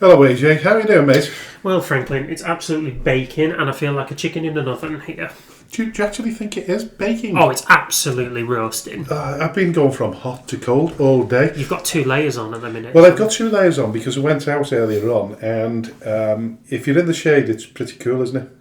Hello, AJ. How are you doing, mate? Well, Franklin, it's absolutely baking, and I feel like a chicken in an oven here. Do you actually think it is baking? Oh, it's absolutely roasting. I've been going from hot to cold all day. You've got 2 layers on at the minute. Well, I've got 2 layers on because I went out earlier on, and if you're in the shade, it's pretty cool, isn't it?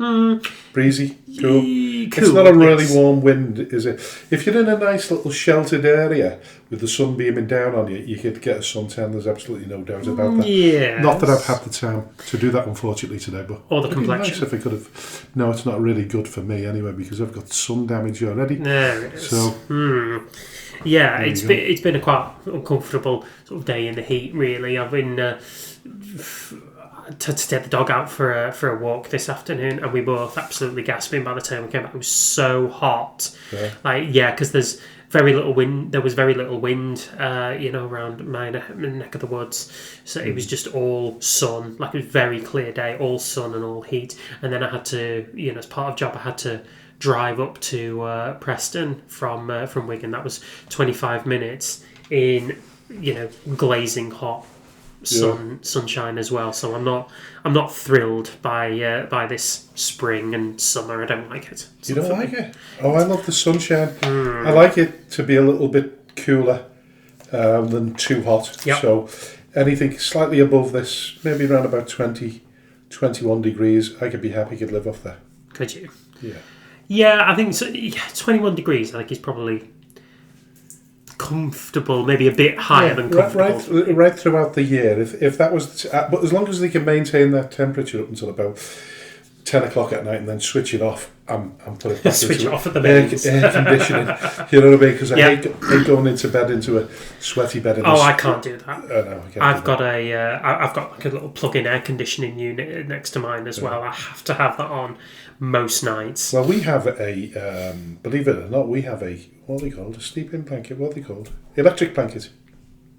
Breezy, cool. It's not a really warm wind, is it? If you're in a nice little sheltered area with the sun beaming down on you, you could get a suntan. There's absolutely no doubt about that. Yeah. Not that I've had the time to do that, unfortunately, today, but or the it'd be complexion. nice if I could have. No, it's not really good for me anyway because I've got sun damage already. There it is. So, yeah, it's been a quite uncomfortable sort of day in the heat. Really, I've been to take the dog out for a walk this afternoon, and we both absolutely gasping by the time we came back. It was so hot, because there's very little wind. There was very little wind, around my neck of the woods. So it was just all sun. Like, it was a very clear day, all sun and all heat. And then I had to, as part of job, I had to drive up to Preston from Wigan. That was 25 minutes in, glazing hot sunshine as well. So I'm not thrilled by this spring and summer. I don't like it. You don't like it? Oh, I love the sunshine. I like it to be a little bit cooler than too hot. Yep. So anything slightly above this, maybe around about 20, 21 degrees, I could be happy. Could live off there. Could you? Yeah. Yeah, I think so. 21 degrees, I think, is probably comfortable, maybe a bit higher than comfortable. Right throughout the year. If that was, but as long as they can maintain that temperature up until about 10 o'clock at night and then switch it off, I'm putting it back switch it off at the air conditioning. You know what I mean? Because I hate going into bed into a sweaty bed. I can't do that. No, I can't. I've got like a little plug-in air conditioning unit next to mine as well. I have to have that on most nights. Well, we have a, believe it or not, we have a, what are they called? A sleeping blanket. What are they called? Electric blanket.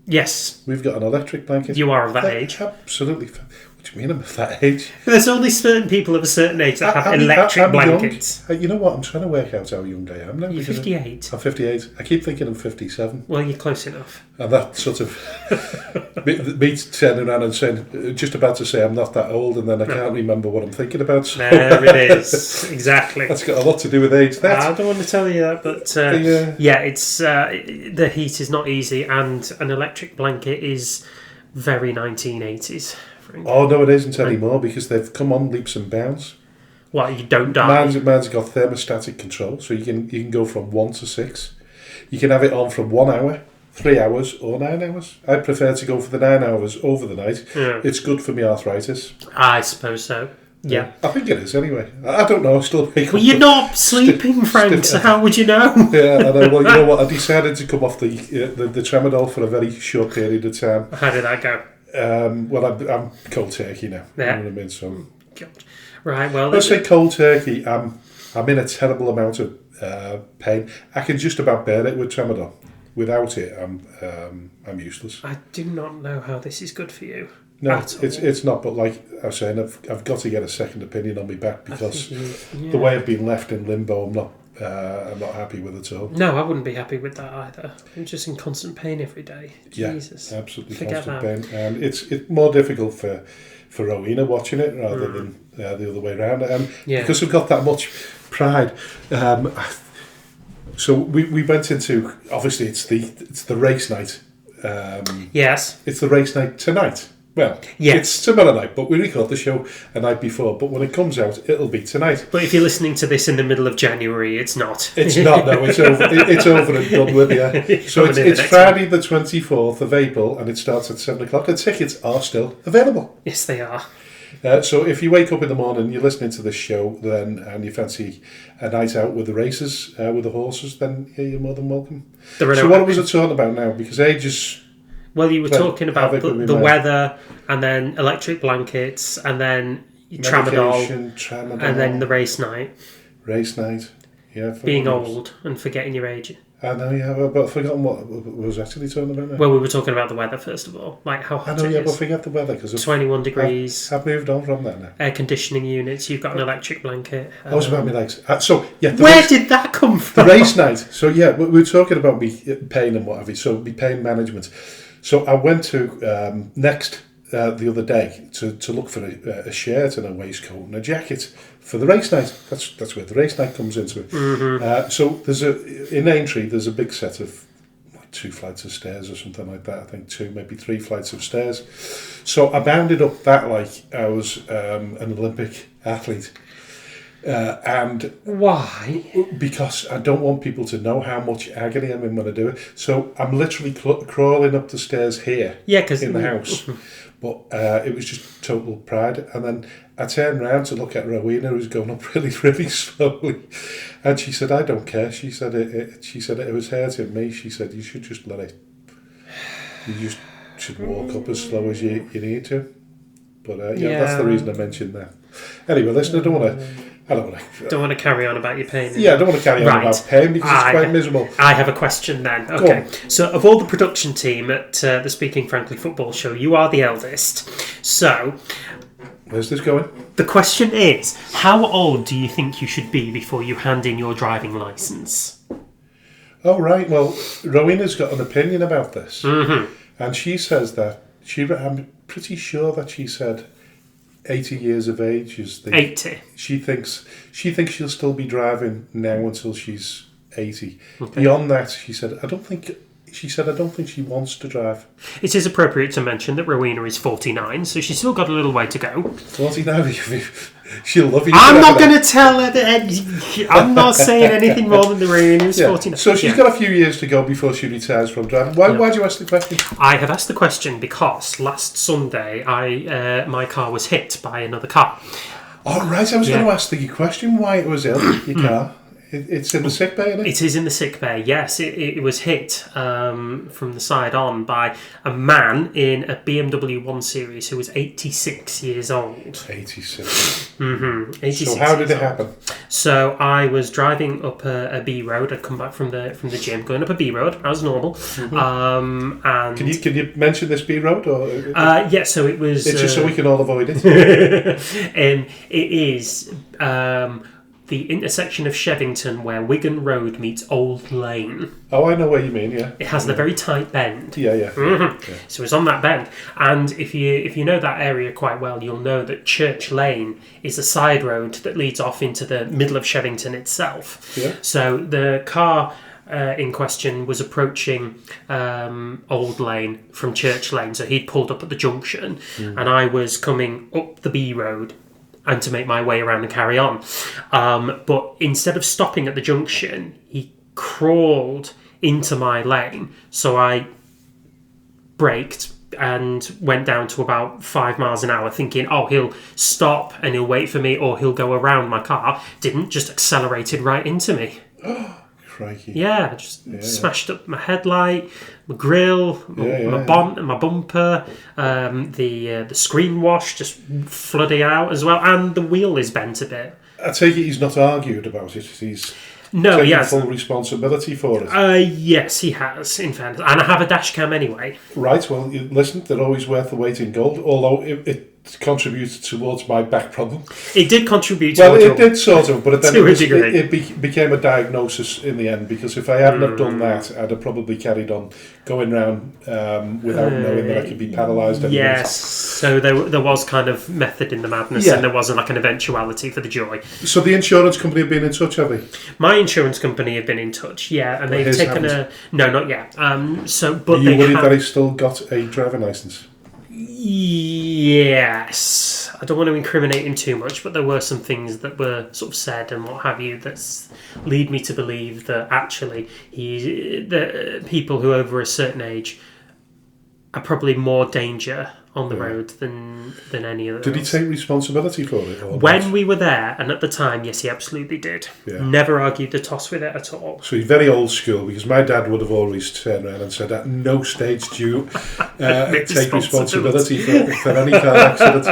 Yes. We've got an electric blanket. You are of that age. Absolutely. What do you mean I'm of that age? There's only certain people of a certain age that have electric blankets. You know what? I'm trying to work out how young I am now. You're 58. I'm 58. I keep thinking I'm 57. Well, you're close enough. And that sort of me turning around and saying, just about to say I'm not that old, and then I can't remember what I'm thinking about. So there it is. Exactly. That's got a lot to do with age. I don't want to tell you that, but it's the heat is not easy, and an electric blanket is very 1980s. Oh no, it isn't anymore because they've come on leaps and bounds. What, you don't die? Mine's got thermostatic control, so you can go from 1 to 6. You can have it on from 1 hour, 3 hours, or 9 hours. I prefer to go for the 9 hours over the night. Yeah. It's good for me arthritis. I suppose so. Yeah. I think it is anyway. I don't know. I still wake up. Well, you're not sleeping, Frank, so how would you know? Yeah, I know. Well, you know what? I decided to come off the tramadol for a very short period of time. How did that go? Well, I'm cold turkey now. Yeah. You know what I mean? So, right. Well, let's say cold turkey. I'm in a terrible amount of pain. I can just about bear it with tramadol. Without it, I'm useless. I do not know how this is good for you. No, it's not. But like I was saying, I've got to get a second opinion on my back because the way I've been left in limbo, I'm not happy with it at all. No, I wouldn't be happy with that either. I'm just in constant pain every day. Jesus. Yeah, absolutely Forget constant pain. And it's more difficult for Rowena watching it rather than the other way around. Because we've got that much pride. So we went into, obviously it's the race night. Yes. It's the race night tonight. Well, it's tomorrow night, but we record the show a night before. But when it comes out, it'll be tonight. But if you're listening to this in the middle of January, it's not. It's not, no. It's over. It's over and done with, yeah. So it's Friday the 24th of April, and it starts at 7 o'clock. The tickets are still available. Yes, they are. So if you wake up in the morning, you're listening to this show, and you fancy a night out with the races, with the horses, then you're more than welcome. So what was I talking about now? Because ages... Well, you were talking about the weather, and then electric blankets, and then tramadol, and then the race night. Race night, yeah. Being old and forgetting your age. I know, yeah, but I've forgotten what was actually talking about now. Well, we were talking about the weather, first of all. Like how hot it is. But forget the weather. Because 21 degrees. I've moved on from that now. Air conditioning units, you've got an electric blanket. I was about my legs. Where did that come from? The race night. So, yeah, we were talking about me pain and what have you, so me pain management. So I went to Next the other day to look for a shirt and a waistcoat and a jacket for the race night. That's where the race night comes into it. Mm-hmm. So in Aintree, there's a big set of 2 flights of stairs or something like that. I think 2, maybe 3 flights of stairs. So I bounded up that like I was an Olympic athlete. And why? Because I don't want people to know how much agony I'm in when I do it. So I'm literally crawling up the stairs here in the house. But it was just total pride. And then I turned around to look at Rowena, who was going up really, really slowly. And she said, I don't care. She said, it was hurting me. She said, you should just let it. You just should walk up as slow as you need to. But that's the reason I mentioned that. Anyway, listen, I don't want to carry on about your pain. Yeah, I don't want to carry on about pain because it's quite miserable. I have a question then. Okay. So of all the production team at the Speaking Frankly football show, you are the eldest. So where's this going? The question is, how old do you think you should be before you hand in your driving licence? Oh, right. Well, Rowena's got an opinion about this. Mm-hmm. And she says that, I'm pretty sure that she said 80 years of age is the... 80? She thinks she'll still be driving now until she's 80. Okay. Beyond that, she said, I don't think she wants to drive. It is appropriate to mention that Rowena is 49, so she's still got a little way to go. 49? She'll love you. I'm not going to tell her that. I'm not saying anything more than the Rowena is 49. So she's got a few years to go before she retires from driving. Why do you ask the question? I have asked the question because last Sunday my car was hit by another car. Oh, right. I was going to ask the question why it was ill, your car. It's in the sick bay, isn't it? It is in the sick bay, yes. It was hit from the side on by a man in a BMW 1 Series who was 86 years old. 86? Mm-hmm. 86 so how did it happen? So I was driving up a B road. I'd come back from the gym, going up a B road as normal. Mm-hmm. And can you mention this B road? Or yeah, so it was... It's just so we can all avoid it. It is... the intersection of Shevington where Wigan Road meets Old Lane. Oh, I know what you mean, yeah. It has the very tight bend. Yeah. Mm-hmm. Yeah. So it's on that bend. And if you know that area quite well, you'll know that Church Lane is a side road that leads off into the middle of Shevington itself. Yeah. So the car in question was approaching Old Lane from Church Lane. So he'd pulled up at the junction and I was coming up the B road and to make my way around and carry on. But instead of stopping at the junction, he crawled into my lane. So I braked and went down to about 5 miles an hour thinking, oh, he'll stop and he'll wait for me or he'll go around my car. Didn't, just accelerated right into me. Crikey. Yeah, just smashed up my headlight, my grille, my bumper, the screen wash just flooding out as well, and the wheel is bent a bit. I take it he's not argued about it. He's taking full responsibility for it. Yes, he has, in fairness. And I have a dash cam anyway. Right, well, listen, they're always worth the weight in gold, although it contributed towards my back problem. It did contribute well, it did sort of, but then it became a diagnosis in the end, because if I hadn't have done that, I'd have probably carried on going round without knowing that I could be paralysed. Yes, so there was kind of method in the madness, and there wasn't like an eventuality for the joy. So the insurance company have been in touch, have they? My insurance company have been in touch, and they've taken no, not yet. But are you worried that he's still got a driving licence? Yes, I don't want to incriminate him too much, but there were some things that were sort of said and what have you that lead me to believe that actually the people who are over a certain age are probably more danger on the road than any of them. Did he take responsibility for it? When we were there, and at the time, yes, he absolutely did. Yeah. Never argued the toss with it at all. So he's very old school, because my dad would have always turned around and said, at no stage do you take responsibility for any car accident.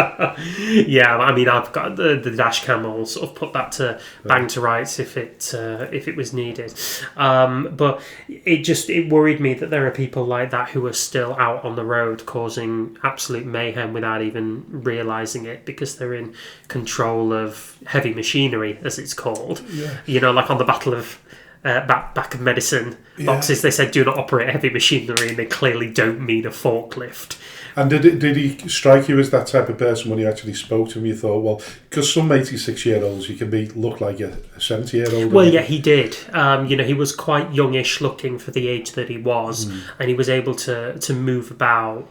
Yeah, I mean, I've got the dash cam all sort of put that to bang to rights if it was needed. But it worried me that there are people like that who are still out on the road causing absolute mayhem without even realising it, because they're in control of heavy machinery, as it's called. Yeah. You know, like on the Battle of back of medicine boxes. They said do not operate heavy machinery, and they clearly don't mean a forklift. And did he strike you as that type of person when you actually spoke to him? You thought, well, because some 86-year-olds, you can look like a 70-year-old. Well, yeah, he did. He was quite youngish looking for the age that he was, and he was able to move about.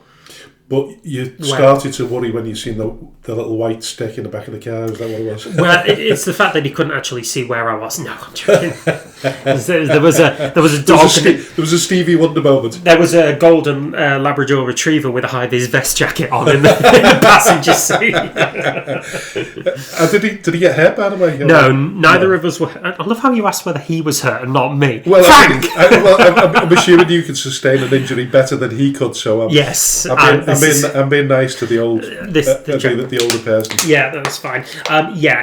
But you started to worry when you seen the little white stick in the back of the car. Is that what it was? Well, it's the fact that he couldn't actually see where I was. No, I'm joking. There was a dog. There was a Stevie Wonder moment. There was a golden Labrador Retriever with a high-vis vest jacket on in the passenger seat. Did he get hurt, by the way? No, neither of us were. I love how you asked whether he was hurt and not me. Well, Frank! I'm assuming you could sustain an injury better than he could, so yes. I'm being nice to the older person. Yeah, that was fine.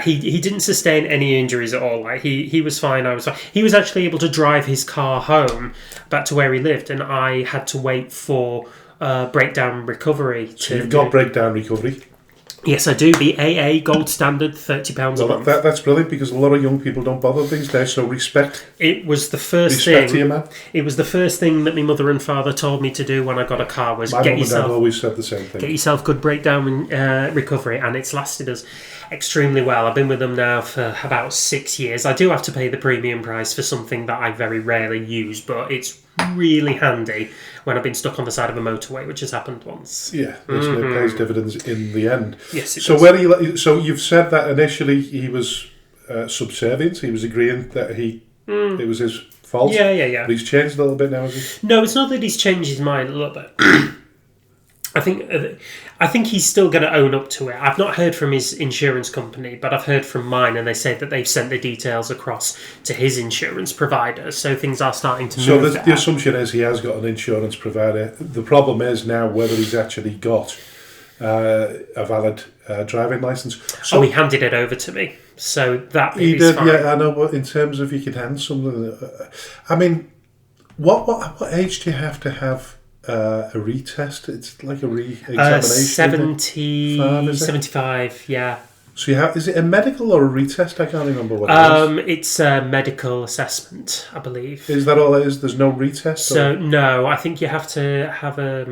He didn't sustain any injuries at all. Like he was fine. I was fine. He was actually able to drive his car home back to where he lived, and I had to wait for breakdown recovery. So you've got breakdown recovery. Yes, I do. The AA gold standard, £30 a month. That's brilliant because a lot of young people don't bother these days. So respect. It was the first thing. To you, man. It was the first thing that my mother and father told me to do when I got a car. Was my mum and dad always said the same thing. Get yourself good breakdown recovery, and it's lasted us extremely well. I've been with them now for about 6 years. I do have to pay the premium price for something that I very rarely use, but it's really handy when I've been stuck on the side of a motorway, which has happened once. Yeah, it pays dividends in the end. Yes, it so does. So you've said that initially he was subservient. He was agreeing that it was his fault. Yeah. But he's changed a little bit now, has he? No, it's not that he's changed his mind a little bit. I think he's still going to own up to it. I've not heard from his insurance company, but I've heard from mine, and they say that they've sent the details across to his insurance provider, so things are starting to move. So the assumption is he has got an insurance provider. The problem is now whether he's actually got a valid driving licence. So he handed it over to me, so that he is did. fine. Yeah, I know. But in terms of you could hand something, I mean, what age do you have to have? A retest? It's like a re-examination. 75, yeah. So is it a medical or a retest? I can't remember what it is. It's a medical assessment, I believe. Is that all it is? There's no retest? So, no, I think you have to have a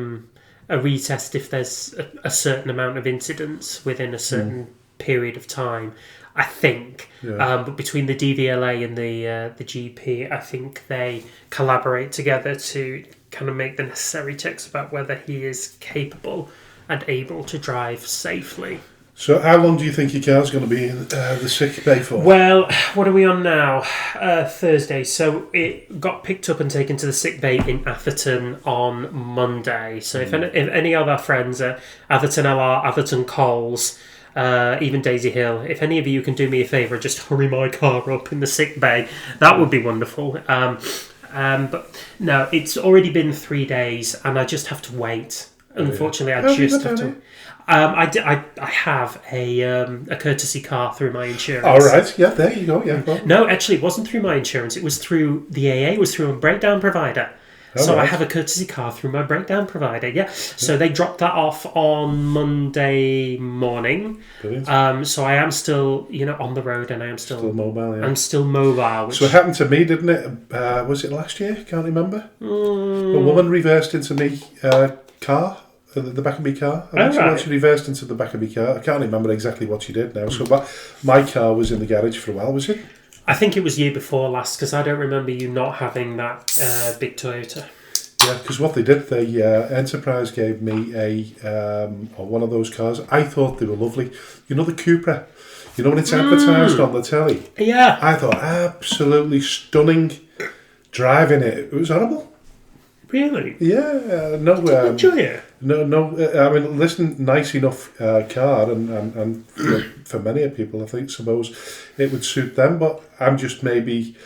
retest if there's a certain amount of incidents within a certain period of time, I think. Yeah. But between the DVLA and the GP, I think they collaborate together to kind of make the necessary checks about whether he is capable and able to drive safely. So how long do you think your car's going to be in the sick bay for? Well, what are we on now? Thursday. So it got picked up and taken to the sick bay in Atherton on Monday. So if any of our friends at Atherton LR, Atherton Coles, even Daisy Hill, if any of you can do me a favour, just hurry my car up in the sick bay, that would be wonderful. But no, it's already been 3 days, and I just have to wait. Unfortunately, I just have to. I have a courtesy car through my insurance. All right, yeah, there you go. Yeah. Well. No, actually, it wasn't through my insurance. It was through the AA. It was through a breakdown provider. So right. I have a courtesy car through my breakdown provider. Yeah. So they dropped that off on Monday morning. Brilliant. So I am still, on the road, and I am still mobile. Yeah. I'm still mobile. So it happened to me, didn't it? Was it last year? Can't remember. A woman reversed into me car. The back of my car. She reversed into the back of my car. I can't remember exactly what she did now. So my car was in the garage for a while, was it? I think it was year before last, because I don't remember you not having that big Toyota. Yeah, because what they did, Enterprise gave me one of those cars. I thought they were lovely. The Cupra. When it's advertised on the telly. Yeah. I thought absolutely stunning. Driving it was horrible. Really? Yeah. No. Did you enjoy it? No. I mean, listen, nice enough car, and for many people, I suppose it would suit them. But I'm just maybe.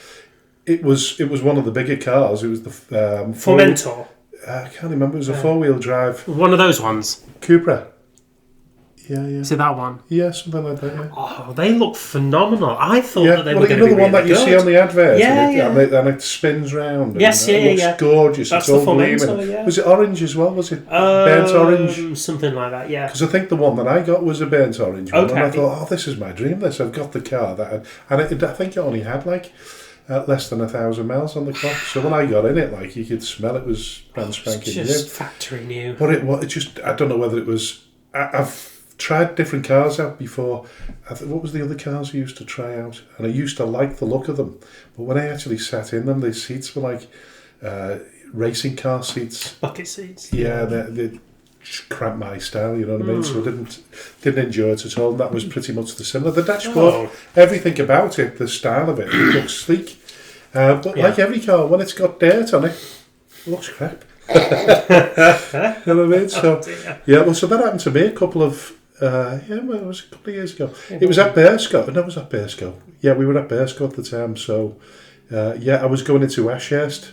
It was one of the bigger cars. It was the Formentor. I can't remember. It was a 4-wheel drive. One of those ones. Cupra. Yeah. Is it that one? Yeah, something like that. Yeah. Oh, they look phenomenal. I thought that they were going to be the one really that you see on the advert. Yeah, and it spins round. Yes, and it looks gorgeous. That's it's all gleaming. Yeah. Was it orange as well? Was it burnt orange? Something like that. Yeah. Because I think the one that I got was a burnt orange one, okay. and I thought, this is my dream. I've got the car I think it only had at less than 1,000 miles on the clock. So when I got in it, like, you could smell it was brand spanking new. Just factory new. But it just, I don't know whether it was. I've tried different cars out before. What was the other cars I used to try out? And I used to like the look of them. But when I actually sat in them, the seats were like racing car seats. Bucket seats. Yeah, they just cramped my style, you know what I mean? So I didn't enjoy it at all. And that was pretty much the similar. The dashboard, everything about it, the style of it looks sleek. But like every car, when it's got dirt on it, it looks crap. You know what I mean? So, so that happened to me a couple of, it was a couple of years ago. It was at Bearscough. No, it was at Bearscough. Yeah, we were at Bearscough at the time. So, I was going into Ashurst.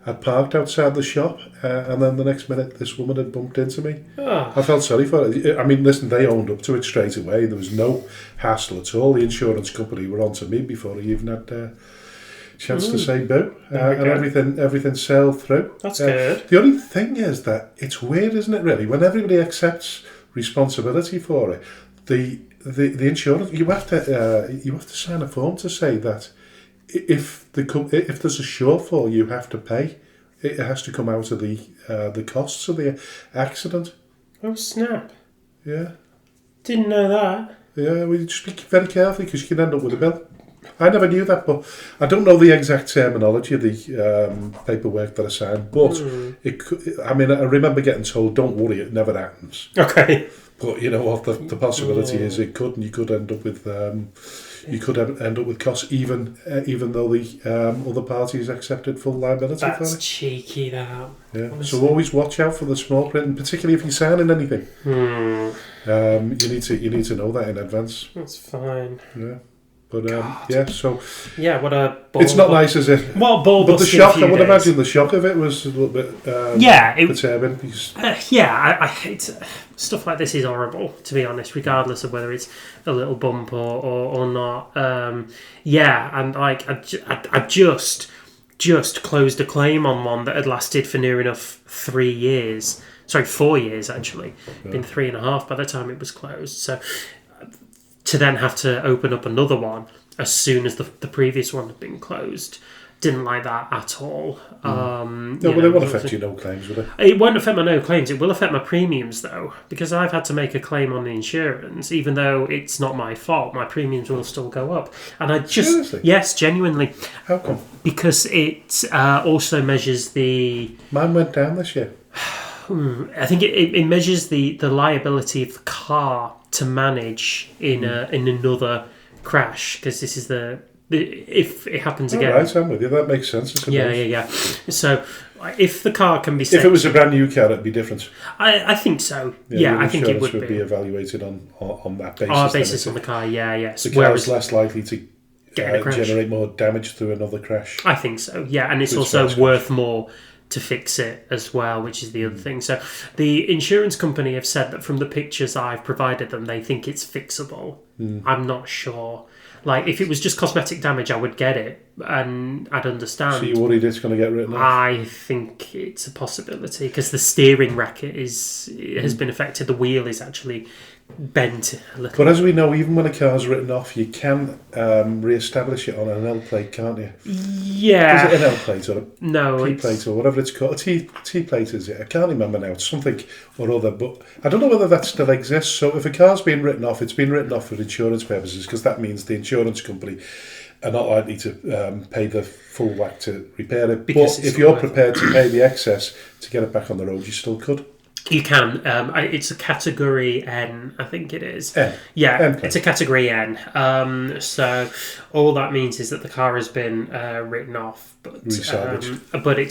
I'd parked outside the shop, and then the next minute, this woman had bumped into me. Oh. I felt sorry for her. I mean, listen, they owned up to it straight away. There was no hassle at all. The insurance company were on to me before I even had a chance to say boo. And everything sailed through. That's good. The only thing is that it's weird, isn't it, really? When everybody accepts responsibility for it, the insurance, you have to sign a form to say that if there's a shortfall, you have to pay. It has to come out of the costs of the accident. Oh snap! Yeah. Didn't know that. Yeah, we just be very careful because you can end up with a bill. I never knew that, but I don't know the exact terminology of the paperwork that I signed. But it could, I mean, I remember getting told, "Don't worry, it never happens." Okay. But you know what? The possibility is it could, and you could end up with. You could end up with costs even though the other parties accepted full liability for it. That's cheeky, that. Yeah. Honestly. So always watch out for the small print, and particularly if you're signing anything. You need to know that in advance. That's fine. Yeah. But what a ball. It's not nice, is it? What ball? But the shock, I would imagine the shock of it was a little bit perturbing. I hate stuff like this. Is horrible, to be honest, regardless of whether it's a little bump or not. And like I just closed a claim on one that had lasted for near enough 3 years. Sorry, 4 years actually. Been 3.5 by the time it was closed. So to then have to open up another one as soon as the previous one had been closed, didn't like that at all. It won't affect you no claims, will it? It won't affect my no claims. It will affect my premiums, though, because I've had to make a claim on the insurance, even though it's not my fault. My premiums will still go up. And I just... Seriously? Yes, genuinely. How come? Because it also measures the... Mine went down this year. I think it measures the liability of the car to manage in another crash, because this is if it happens again. Right, I'm with you. That makes sense. Yeah. So if the car can be... If it was a brand new car, it'd be different. I think so. Yeah, I think it would be evaluated on that basis. On basis on the car, yeah. The car is less likely to generate more damage through another crash. I think so, yeah. And it's also worth more to fix it as well, which is the other thing. So the insurance company have said that from the pictures I've provided them, they think it's fixable. I'm not sure. Like, if it was just cosmetic damage, I would get it and I'd understand. So you're worried it's going to get written off? I think it's a possibility because the steering racket has been affected. The wheel is actually bent a little. But as we know, even when a car's written off, you can re-establish it on an L plate, can't you? Yeah. Is it an L plate or a P plate or whatever it's called? A T plate, is it? I can't remember now. It's something or other, but I don't know whether that still exists. So if a car's been written off, it's been written off for insurance purposes, because that means the insurance company are not likely to pay the full whack to repair it. But if you're prepared to pay the excess to get it back on the road, you still could. You can. It's a category N, I think it is. N. Yeah, N. It's a category N. So all that means is that the car has been written off, but resalvaged.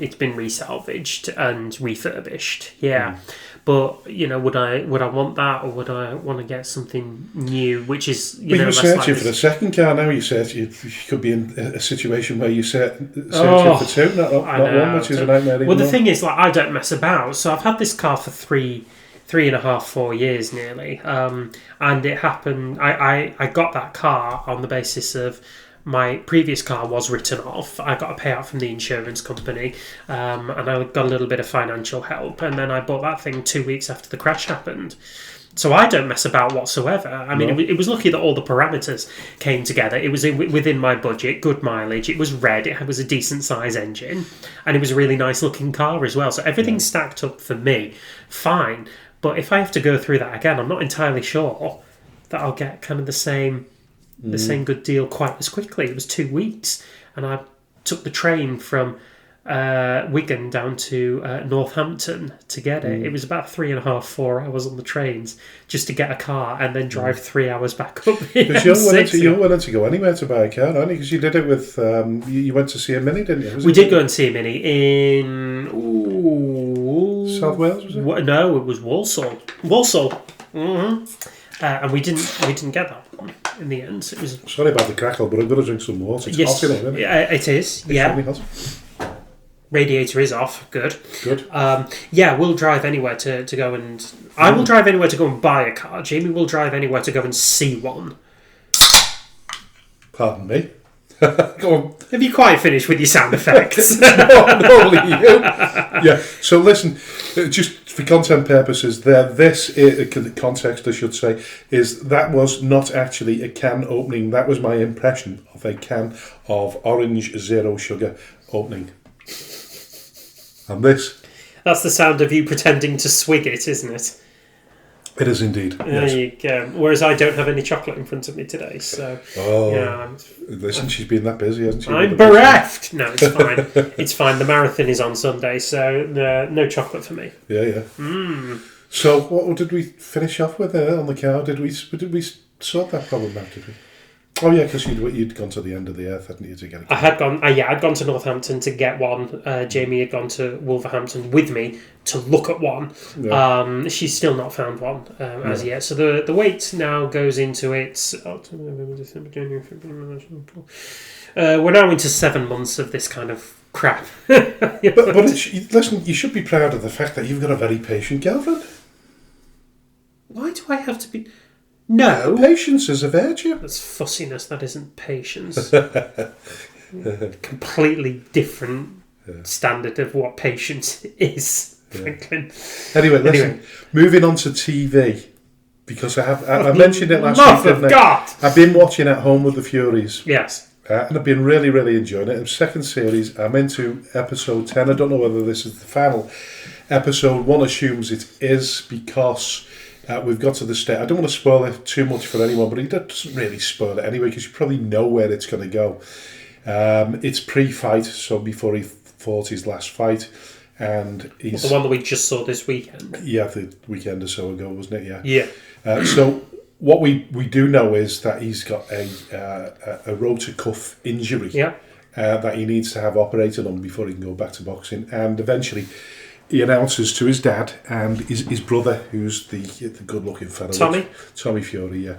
It's been resalvaged and refurbished. Yeah. But would I want that, or would I want to get something new? Which is you're searching for the second car now. You could be in a situation where you're searching for two, not one, which is a nightmare. Well, the thing is, I don't mess about. So I've had this car for 3.5, 4 years nearly, and it happened. I got that car on the basis of my previous car was written off. I got a payout from the insurance company, and I got a little bit of financial help, and then I bought that thing 2 weeks after the crash happened. So I don't mess about whatsoever. I mean, it was lucky that all the parameters came together. It was within my budget, good mileage. It was red. It was a decent size engine, and it was a really nice looking car as well. So everything stacked up for me, fine. But if I have to go through that again, I'm not entirely sure that I'll get kind of the same good deal quite as quickly. It was 2 weeks, and I took the train from Wigan down to Northampton to get it. It was about 3.5, 4 hours on the trains just to get a car and then drive 3 hours back up. Because you're willing to go anywhere to buy a car, aren't you? Because you did it with you went to see a Mini, didn't you? We did go and see a Mini in South Wales, was it? No, it was Walsall. And we didn't get that one in the end. It was. Sorry about the crackle, but I'm going to drink some water. It's hot in here, isn't it? It is. Yeah. Really hot. Radiator is off. Good. Good. We'll drive anywhere to go and... I will drive anywhere to go and buy a car. Jamie will drive anywhere to go and see one. Pardon me. Go on. Have you quite finished with your sound effects? No, only you. Yeah. So listen, just for content purposes, context, I should say, is that was not actually a can opening. That was my impression of a can of orange zero sugar opening. And this. That's the sound of you pretending to swig it, isn't it? It is indeed. There you go. Whereas I don't have any chocolate in front of me today, so... Listen, she's been that busy, hasn't she? I'm bereft! No, it's fine. It's fine. The marathon is on Sunday, so no chocolate for me. Yeah. So what did we finish off with on the car? Did we sort that problem out, did we? Oh yeah, because you'd gone to the end of the earth, hadn't you, to get it? I'd gone to Northampton to get one. Jamie had gone to Wolverhampton with me to look at one. Yeah. She's still not found one as yet. So the wait now goes into its October, November, December, January, February, March, April. We're now into 7 months of this kind of crap. but listen, you should be proud of the fact that you've got a very patient girlfriend. Why do I have to be... No. Patience is a virtue. That's fussiness, that isn't patience. Completely different standard of what patience is, Franklin. Anyway, listen, moving on to TV, because I mentioned it last week, didn't I? I've been watching At Home with the Furies. Yes. And I've been really, really enjoying it. It's the second series. I'm into episode 10. I don't know whether this is the final episode. One assumes it is because... we've got to the state. I don't want to spoil it too much for anyone, but he doesn't really spoil it anyway because you probably know where it's going to go. It's pre-fight, so before he fought his last fight, and he's the one that we just saw this weekend. Yeah, the weekend or so ago, wasn't it? Yeah. So what we do know is that he's got a rotator cuff injury. Yeah. That he needs to have operated on before he can go back to boxing, and eventually. He announces to his dad and his brother, who's the good-looking fellow. Tommy Fury, yeah.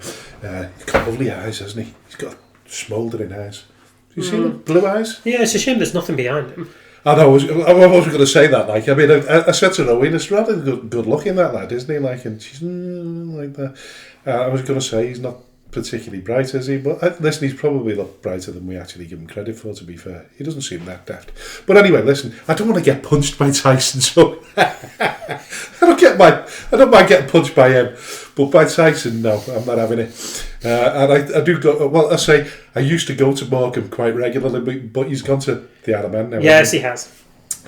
He's got lovely eyes, hasn't he? He's got smouldering eyes. Have you seen them? Blue eyes? Yeah, it's a shame there's nothing behind him. I know, I wasn't going to say that. Like, I mean, I said to Rowena, it's rather good-looking, that lad, isn't he? Like, and she's like that. I was going to say he's not particularly bright, is he? But listen, he's probably a lot brighter than we actually give him credit for, to be fair. He doesn't seem that daft. But anyway, listen, I don't want to get punched by Tyson, so I don't mind getting punched by him, but by Tyson, no, I'm not having it. And I do go. Well, I used to go to Morecambe quite regularly, but he's gone to the Isle of Man now. Yes, he has.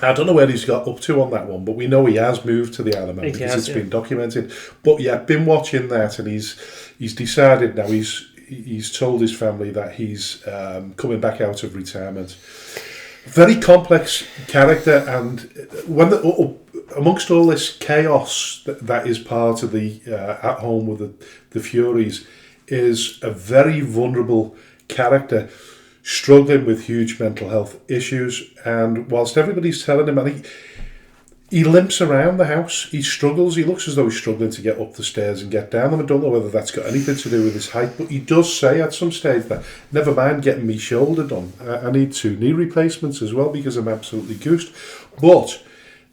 I don't know where he's got up to on that one, but we know he has moved to the Isle of Man because it's been documented. But yeah, been watching that, and he's decided now. He's told his family that he's coming back out of retirement. Very complex character, and when amongst all this chaos that is part of the At Home with the Furies, is a very vulnerable character. Struggling with huge mental health issues, and whilst everybody's telling him, I think he limps around the house. He struggles. He looks as though he's struggling to get up the stairs and get down them. I don't know whether that's got anything to do with his height, but he does say at some stage that, never mind getting me shoulder done, I need 2 knee replacements as well because I'm absolutely goosed. But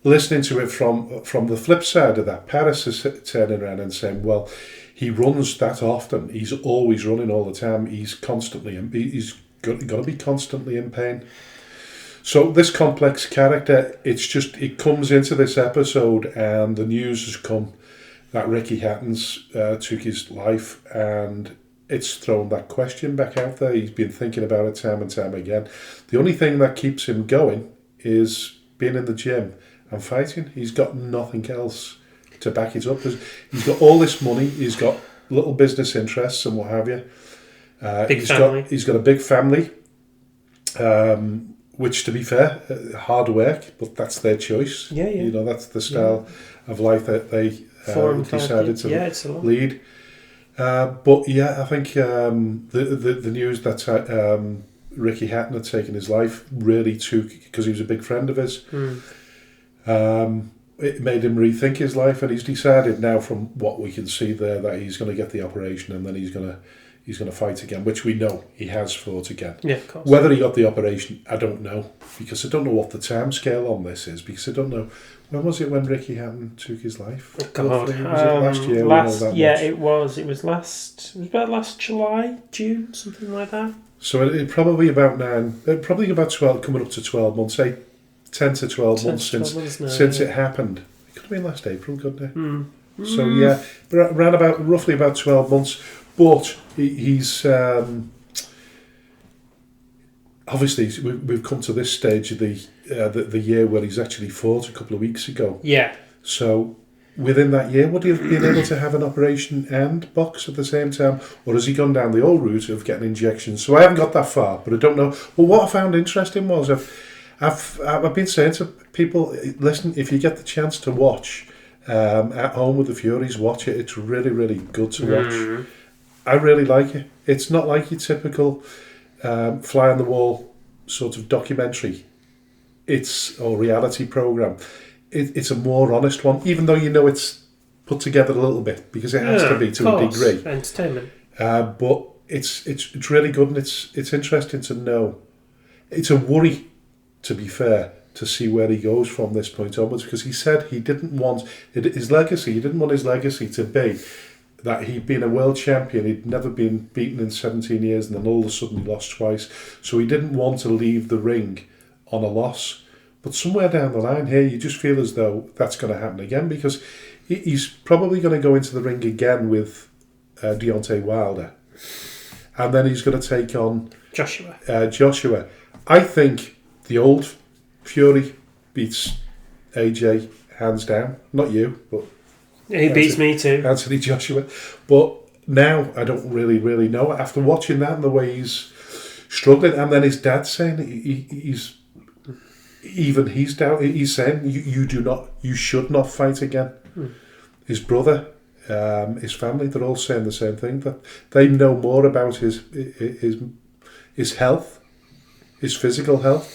listening to it from the flip side of that, Paris is turning around and saying, well, he runs that often. He's always running all the time. He's constantly, he's got to be constantly in pain. So this complex character, it comes into this episode, and the news has come that Ricky Hatton's took his life, and it's thrown that question back out there. He's been thinking about it time and time again. The only thing that keeps him going is being in the gym and fighting. He's got nothing else to back it up. He's got all this money. He's got little business interests and what have you. He's got a big family, which, to be fair, hard work, but that's their choice. Yeah. You know, that's the style of life that they decided to lead. But yeah, I think the news that Ricky Hatton had taken his life really took, because he was a big friend of his. It made him rethink his life, and he's decided now, from what we can see there, that he's going to get the operation, and then he's going to fight again, which we know he has fought again. Yeah, of course. Whether he got the operation, I don't know, because I don't know what the time scale on this is, because I don't know. When was it when Ricky Hatton took his life? God. Was it last year? It was. It was about last July, June, something like that. So it probably about 12, coming up to 12 months, 10 to 12 months since it happened. It could have been last April, couldn't it? So yeah, roughly about 12 months. But he's obviously we've come to this stage of the year where he's actually fought a couple of weeks ago. Yeah. So within that year, would he have been able to have an operation and box at the same time, or has he gone down the old route of getting injections? So I haven't got that far, but I don't know. Well, what I found interesting was I've been saying to people, listen, if you get the chance to watch At Home with the Furies, watch it. It's really, really good to watch. I really like it. It's not like your typical fly on the wall sort of documentary. Or reality program. It's a more honest one, even though you know it's put together a little bit, because it has to be to a degree. Entertainment. But it's really good, and it's interesting to know. It's a worry, to be fair, to see where he goes from this point onwards, because he said he didn't want his legacy. He didn't want his legacy to be that he'd been a world champion, he'd never been beaten in 17 years, and then all of a sudden he lost twice. So he didn't want to leave the ring on a loss. But somewhere down the line here, you just feel as though that's going to happen again, because he's probably going to go into the ring again with Deontay Wilder. And then he's going to take on Joshua. I think the old Fury beats AJ hands down. Not you, but... He beats me too. Anthony Joshua. But now I don't really know. After watching that and the way he's struggling, and then his dad saying he's saying you should not fight again. His brother, his family, they're all saying the same thing, that they know more about his health, his physical health,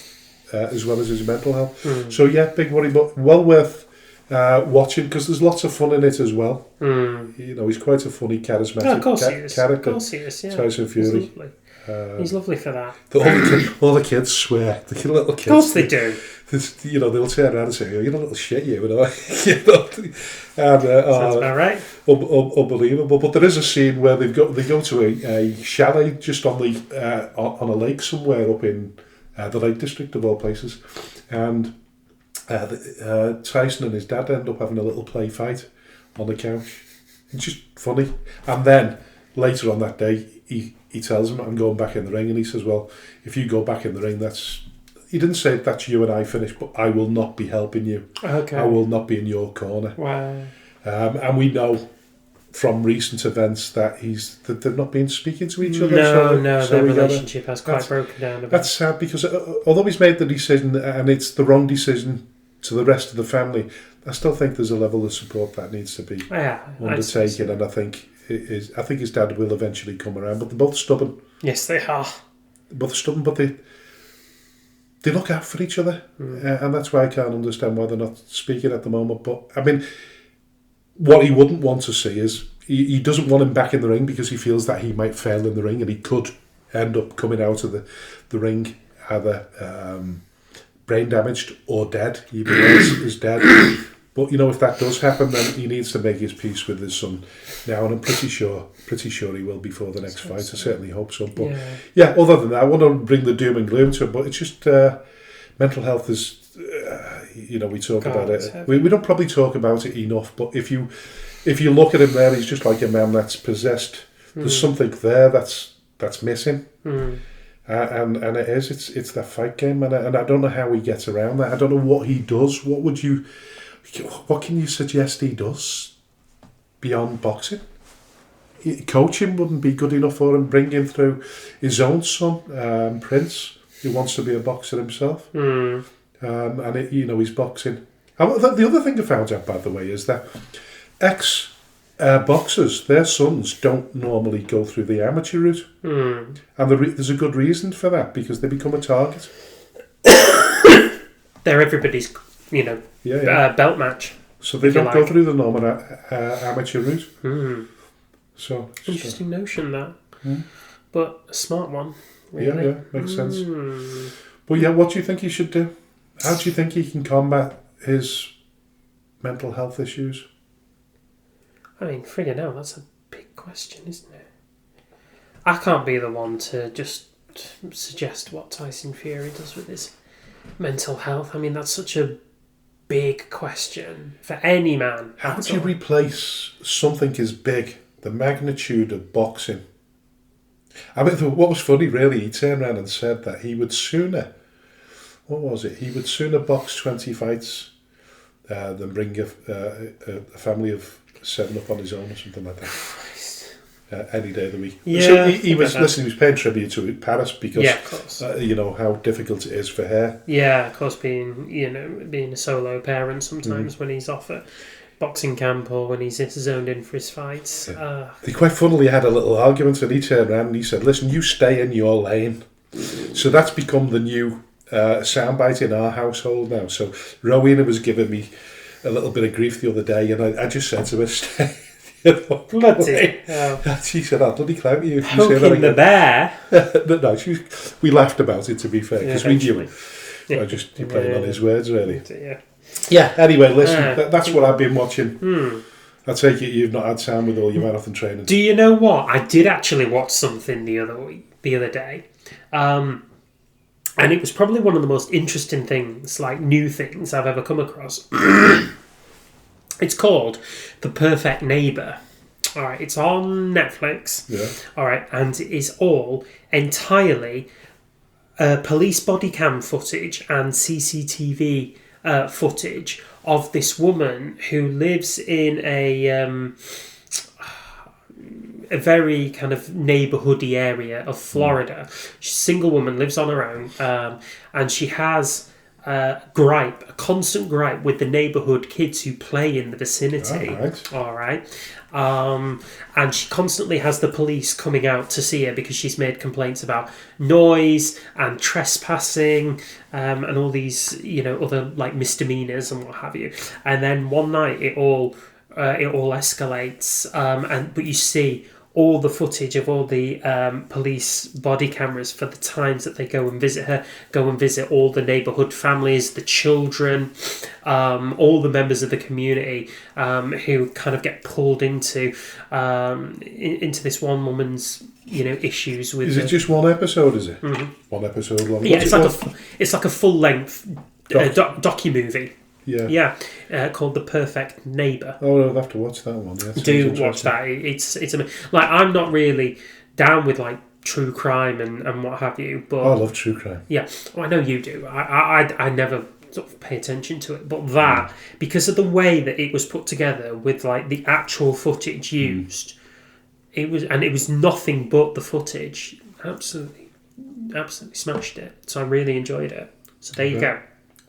as well as his mental health. So yeah, big worry, but well worth watching, because there's lots of fun in it as well. You know, he's quite a funny, charismatic character. Of course he is. Yeah. Tyson Fury. He's lovely for that. All the kids swear. The little kids. Of course they do. You know, they'll turn around and say, "Oh, you're a little shit, you know." And, sounds about right. Unbelievable. But there is a scene where they go to a chalet just on a lake somewhere up in the Lake District of all places, and Tyson and his dad end up having a little play fight on the couch. It's just funny. And then later on that day, he tells him, "I'm going back in the ring," and he says, "Well, if you go back in the ring, that's..." He didn't say that's you and I finished, but I will not be helping you. Okay. I will not be in your corner. Wow. And we know from recent events that they've not been speaking to each other. No, their relationship has quite broken down a bit. That's sad, because although he's made the decision, and it's the wrong decision to the rest of the family, I still think there's a level of support that needs to be undertaken, and I think his dad will eventually come around. But they're both stubborn. Yes, they are. Both stubborn, but they look out for each other, and that's why I can't understand why they're not speaking at the moment. But I mean, what he wouldn't want to see is he doesn't want him back in the ring, because he feels that he might fail in the ring, and he could end up coming out of the ring either brain damaged or dead. He is dead. But you know, if that does happen, then he needs to make his peace with his son now, and I'm pretty sure he will before the next fight. I certainly hope so. But yeah, other than that, I want to bring the doom and gloom to it, but it's just mental health is, we talk about it. We don't probably talk about it enough, but if you if you look at him there, he's just like a man that's possessed. There's something there that's missing. And it is. It's that fight game, and I don't know how he gets around that. I don't know what he does. What can you suggest he does beyond boxing? Coaching wouldn't be good enough for him. Bring him through his own son, Prince, who wants to be a boxer himself. And he's boxing. And the other thing I found out, by the way, is that boxers, their sons don't normally go through the amateur route. And there's a good reason for that, because they become a target. They're everybody's, belt match. So they don't go through the normal amateur route. So interesting notion, that. But a smart one, really. Yeah, makes sense. But yeah, what do you think he should do? How do you think he can combat his mental health issues? I mean, friggin' hell, that's a big question, isn't it? I can't be the one to just suggest what Tyson Fury does with his mental health. I mean, that's such a big question for any man. How would you replace something as big, the magnitude of boxing? I mean, what was funny, really, he turned around and said that he would sooner, he would sooner box 20 fights than bring a family of 7 up on his own or something like that. Any day of the week. Yeah, so he was paying tribute to Paris because of course. How difficult it is for her. Yeah, of course, being a solo parent sometimes when he's off at boxing camp or when he's zoned in for his fights. Yeah. They quite funnily had a little argument, and he turned around and he said, "Listen, you stay in your lane." So that's become the new soundbite in our household now. So Rowena was giving me a little bit of grief the other day, and I just said to her, "Stay." Bloody hell. She said, "I'll bloody clout you if you say that again." The bear. No, we laughed about it, to be fair, because we knew it. Yeah. You're playing on his words, really. Yeah. Anyway, listen, that's what I've been watching. I take it you've not had time with all your marathon training. Do you know what? I did actually watch something the other day. And it was probably one of the most interesting things, like new things I've ever come across. It's called The Perfect Neighbour. All right, it's on Netflix. Yeah. All right, and it is all entirely police body cam footage and CCTV footage of this woman who lives in a very kind of neighbourhoody area of Florida. She's a single woman, lives on her own, and she has a constant gripe with the neighbourhood kids who play in the vicinity. All right. And she constantly has the police coming out to see her because she's made complaints about noise and trespassing and all these, other like misdemeanors and what have you. And then one night it all escalates, but you see all the footage of all the police body cameras for the times that they go and visit her, go and visit all the neighbourhood families, the children, all the members of the community who kind of get pulled into this one woman's issues with. Is it just one episode? Is it 1 episode long? Yeah, it's like a full length docu-movie. Yeah. Called The Perfect Neighbour. Oh, I'll have to watch that one. Yeah, do watch that. It's like, I'm not really down with like true crime and what have you, but I love true crime. Yeah, well, I know you do. I never sort of pay attention to it, but that because of the way that it was put together with like the actual footage used, it was nothing but the footage. Absolutely smashed it. So I really enjoyed it. So there you go.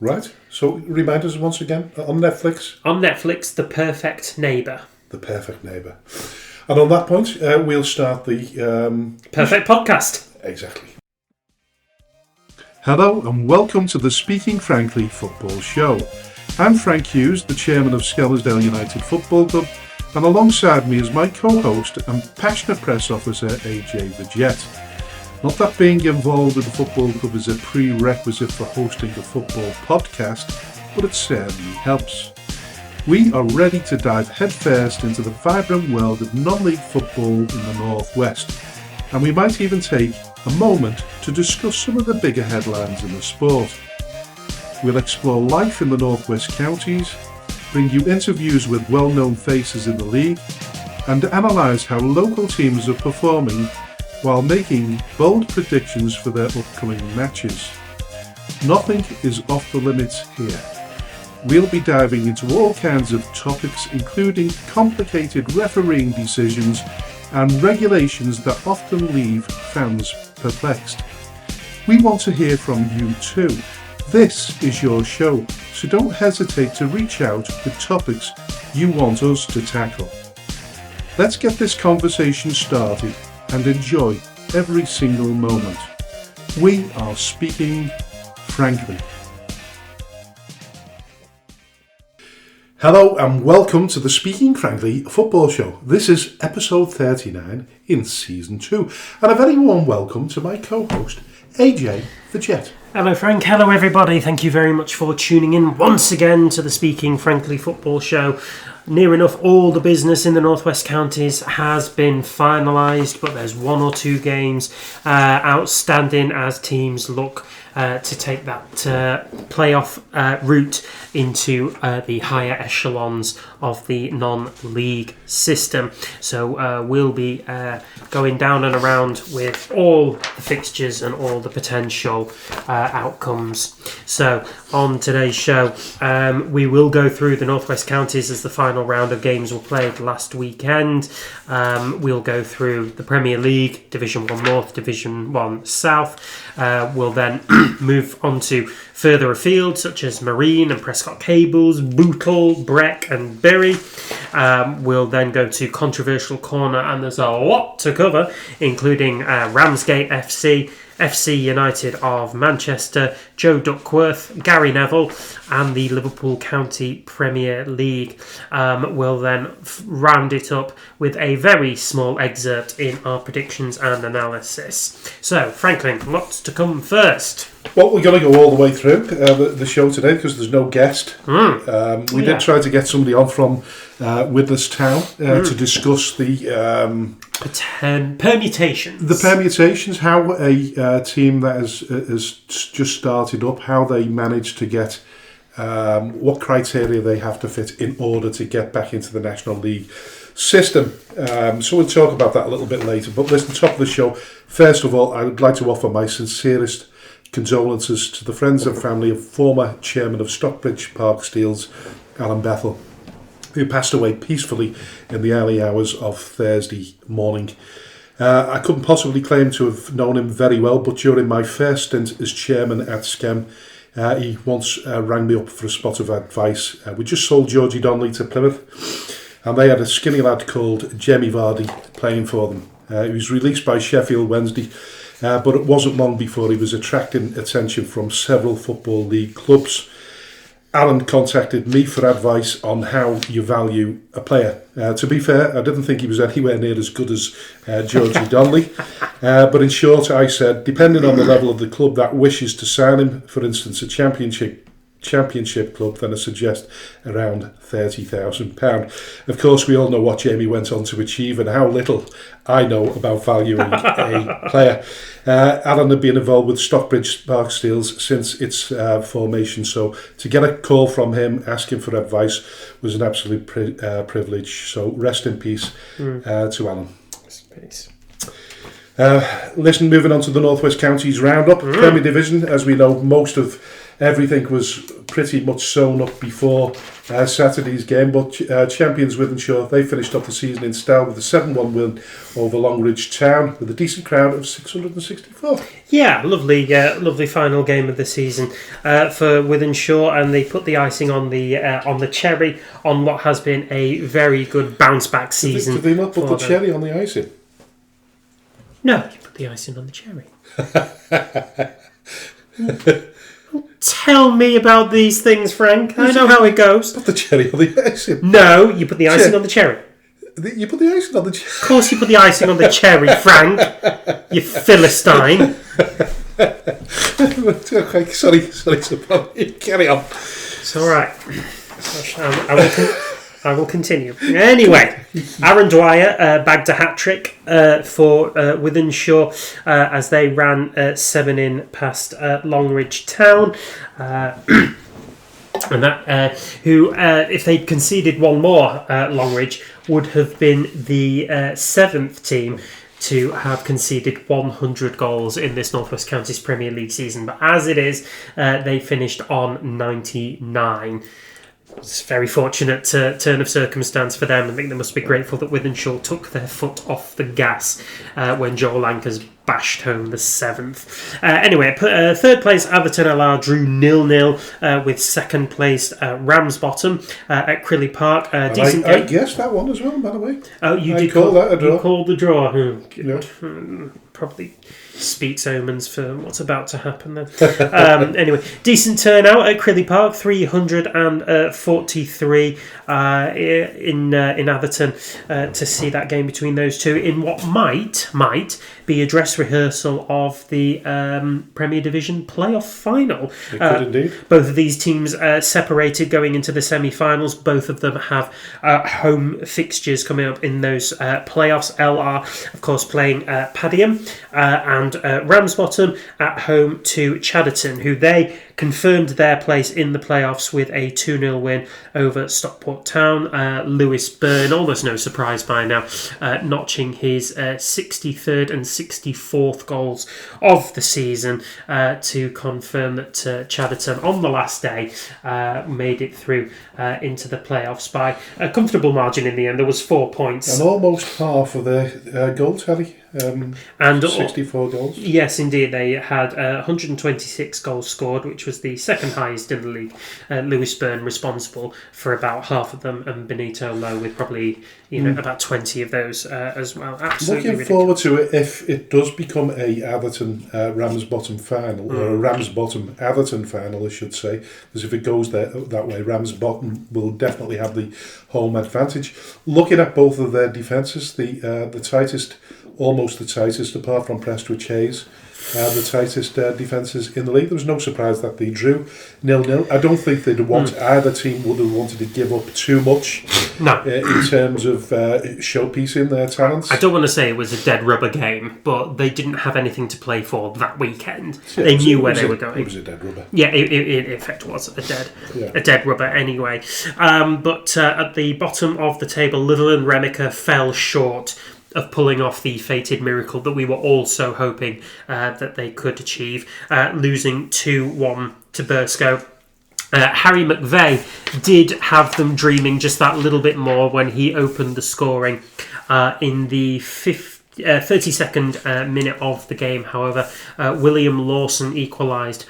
Right. So remind us once again, on Netflix? On Netflix, The Perfect Neighbour. The Perfect Neighbour. And on that point, we'll start the... Perfect Podcast. Exactly. Hello and welcome to the Speaking Frankly Football Show. I'm Frank Hughes, the chairman of Skelmersdale United Football Club, and alongside me is my co-host and passionate press officer, AJ the Jet. Not that being involved with the football club is a prerequisite for hosting a football podcast, but it certainly helps. We are ready to dive headfirst into the vibrant world of non-league football in the Northwest, and we might even take a moment to discuss some of the bigger headlines in the sport. We'll explore life in the Northwest counties, bring you interviews with well-known faces in the league and analyse how local teams are performing while making bold predictions for their upcoming matches. Nothing is off the limits here. We'll be diving into all kinds of topics, including complicated refereeing decisions and regulations that often leave fans perplexed. We want to hear from you too. This is your show, so don't hesitate to reach out with topics you want us to tackle. Let's get this conversation started and enjoy every single moment. We are speaking frankly. Hello and welcome to the Speaking Frankly Football Show. This is episode 39 in season 2, and a very warm welcome to my co-host AJ the Jet. Hello Frank, hello everybody. Thank you very much for tuning in once again to the Speaking Frankly Football Show. Near enough all the business in the Northwest Counties has been finalised, but there's one or two games outstanding as teams look to take that playoff route into the higher echelons of the non-league system. So we'll be going down and around with all the fixtures and all the potential outcomes. So on today's show, we will go through the Northwest Counties as the final round of games were played last weekend. We'll go through the Premier League, Division 1 North, Division 1 South. We'll then move on to further afield, such as Marine and Prescott Cables, Bootle, Breck and Bury. We'll then go to Controversial Corner, and there's a lot to cover, including Ramsgate FC, FC United of Manchester, Joe Duckworth, Gary Neville, and the Liverpool County Premier League. We'll then round it up with a very small excerpt in our predictions and analysis. So, Franklin, what's to come first? Well, we're going to go all the way through the show today because there's no guest. We did try to get somebody on from Withers to discuss the permutations. The permutations, how a team that has just started up, how they manage to get, what criteria they have to fit in order to get back into the National League system. So we'll talk about that a little bit later. But listen, top of the show, first of all, I would like to offer my sincerest condolences to the friends and family of former chairman of Stockbridge Park Steels, Alan Bethel, who passed away peacefully in the early hours of Thursday morning. I couldn't possibly claim to have known him very well, but during my first stint as chairman at SCEM, he once rang me up for a spot of advice. We just sold Georgie Donnelly to Plymouth, and they had a skinny lad called Jamie Vardy playing for them. He was released by Sheffield Wednesday, but it wasn't long before he was attracting attention from several Football League clubs. Alan contacted me for advice on how you value a player. To be fair, I didn't think he was anywhere near as good as Georgie Donnelly. But in short, I said, depending on the level of the club that wishes to sign him, for instance, a championship club, then I suggest around £30,000. Of course, we all know what Jamie went on to achieve and how little I know about valuing a player. Alan had been involved with Stockbridge Park Steels since its formation, so to get a call from him asking for advice was an absolute privilege. So rest in peace to Alan. Rest in peace. Listen, moving on to the Northwest Counties Roundup. Premier Division, as we know, most of everything was pretty much sewn up before Saturday's game, but champions Wythenshawe, they finished off the season in style with a 7-1 win over Longridge Town with a decent crowd of 664. Yeah, lovely final game of the season for Wythenshawe, and they put the icing on the cherry on what has been a very good bounce back season. Did they not put the cherry on the icing? No, you put the icing on the cherry. Tell me about these things, Frank. I know how it goes. Put the cherry on the icing. No, you put the icing on the cherry. You put the icing on the cherry? Of course you put the icing on the cherry, Frank. You Philistine. Okay, sorry. Carry on. It's all right. I will continue. Anyway, Aaron Dwyer bagged a hat-trick for Wythenshawe as they ran 7 in past Longridge Town. And that, who, if they'd conceded one more, Longridge would have been the 7th team to have conceded 100 goals in this North West Counties Premier League season. But as it is, they finished on 99. It's a very fortunate turn of circumstance for them. I think they must be grateful that Wythenshawe took their foot off the gas when Joel Ankers bashed home the 7th. Anyway, third place Atherton LR drew 0-0 with second place Ramsbottom at Crilly Park. Decent I game. guessed that one as well, by the way. Oh, you I did call that a draw. You called the draw. Yeah. Probably speaks omens for what's about to happen then. Anyway, decent turnout at Crilly Park, 343 in Atherton to see that game between those two in what might be a dress rehearsal of the Premier Division playoff final. It could indeed. Both of these teams separated going into the semi-finals. Both of them have home fixtures coming up in those playoffs. LR, of course, playing Padiham and Ramsbottom at home to Chadderton, who they confirmed their place in the playoffs with a 2-0 win over Stockport Town. Lewis Byrne, almost no surprise by now, notching his 63rd and 64th goals of the season to confirm that Chadderton on the last day made it through into the playoffs by a comfortable margin in the end. There was 4 points. And almost half of the goal tally. And 64 goals. Yes, indeed. They had 126 goals scored, which was the second highest in the league. Lewis Byrne responsible for about half of them, and Benito Lowe with probably about 20 of those as well. Absolutely looking forward to it if it does become a Atherton Ramsbottom final, or a Ramsbottom Atherton final, I should say, because if it goes that way, Ramsbottom will definitely have the home advantage. Looking at both of their defences, the tightest. Almost the tightest, apart from Prestwich Hayes, the tightest defences in the league. There was no surprise that they drew 0-0. I don't think they'd want either team would have wanted to give up too much in terms of showpiecing their talents. I don't want to say it was a dead rubber game, but they didn't have anything to play for that weekend. Yeah, they knew where they were going. It was a dead rubber. Yeah, it in effect was a dead rubber anyway. But at the bottom of the table, Litherland Remica fell short of pulling off the fated miracle that we were all so hoping that they could achieve, losing 2-1 to Burscough. Harry McVeigh did have them dreaming just that little bit more when he opened the scoring in the 32nd minute of the game. However, William Lawson equalised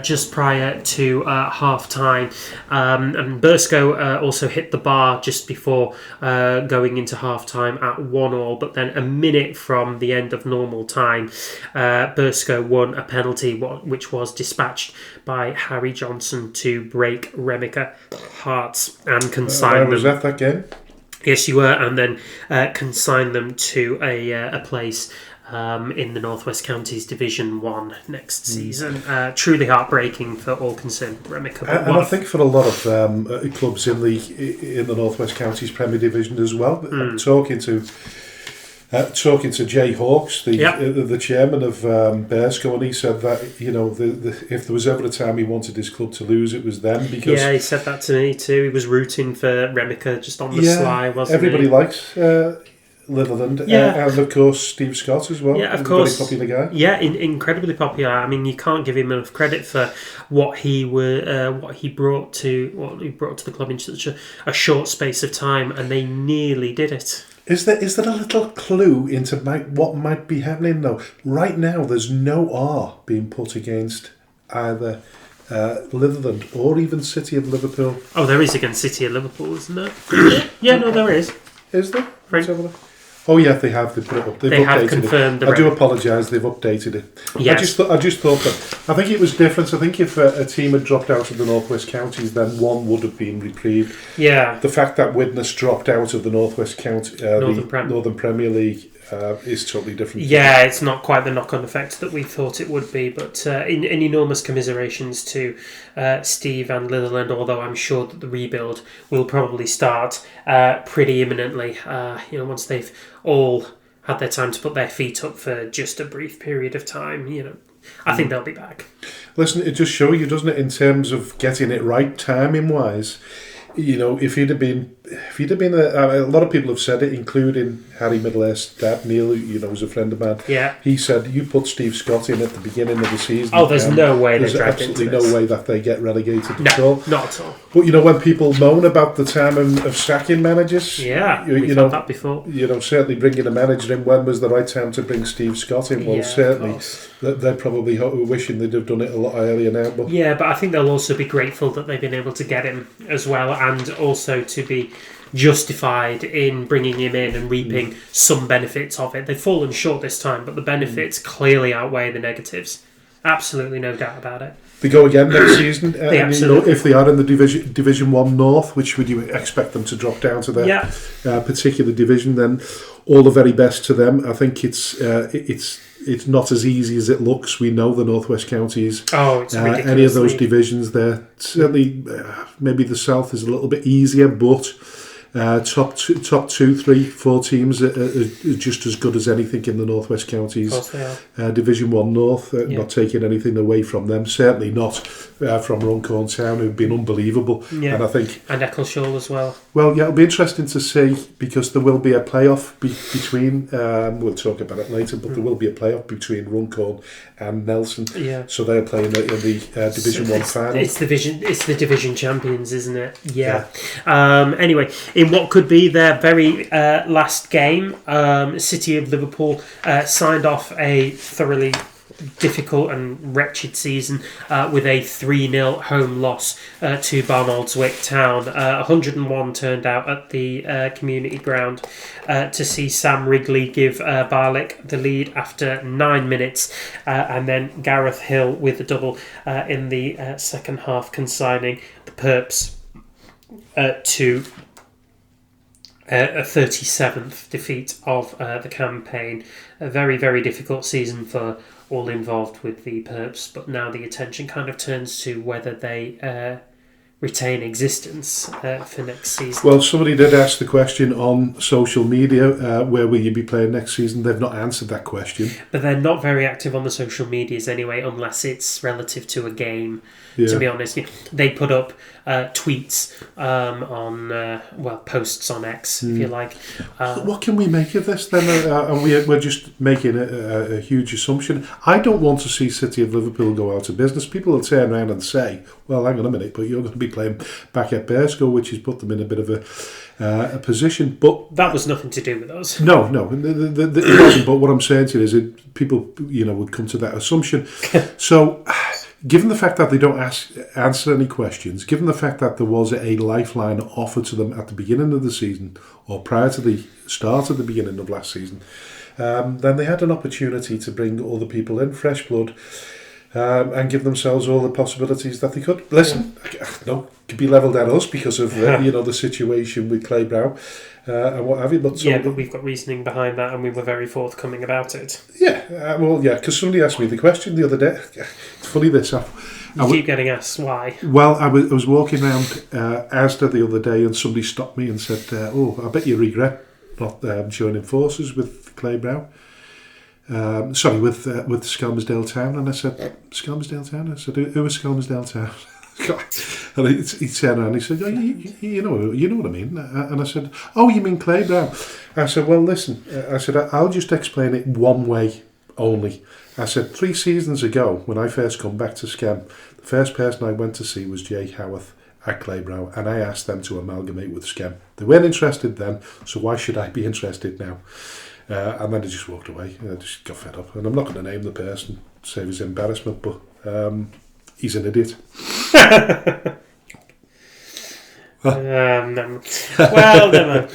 just prior to half-time. And Burscough also hit the bar just before going into half-time at 1-1, but then a minute from the end of normal time, Burscough won a penalty which was dispatched by Harry Johnson to break Remica hearts and consign them. Was that game? Yes, you were, and then consign them to a place in the North West Counties Division 1 next season. Truly heartbreaking for all concerned Remica. And I think for a lot of clubs in the North West Counties Premier Division as well. Talking to Jay Hawkes, the chairman of Burscough, and he said that if there was ever a time he wanted his club to lose, it was then. Because he said that to me too. He was rooting for Remica just on the sly, wasn't everybody he? likes Litherland, and of course Steve Scott as well. Yeah, of course. Very popular guy. Yeah, incredibly popular. I mean, you can't give him enough credit for what he brought to the club in such a short space of time, and they nearly did it. Is there a little clue into what might be happening though? Right now, there's no R being put against either Litherland or even City of Liverpool. Oh, there is against City of Liverpool, isn't there? Yeah, no, there is. Is there? Let's have a look. Oh yeah, they have. They put it up. They have confirmed it. I do apologise. They've updated it. Yes. I just thought that. I think it was different. I think if a team had dropped out of the North West Counties, then one would have been reprieved. Yeah. The fact that Widnes dropped out of the North West County, Northern Premier League, is totally different. Yeah, it's not quite the knock-on effect that we thought it would be, but in enormous commiserations to Steve and Litherland, although I'm sure that the rebuild will probably start pretty imminently, once they've all had their time to put their feet up for just a brief period of time, I think they'll be back. Listen, it just shows you, doesn't it, in terms of getting it right, timing-wise. You know, if he'd have been a lot of people have said it, including Harry Middleharst's dad, Neil, who, was a friend of mine. Yeah. He said, you put Steve Scott in at the beginning of the season. Oh, there's no way there's they dragged absolutely into this. no way that they get relegated at all. Not at all. But, when people moan about the time of sacking managers... Yeah, we've had that before. Certainly bringing a manager in, when was the right time to bring Steve Scott in? Well, certainly, they're probably wishing they'd have done it a lot earlier now. But yeah, but I think they'll also be grateful that they've been able to get him as well, and also to be justified in bringing him in and reaping some benefits of it. They've fallen short this time, but the benefits clearly outweigh the negatives. Absolutely no doubt about it. They go again next season. Absolutely. If they are in the Division 1 North, which would you expect them to drop down to their particular division, then all the very best to them. I think it's not as easy as it looks. We know the Northwest Counties. Oh, it's ridiculous. Any of those divisions there. Certainly, maybe the South is a little bit easier, but top 2, 3, 4 teams are just as good as anything in the Northwest Counties. Of course they are. Division 1 North, not taking anything away from them. Certainly not from Runcorn Town, who've been unbelievable. Yeah. And I think... And Eccleshall as well. Well, yeah, it'll be interesting to see, because there will be a playoff between... we'll talk about it later, but there will be a playoff between Runcorn and Nelson. Yeah. So they're playing in the Division 1 final. It's the division champions, isn't it? Yeah. Anyway, in what could be their very last game, City of Liverpool signed off a thoroughly difficult and wretched season with a 3-0 home loss to Barnoldswick Town. 101 turned out at the community ground to see Sam Wrigley give Barlick the lead after 9 minutes, and then Gareth Hill with a double in the second half, consigning the Perps to a 37th defeat of the campaign. A very, very difficult season for all involved with the Perps, but now the attention kind of turns to whether they retain existence for next season. Well, somebody did ask the question on social media, where will you be playing next season? They've not answered that question. But they're not very active on the social medias anyway, unless it's relative to a game. Yeah. To be honest, they put up tweets on posts on X, if you like. What can we make of this then? And we're just making a huge assumption. I don't want to see City of Liverpool go out of business. People will turn around and say, "Well, hang on a minute, but you're going to be playing back at Bearscough," which has put them in a bit of a position. But that was nothing to do with us. No, it wasn't. But what I'm saying to you is, people, would come to that assumption. So, given the fact that they don't answer any questions, given the fact that there was a lifeline offered to them at the beginning of the season, or prior to the start of the beginning of last season, then they had an opportunity to bring all the people in, fresh blood, and give themselves all the possibilities that they could. Listen, no, could be levelled at us because of the situation with Claybrow and what have you. But but we've got reasoning behind that, and we were very forthcoming about it. Yeah, because somebody asked me the question the other day. It's funny this. You keep getting asked why. Well, I was walking around Asda the other day, and somebody stopped me and said, I bet you regret not joining forces with Claybrow. With Skelmersdale Town. And I said, Skelmersdale Town? I said, who is Skelmersdale Town? And he turned around and he said, you know what I mean. And I said, oh, you mean Claybrow? I said, well, listen, I said, I'll just explain it one way only. I said, 3 seasons ago, when I first come back to Skem, the first person I went to see was Jay Howarth at Claybrow, and I asked them to amalgamate with Skem. They weren't interested then, so why should I be interested now? And then I just walked away. I just got fed up. And I'm not going to name the person, save his embarrassment, but he's an idiot. Well, never.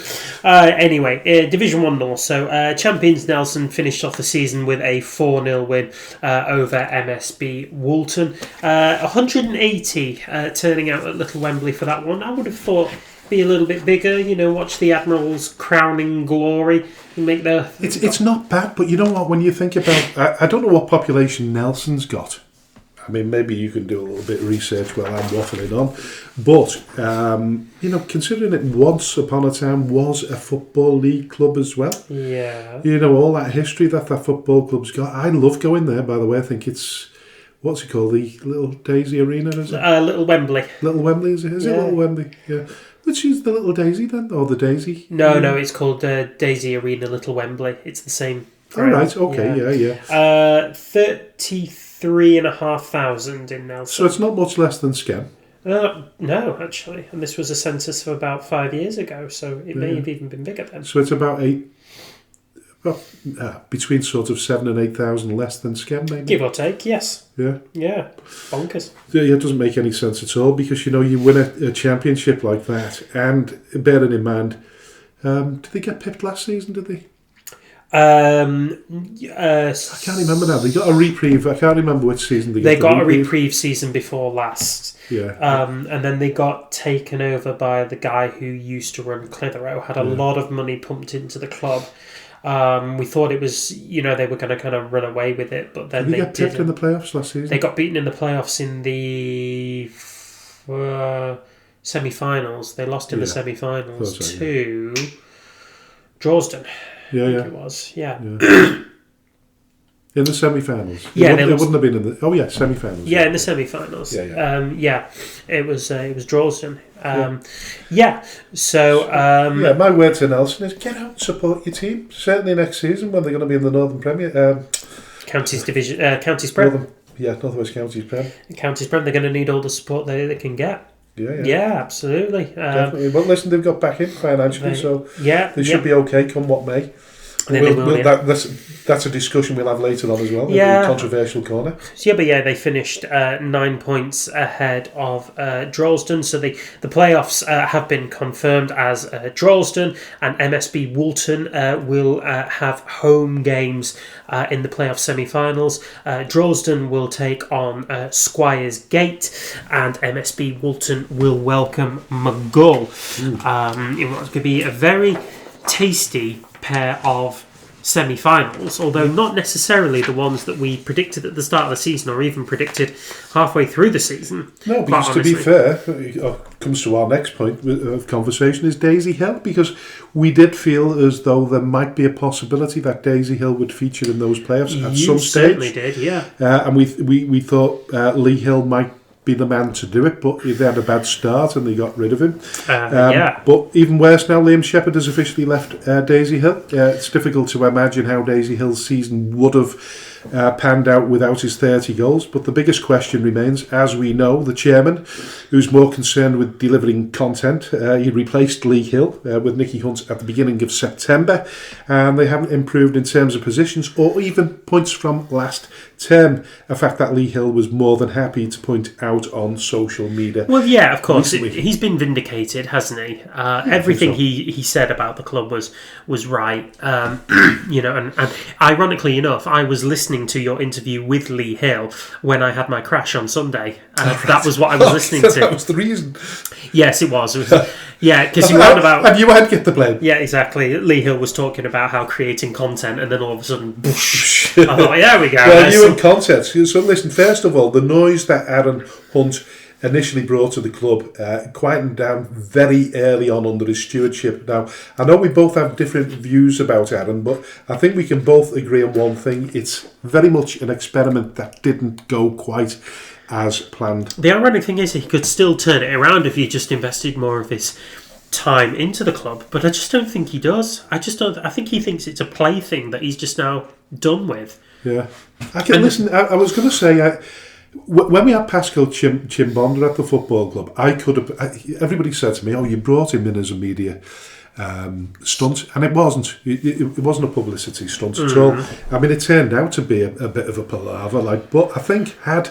Anyway, Division 1 North. So, champions Nelson finished off the season with a 4-0 win over MSB Woolton. 180 turning out at Little Wembley for that one. I would have thought be a little bit bigger, watch the Admirals crowning glory and make their... It's not bad, but you know what, when you think about... I don't know what population Nelson's got. I mean, maybe you can do a little bit of research while I'm waffling on. But, considering it once upon a time was a Football League club as well. Yeah. All that history that football club's got. I love going there, by the way. I think it's, what's it called? The Little Daisy Arena, is it? Little Wembley. Little Wembley, is it? Is it Little Wembley? Yeah. Which is the Little Daisy then? Or the Daisy? No, it's called Daisy Arena Little Wembley. It's the same. Oh, right, okay, yeah. 33,500 in Nelson. So it's not much less than Skem. No, actually. And this was a census of about 5 years ago, so it may have even been bigger then. So it's about between sort of 7,000 and 8,000 less than Skem, maybe? Give or take, yes. Yeah. Yeah, bonkers. Yeah, it doesn't make any sense at all because, you win a championship like that and bearing in mind, did they get pipped last season, did they? I can't remember now. They got a reprieve. I can't remember which season they got a reprieve season before last. Yeah. And then they got taken over by the guy who used to run Clitheroe. Had a lot of money pumped into the club. We thought it was, they were going to kind of run away with it, but then they got pipped in the playoffs last season. They got beaten in the playoffs in the semi-finals. They lost in the semi-finals to Dresden. Yeah, I think it was. Yeah. In the semi-finals. Yeah, it wouldn't have been in the. Oh yeah, semi-finals. Yeah, in the semi-finals. Yeah. It was Dresden. So. My word to Nelson is get out and support your team. Certainly next season when they're going to be in the Northern Premier. Counties Division, Counties Prem. North West Counties Prem. Counties Prem. They're going to need all the support they can get. Yeah, absolutely. Definitely. Well, listen, they've got back in financially, so they should be okay come what may. That's a discussion we'll have later on as well. Yeah. The controversial corner. They finished 9 points ahead of Dresden. So the playoffs have been confirmed as Dresden and MSB Woolton will have home games in the playoff semi-finals. Dresden will take on Squires Gate and MSB Woolton will welcome McGull. It was going to be a very tasty pair of semi-finals, although not necessarily the ones that we predicted at the start of the season or even predicted halfway through the season. No, because to be fair, it comes to our next point of conversation is Daisy Hill, because we did feel as though there might be a possibility that Daisy Hill would feature in those playoffs at some stage. You certainly did, yeah. And we thought Lee Hill might be the man to do it, but they had a bad start and they got rid of him. But even worse now, Liam Shepherd has officially left Daisy Hill. It's difficult to imagine how Daisy Hill's season would have panned out without his 30 goals, but the biggest question remains, as we know, the chairman, who's more concerned with delivering content. He replaced Lee Hill with Nicky Hunt at the beginning of September, and they haven't improved in terms of positions or even points from last term, a fact that Lee Hill was more than happy to point out on social media. Well, yeah, of course. He's been vindicated, hasn't he? Everything he said about the club was right. And ironically enough, I was listening to your interview with Lee Hill when I had my crash on Sunday. That was what I was listening to. That was the reason. Yes, it was. Because you heard about... And you had to get the blame. Yeah, exactly. Lee Hill was talking about how creating content, and then all of a sudden, boosh. I thought, there we go. Well, you and content. So listen, first of all, the noise that Aaron Hunt initially brought to the club quietened down very early on under his stewardship. Now, I know we both have different views about Aaron, but I think we can both agree on one thing. It's very much an experiment that didn't go quite as planned. The ironic thing is he could still turn it around if he just invested more of his time into the club, but I just don't think he does. I think he thinks it's a plaything that he's just now done with. Yeah. I was going to say... when we had Pascal Chimbonda at the football club, everybody said to me, "Oh, you brought him in as a media stunt," and it wasn't. It wasn't a publicity stunt at all. I mean, it turned out to be a bit of a palaver. But I think had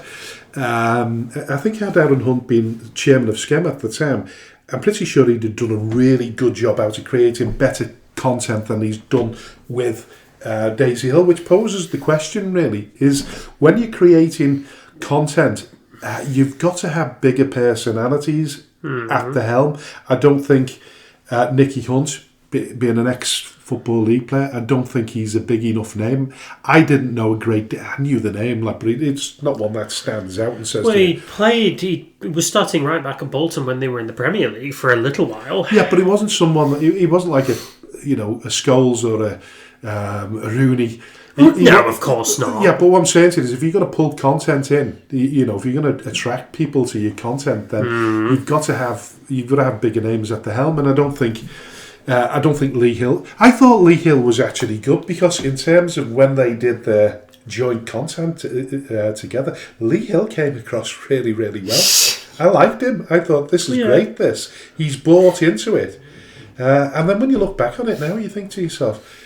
Aaron Hunt been chairman of Skem at the time, I'm pretty sure he'd have done a really good job out of creating better content than he's done with Daisy Hill, which poses the question really is when you're creating content, you've got to have bigger personalities at the helm. I don't think Nicky Hunt, being an ex Football League player. I don't think he's a big enough name. I didn't know a great deal. I knew the name, like, but it's not one that stands out and says... Well, he was starting right back at Bolton when they were in the Premier League for a little while. Yeah, but he wasn't someone... He wasn't like a Scholes or a Rooney... No, of course not. Yeah, but what I'm saying to you is, if you're going to pull content in, if you're going to attract people to your content, then you've got to have bigger names at the helm. And I don't think Lee Hill. I thought Lee Hill was actually good, because in terms of when they did their joint content together, Lee Hill came across really, really well. I liked him. I thought, this is great. He's bought into it, and then when you look back on it now, you think to yourself,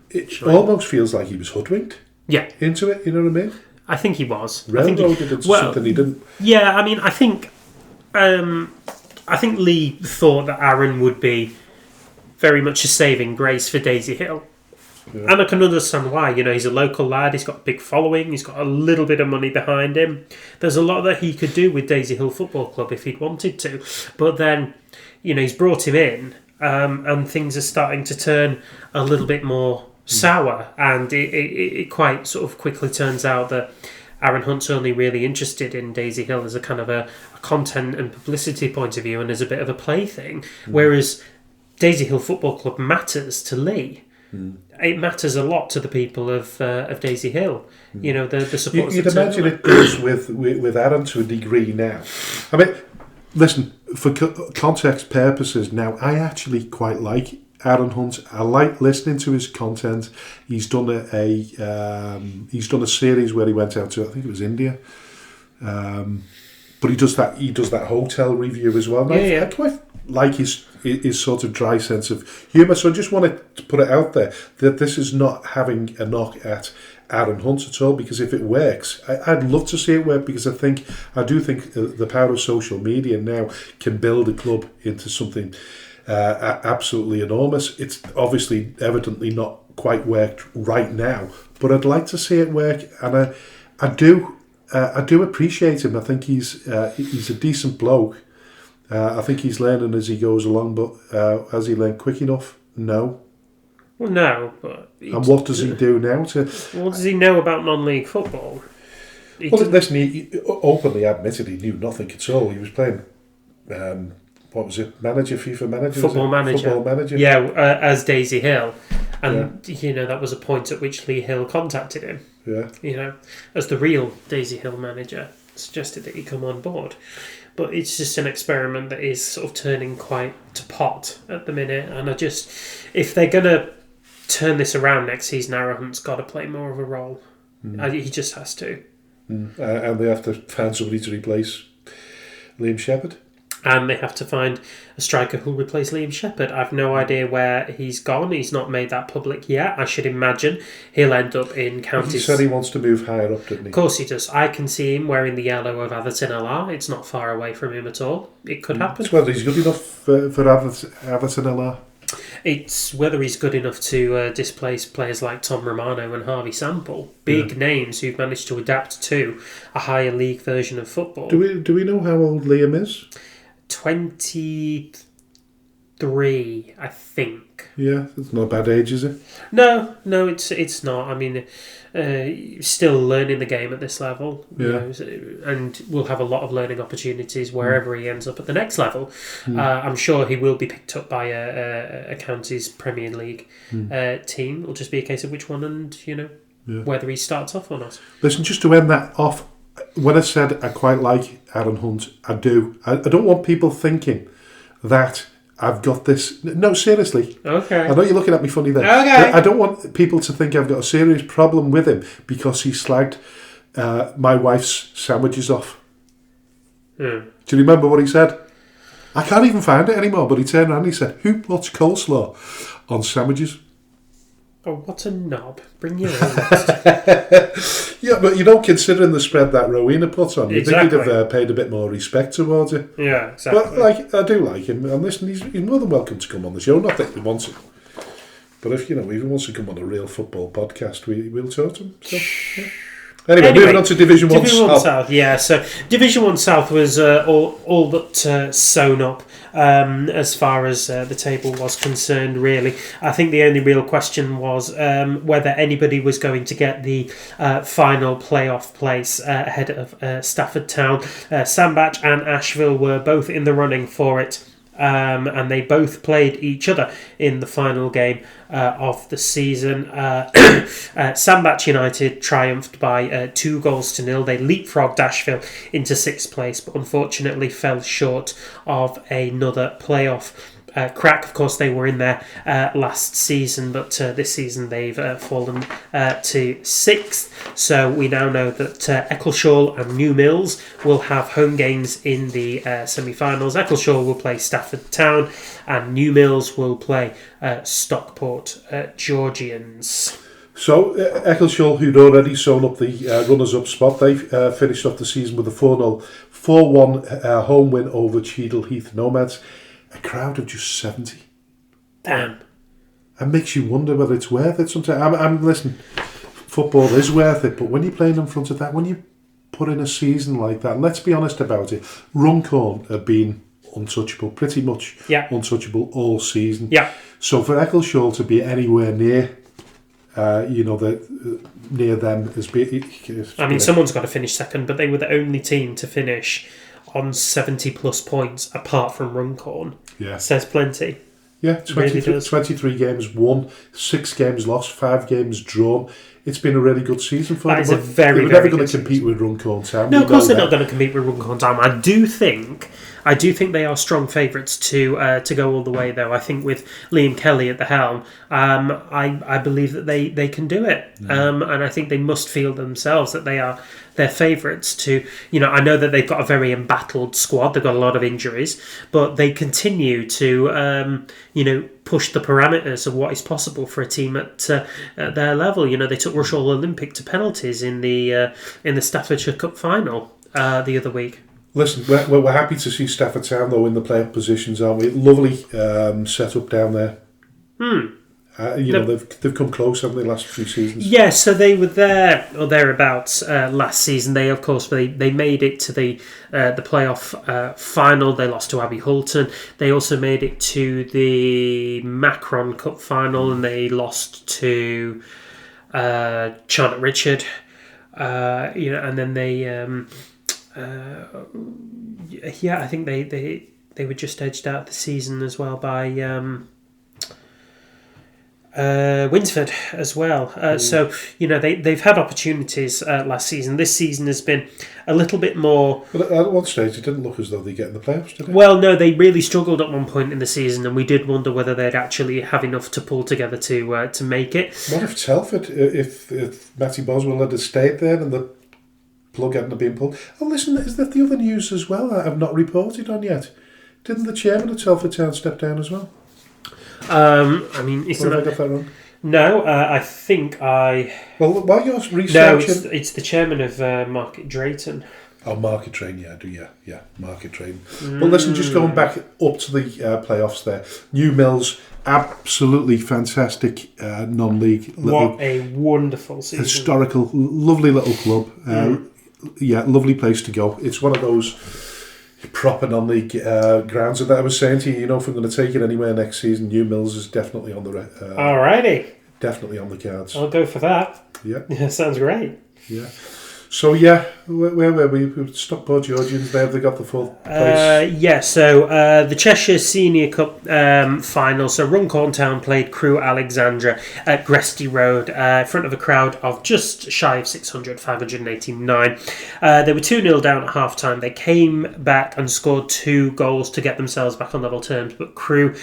it almost feels like he was hoodwinked into it, you know what I mean? I think he was. Railroaded into something he didn't... Yeah, I mean, I think Lee thought that Aaron would be very much a saving grace for Daisy Hill. Yeah. And I can understand why. He's a local lad, he's got a big following, he's got a little bit of money behind him. There's a lot that he could do with Daisy Hill Football Club if he'd wanted to. But then, he's brought him in, and things are starting to turn a little bit more sour, and it quite sort of quickly turns out that Aaron Hunt's only really interested in Daisy Hill as a kind of a content and publicity point of view, and as a bit of a plaything, whereas Daisy Hill Football Club matters to Lee. It matters a lot to the people of Daisy Hill. The supporters. You'd imagine it does with Aaron to a degree now. I mean, listen, for context purposes now, I actually quite like Aaron Hunt. I like listening to his content. He's done a series where he went out to, I think it was India, but he does that hotel review as well. I quite like his sort of dry sense of humour. So I just wanted to put it out there that this is not having a knock at Aaron Hunt at all, because if it works, I'd love to see it work, because I do think the power of social media now can build a club into something absolutely enormous. It's obviously evidently not quite worked right now, but I'd like to see it work, and I do appreciate him. I think he's a decent bloke. I think he's learning as he goes along, but has he learned quick enough? No. Well, no. But and what does he do now? What does he know about non-league football? Listen, he openly admitted he knew nothing at all. He was playing... what was it? FIFA Manager? Football Manager. Yeah, as Daisy Hill. And, that was a point at which Lee Hill contacted him. Yeah. As the real Daisy Hill manager, suggested that he come on board. But it's just an experiment that is sort of turning quite to pot at the minute. And if they're going to turn this around next season, Aaron Hunt's got to play more of a role. He just has to. And they have to find somebody to replace Liam Shepherd. And they have to find a striker who'll replace Liam Shepherd. I've no idea where he's gone. He's not made that public yet. I should imagine he'll end up in counties. He said he wants to move higher up, didn't he? Of course he does. I can see him wearing the yellow of Atherton LR. It's not far away from him at all. It could happen. It's whether he's good enough for Atherton LR. It's whether he's good enough to displace players like Tom Romano and Harvey Sample. Big names who've managed to adapt to a higher league version of football. Do we know how old Liam is? 23, I think. Yeah, it's not a bad age, is it? No, it's not. I mean, still learning the game at this level. And will have a lot of learning opportunities wherever he ends up at the next level. I'm sure he will be picked up by a county's Premier League team. It'll just be a case of which one and, whether he starts off or not. Listen, just to end that off, when I said I quite like Aaron Hunt, I do. I don't want people thinking that I've got this... No, seriously. Okay. I know you're looking at me funny there. Okay. I don't want people to think I've got a serious problem with him because he slagged my wife's sandwiches off. Do you remember what he said? I can't even find it anymore, but he turned around and he said, "Who puts coleslaw on sandwiches?" Oh, what a knob. Bring your own Yeah, but considering the spread that Rowena put on, you'd think he'd have paid a bit more respect towards it. Yeah, exactly. But, I do like him. And listen, he's more than welcome to come on the show. Not that he wants it. But if, if he wants to come on a real football podcast, we'll talk to him. So, yeah. Anyway, moving on to Division 1 South. Yeah, so Division 1 South was all but sewn up as far as the table was concerned, really. I think the only real question was whether anybody was going to get the final playoff place ahead of Stafford Town. Sandbach and Asheville were both in the running for it. And they both played each other in the final game of the season. Sandbach United triumphed by 2-0. They leapfrogged Asheville into 6th place, but unfortunately fell short of another playoff crack. Of course, they were in there last season, but this season they've fallen to 6th. So we now know that Eccleshall and New Mills will have home games in the semi-finals. Eccleshall will play Stafford Town, and New Mills will play Stockport Georgians. So Eccleshall, who'd already sewn up the runners-up spot, they finished off the season with a 4-1 home win over Cheadle Heath Nomads. A crowd of just 70. Damn. It makes you wonder whether it's worth it sometimes. Listen, football is worth it, but when you're playing in front of that, when you put in a season like that, and let's be honest about it, Runcorn have been untouchable, pretty much untouchable all season. Yeah. So for Eccleshall to be anywhere near, near them has been... someone's got to finish second, but they were the only team to finish on 70 plus points apart from Runcorn. Yeah. Says plenty. Yeah, 23 games won, 6 games lost, 5 games drawn. It's been a really good season for them. That is a very, They're never going to compete with Runcorn Town. No, of course they're not going to compete with Runcorn Town. I do think they are strong favourites to go all the way, though. I think with Liam Kelly at the helm, I believe that they can do it. And I think they must feel themselves that they're favourites to, I know that they've got a very embattled squad. They've got a lot of injuries, but they continue to, push the parameters of what is possible for a team at their level. They took Rushall Olympic to penalties in the Staffordshire Cup final the other week. Listen, we're happy to see Stafford Town, though, in the playoff positions, aren't we? Lovely set up down there. They've come close, haven't they, last few seasons? Yeah, so they were there or thereabouts last season. They, of course, they made it to the playoff final. They lost to Abbey Hulton. They also made it to the Macron Cup final, and they lost to Charlotte Richard. And then they, I think they were just edged out the season as well by Winsford as well. So, they've had opportunities last season. This season has been a little bit more... But at one stage, it didn't look as though they'd get in the playoffs, did it? Well, no, they really struggled at one point in the season, and we did wonder whether they'd actually have enough to pull together to make it. What if Telford, if Matty Boswell had stayed there and the plug hadn't been pulled? Oh, listen, is that the other news as well that I've not reported on yet? Didn't the chairman of Telford Town step down as well? Isn't have I got that wrong? No, I think I... Well, while you're researching... No, it's the chairman of Market Drayton. Oh, Market Train, yeah, Market Train. Well, listen, just going back up to the playoffs there. New Mills, absolutely fantastic non-league. What a wonderful season. Historical, lovely little club. Lovely place to go. It's one of those proper non-league grounds. And that I was saying to you, if we're going to take it anywhere next season, New Mills is definitely on the... Alrighty. Definitely on the cards. I'll go for that. Yeah. Sounds great. Yeah. So, where were we? Stockport Georgians, there they got the full place. So the Cheshire Senior Cup final. So Runcorn Town played Crewe Alexandra at Gresty Road in front of a crowd of just shy of 600, 589. They were 2-0 down at half-time. They came back and scored 2 goals to get themselves back on level terms, but Crewe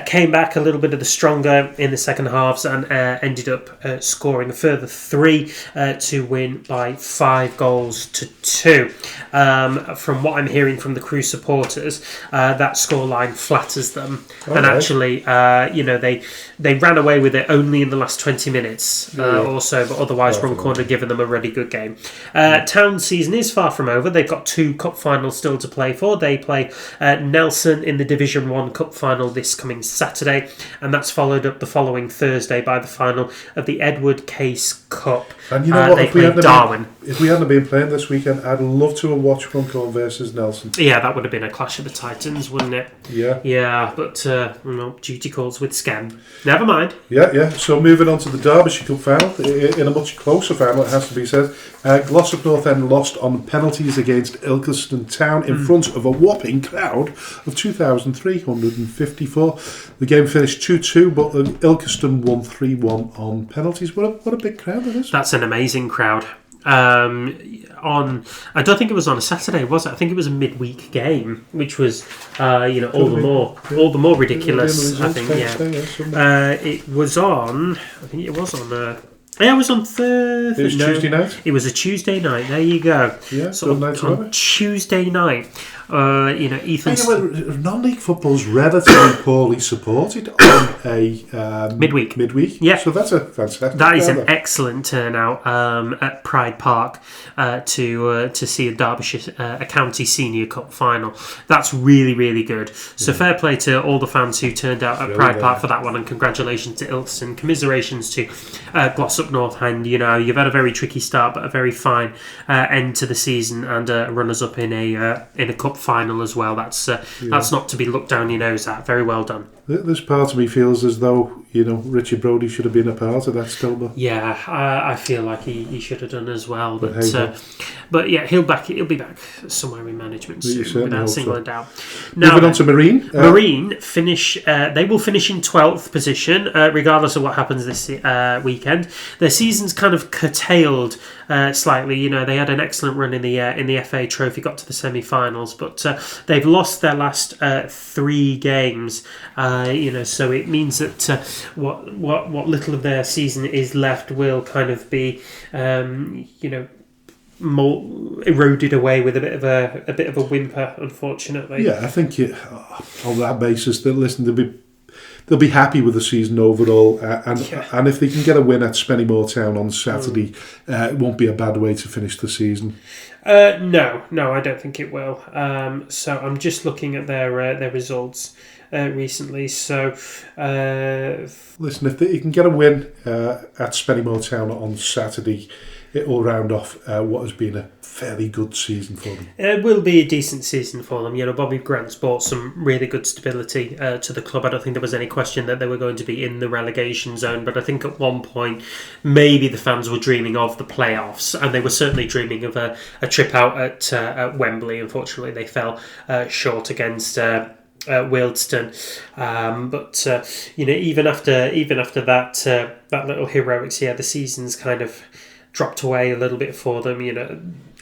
came back a little bit of the stronger in the second halves and ended up scoring a further 3 to win by 5-2. From what I'm hearing from the Crew supporters, that scoreline flatters them. And actually, they ran away with it only in the last 20 minutes or so, but otherwise Runcorn had given them a really good game. Town's season is far from over. They've got 2 cup finals still to play for. They play Nelson in the Division 1 Cup final this coming Saturday, and that's followed up the following Thursday by the final of the Edward Case Cup. And you know what? They play Darwin. If we hadn't been playing this weekend, I'd love to have watched Runcorn versus Nelson. Yeah, that would have been a clash of the Titans, wouldn't it? Yeah. Yeah, but duty calls with Scam. Never mind. Yeah. So moving on to the Derbyshire Cup final, in a much closer final, it has to be said. Glossop North End lost on penalties against Ilkeston Town in front of a whopping crowd of 2,354. The game finished 2-2, but Ilkeston won 3-1 on penalties. What a big crowd that is. That's an amazing crowd. I don't think it was on a Saturday, was it? I think it was a midweek game, which was all the more ridiculous. I think it was on. I think it was on. Yeah, it was on Thursday. It was Tuesday night? It was a Tuesday night. There you go. Yeah, so on Tuesday night, Ethan... non-league football's relatively poorly supported on a... midweek. Yeah. So that's a fantastic... That is an excellent turnout at Pride Park to see a Derbyshire, a county senior cup final. That's really, really good. So fair play to all the fans who turned out at Pride Park for that one, and congratulations to Ilkeston. Commiserations to Glossop North End. You've had a very tricky start, but a very fine end to the season, and runners-up in a cup final as well. That's not to be looked down your nose at. Very well done. This part of me feels as though Richard Brodie should have been a part of that still, though. Yeah, I feel like he should have done as well. But yeah, he'll be back somewhere in management soon, without single doubt. Now, moving on to Marine. Marine finish. They will finish in 12th position, regardless of what happens this weekend. Their season's kind of curtailed slightly. They had an excellent run in the FA Trophy, got to the semi-finals, but they've lost their last 3 games. So it means that what little of their season is left will kind of be, more eroded away with a bit of a whimper, unfortunately. Yeah, I think on that basis, they'll be happy with the season overall, and if they can get a win at Spennymoor Town on Saturday, it won't be a bad way to finish the season. No, I don't think it will. So I'm just looking at their results recently. So listen, if you can get a win at Spennymoor Town on Saturday, it will round off what has been a fairly good season for them. It will be a decent season for them. Bobby Grant's brought some really good stability to the club. I don't think there was any question that they were going to be in the relegation zone, but I think at one point maybe the fans were dreaming of the playoffs, and they were certainly dreaming of a trip out at Wembley. Unfortunately, they fell short against Wealdstone, but even after that little heroics, the season's kind of dropped away a little bit for them.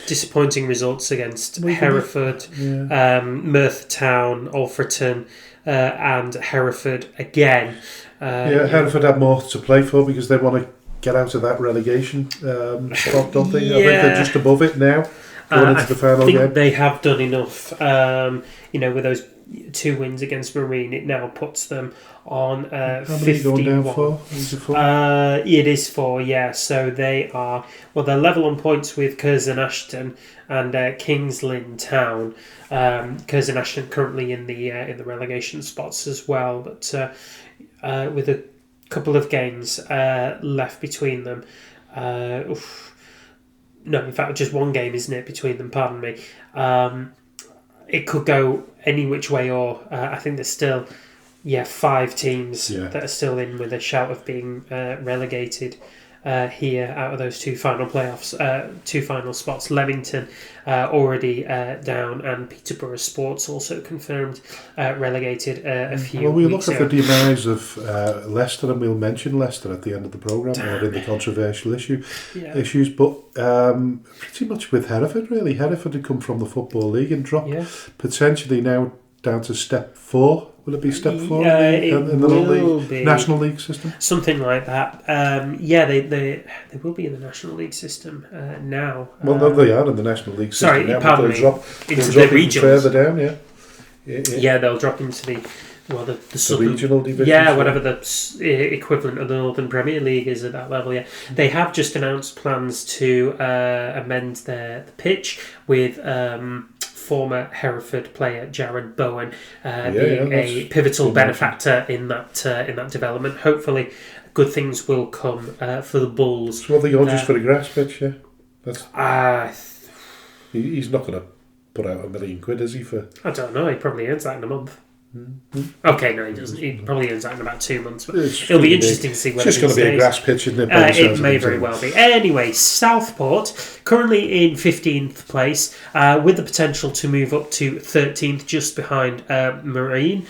Disappointing results against Hereford, Merthyr Town, Alfreton, and Hereford again. Hereford had more to play for because they want to get out of that relegation spot, don't they? I think they're just above it now, going into the final game. I think they have done enough. With those 2 wins against Marine, it now puts them on 51. Going down 4? Is it 4? It is 4, yeah. So they are they're level on points with Curzon Ashton and Kings Lynn Town. Curzon Ashton currently in the relegation spots as well, but with a couple of games left between them. No, in fact, just 1 game, isn't it, between them? Pardon me. It could go any which way, or I think there's still 5 teams that are still in with a shout of being relegated here out of those 2 final playoffs, 2 final spots. Leamington already down, and Peterborough Sports also confirmed relegated a few Well, we'll weeks look at ago. the demise of Leicester, and we'll mention Leicester at the end of the programme, or in the controversial issues, but pretty much with Hereford, really. Hereford had come from the Football League and dropped potentially now down to step 4. Will it be step 4 in the non-league National League system? Something like that. They will be in the National League system now. Well, no, they are in the National League system. Sorry, now, pardon me. Into the regions. Further down, yeah. Yeah, they'll drop into the regional division. Yeah, whatever the equivalent of the Northern Premier League is at that level. Yeah, they have just announced plans to amend the pitch with former Hereford player Jared Bowen being a pivotal benefactor in that development. Hopefully, good things will come for the Bulls. So what they go just for a grass pitch? Yeah, he's not going to put out £1 million, is he? I don't know. He probably earns that in a month. Okay, no, he doesn't. He probably ends that in about 2 months. But it'll be interesting to see whether it's just going to be a grass pitch, isn't it? It may very well be. Anyway, Southport currently in 15th place, with the potential to move up to 13th, just behind Marine.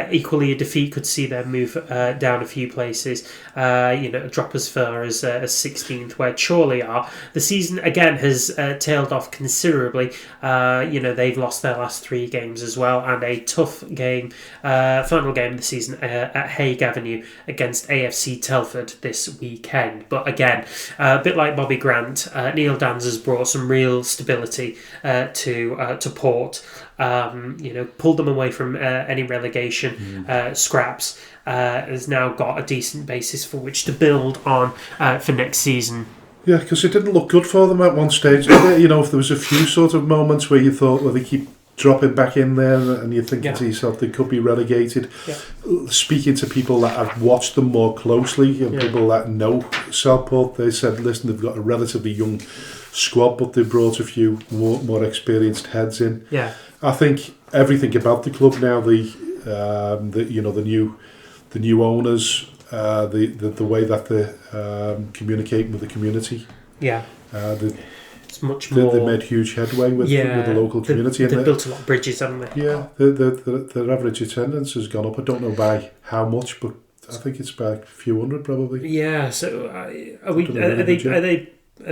Equally, a defeat could see them move down a few places. Drop as far as 16th, where Chorley are. The season again has tailed off considerably. They've lost their last 3 games as well, and a tough game. Final game of the season at Hague Avenue against AFC Telford this weekend. But again, a bit like Bobby Grant, Neil Dans has brought some real stability to Port. Pulled them away from any relegation scraps. Has now got a decent basis for which to build on for next season. Yeah, because it didn't look good for them at one stage. If there was a few sort of moments where you thought, well, they keep dropping back in there, and you're thinking to yourself they could be relegated. Speaking to people that have watched them more closely and people that know Southport, they said, listen, they've got a relatively young squad, but they brought a few more experienced heads in. I think everything about the club now, the new owners, the way that they're communicating with the community, it's much more. They made huge headway with the local community. They've built a lot of bridges, haven't they? Yeah, their average attendance has gone up. I don't know by how much, but I think it's by a few hundred probably. Yeah. So are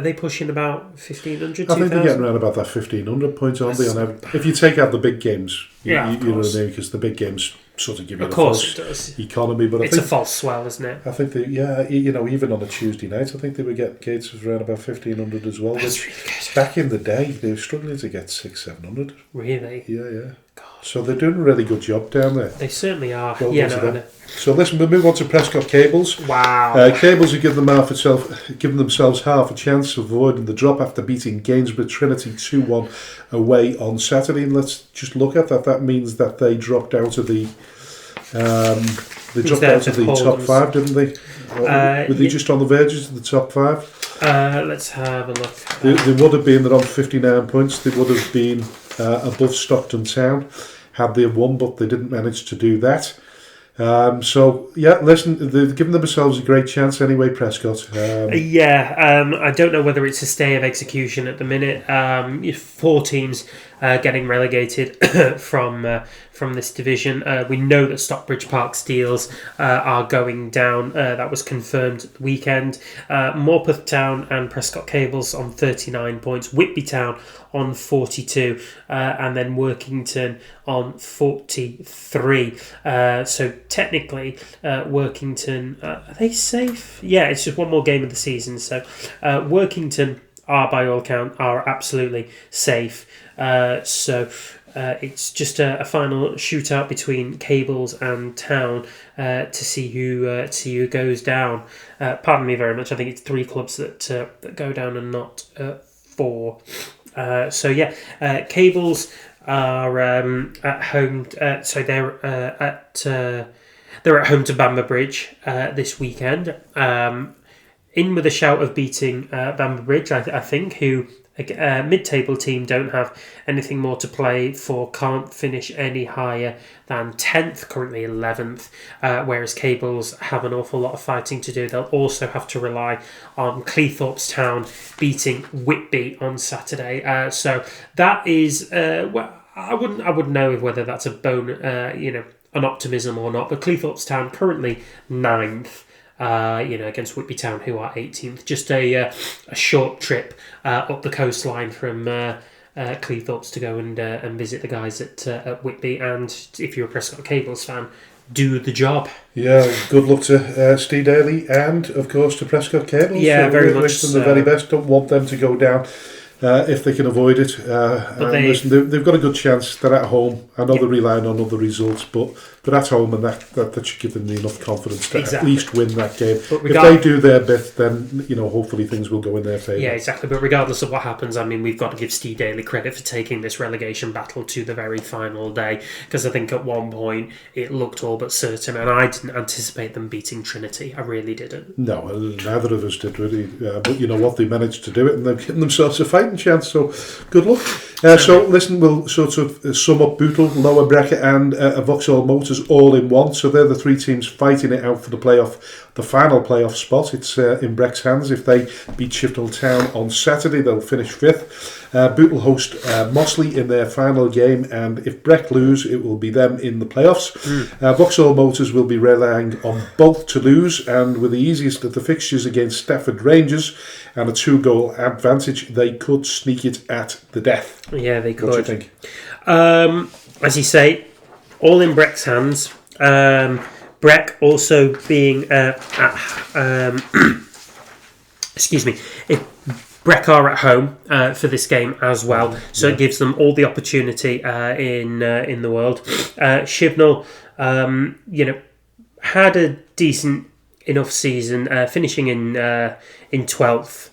they pushing about 1,500? I think they're getting around about that 1,500 points, aren't they? If you take out the big games, you know what I mean, because the big games sort of give you a false economy. But it's a false swell, isn't it? I think even on a Tuesday night, I think they were getting gates of around about 1,500 as well. That's really good. Back in the day, they were struggling to get 600-700. Really? Yeah. God. So they're doing a really good job down there. They certainly are. Well, so listen, we'll move on to Prescott Cables. Wow. Cables have given themselves half a chance of avoiding the drop after beating Gainsborough Trinity 2-1 away on Saturday. And let's just look at that. That means that they dropped out of the top 5, didn't they? Were they just on the verges of the top 5? Let's have a look. They would have been, they're on 59 points. They would have been above Stockton Town had they won, but they didn't manage to do that. Listen, they've given themselves a great chance anyway, Prescott. I don't know whether it's a stay of execution at the minute. 4 teams getting relegated from this division. We know that Stockbridge Park Steels are going down. That was confirmed the weekend. Morpeth Town and Prescott Cables on 39 points. Whitby Town on 42, and then Workington on 43. So technically, Workington, are they safe? Yeah, it's just one more game of the season. So Workington are, by all account, are absolutely safe. It's just a final shootout between Cables and Town to see who goes down. Pardon me very much. I think it's 3 clubs that go down and not 4. Cables are at home. They're at home to Bamber Bridge this weekend. In with a shout of beating Bamber Bridge, I think, who mid-table team don't have anything more to play for, can't finish any higher than 10th, currently 11th, whereas Cables have an awful lot of fighting to do. They'll also have to rely on Cleethorpes Town beating Whitby on Saturday. So that is, I wouldn't know whether that's a an optimism or not, but Cleethorpes Town currently 9th. Against Whitby Town, who are 18th. Just a short trip up the coastline from Cleethorpes to go and visit the guys at Whitby, and if you're a Prescott Cables fan, do the job. Yeah, good luck to Steve Daly and, of course, to Prescott Cables. Yeah, very much wish them the very best. Don't want them to go down if they can avoid it. But they've got a good chance. They're at home. I know they're relying on other results, but they're at home, and that should give them enough confidence to at least win that game. If they do their bit, then hopefully things will go in their favour. Yeah, exactly. But regardless of what happens, I mean, we've got to give Steve Daly credit for taking this relegation battle to the very final day, because I think at one point it looked all but certain, and I didn't anticipate them beating Trinity. I really didn't. No, neither of us did really. But you know what, they managed to do it, and they've given themselves a fighting chance. So good luck. So listen, we'll sort of sum up Bootle, Lower Brecon and Vauxhall Motors all in one. So they're the three teams fighting it out for the final playoff spot. It's in Breck's hands. If they beat Shifnal Town on Saturday, they'll finish fifth. Bootle host Mossley in their final game, and if Breck lose, it will be them in the playoffs. Vauxhall Motors will be relying on both to lose, and with the easiest of the fixtures against Stafford Rangers and a 2-goal advantage, they could sneak it at the death. Yeah, they could. What do you think? As you say, all in Breck's hands. Breck also being excuse me, if Breck are at home for this game as well, so it gives them all the opportunity in the world. Shifnal, had a decent enough season, finishing in 12th,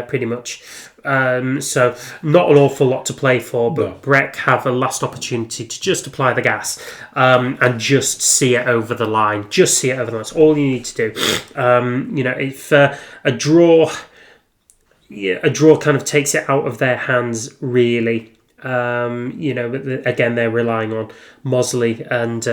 pretty much. So not an awful lot to play for, but Breck have a last opportunity to just apply the gas and just see it over the line. Just see it over the line. That's all you need to do. If a draw kind of takes it out of their hands, really. Again, they're relying on Mossley and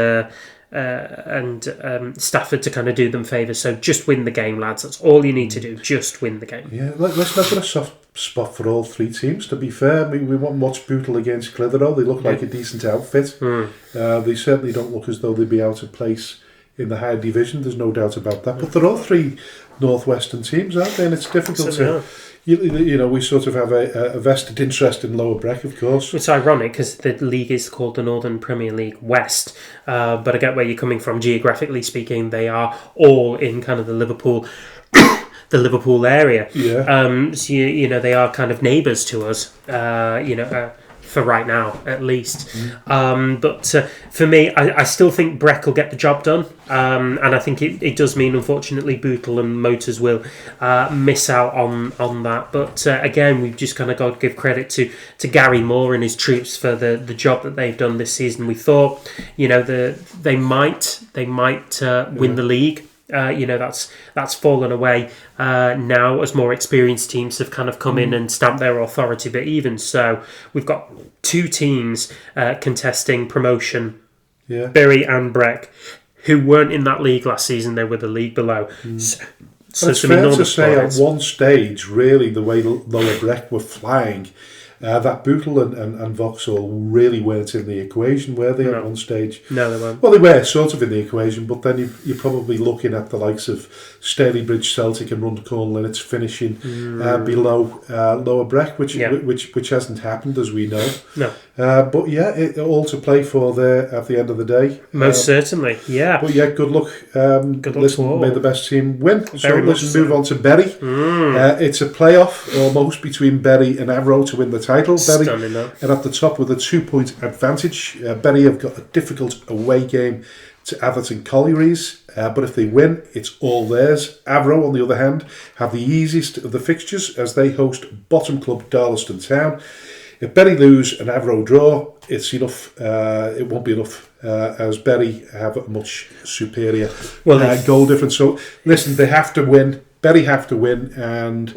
Stafford to kind of do them favours. So just win the game, lads. That's all you need to do. Just win the game. Yeah, let's not put a soft spot for all three teams, to be fair. I mean, we want to watch Bootle against Clitheroe. They look like a decent outfit. They certainly don't look as though they'd be out of place in the higher division. There's no doubt about that. But they're all three northwestern teams, aren't they? And it's difficult to... we sort of have a vested interest in Lower Breck, of course. It's ironic because the league is called the Northern Premier League West, but I get where you're coming from. Geographically speaking, they are all in kind of the Liverpool area. Yeah. So they are kind of neighbours to us. For right now, at least. But for me, I still think Breck will get the job done. And I think it does mean, unfortunately, Bootle and Motors will miss out on that. But again, we've just kind of got to give credit to Gary Moore and his troops for the job that they've done this season. We thought, they might win the league. That's fallen away now as more experienced teams have kind of come in and stamped their authority. But even so, we've got two teams contesting promotion, Bury and Breck, who weren't in that league last season. They were the league below. So it's fair to say at one stage, really, the way Lower Breck were flying, that Bootle and Vauxhall really weren't in the equation, were they, at one stage? No, they weren't. Well, they were sort of in the equation, but then you're probably looking at the likes of Stalybridge, Celtic and Runcorn Linnets finishing below Lower Breck, which hasn't happened, as we know. No. But all to play for there at the end of the day. Most certainly, yeah. But good luck. Good luck. May the best team win. Let's move on to Bury. It's a playoff almost between Bury and Avro to win the title. Bury are at the top with a 2-point advantage. Bury have got a difficult away game to Atherton Collieries, but if they win, it's all theirs. Avro, on the other hand, have the easiest of the fixtures as they host bottom club Darlaston Town. If Bury lose and Avro draw, it's enough. It won't be enough as Bury have a much superior goal difference. So listen, they have to win. Bury have to win, and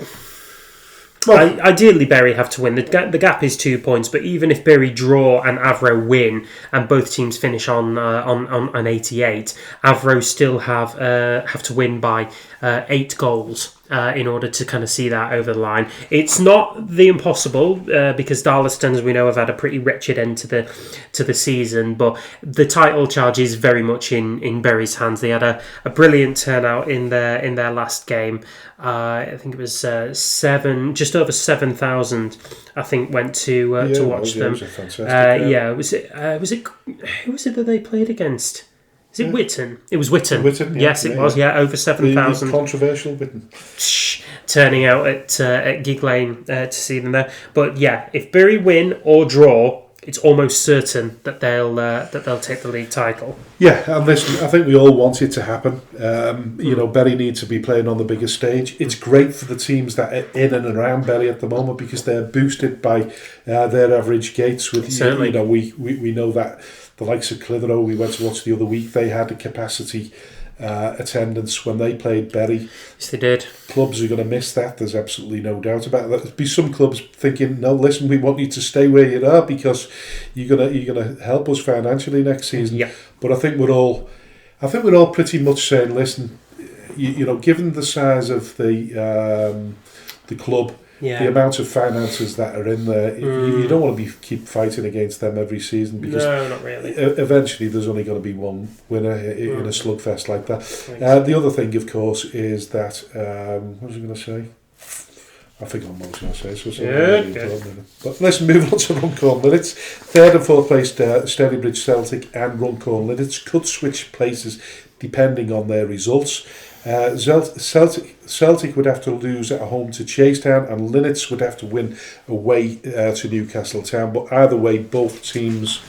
ideally Bury have to win. The gap is 2 points, but even if Bury draw and Avro win, and both teams finish on 88, Avro still have to win by 8 goals. in order to kind of see that over the line. It's not the impossible because Darlaston, as we know, have had a pretty wretched end to the season, but the title charge is very much in Bury's hands. They had a brilliant turnout in their last game. I think it was just over 7,000. I think went to watch them. It was a fantastic was it who was it that they played against? Is it Witten? It was Witten. Yes, it was. Yeah, over 7,000. Controversial Witten. Turning out at Gig Lane to see them there. But yeah, if Bury win or draw, it's almost certain that they'll take the league title. Yeah, and listen, I think we all want it to happen. Bury need to be playing on the biggest stage. It's great for the teams that are in and around Bury at the moment because they're boosted by their average gates. With Certainly. We know that the likes of Clitheroe, we went to watch the other week, they had a capacity attendance when they played Bury. Yes, they did. Clubs are going to miss that. There's absolutely no doubt about that. There'll be some clubs thinking, "No, listen, we want you to stay where you are because you're gonna help us financially next season." Yeah. But I think we're all pretty much saying, "Listen, given the size of the club." Yeah. The amount of finances that are in there, you don't want to keep fighting against them every season because no, not really. Eventually there's only going to be one winner in a slugfest like that. The other thing, of course, is that what was I going to say? I forgot what I was going to say. But let's move on to Runcorn Linnets. Third and fourth place, Stonybridge Celtic and Runcorn Linnets could switch places depending on their results. Celtic would have to lose at home to Chasetown and Linnets would have to win away to Newcastle Town, but either way both teams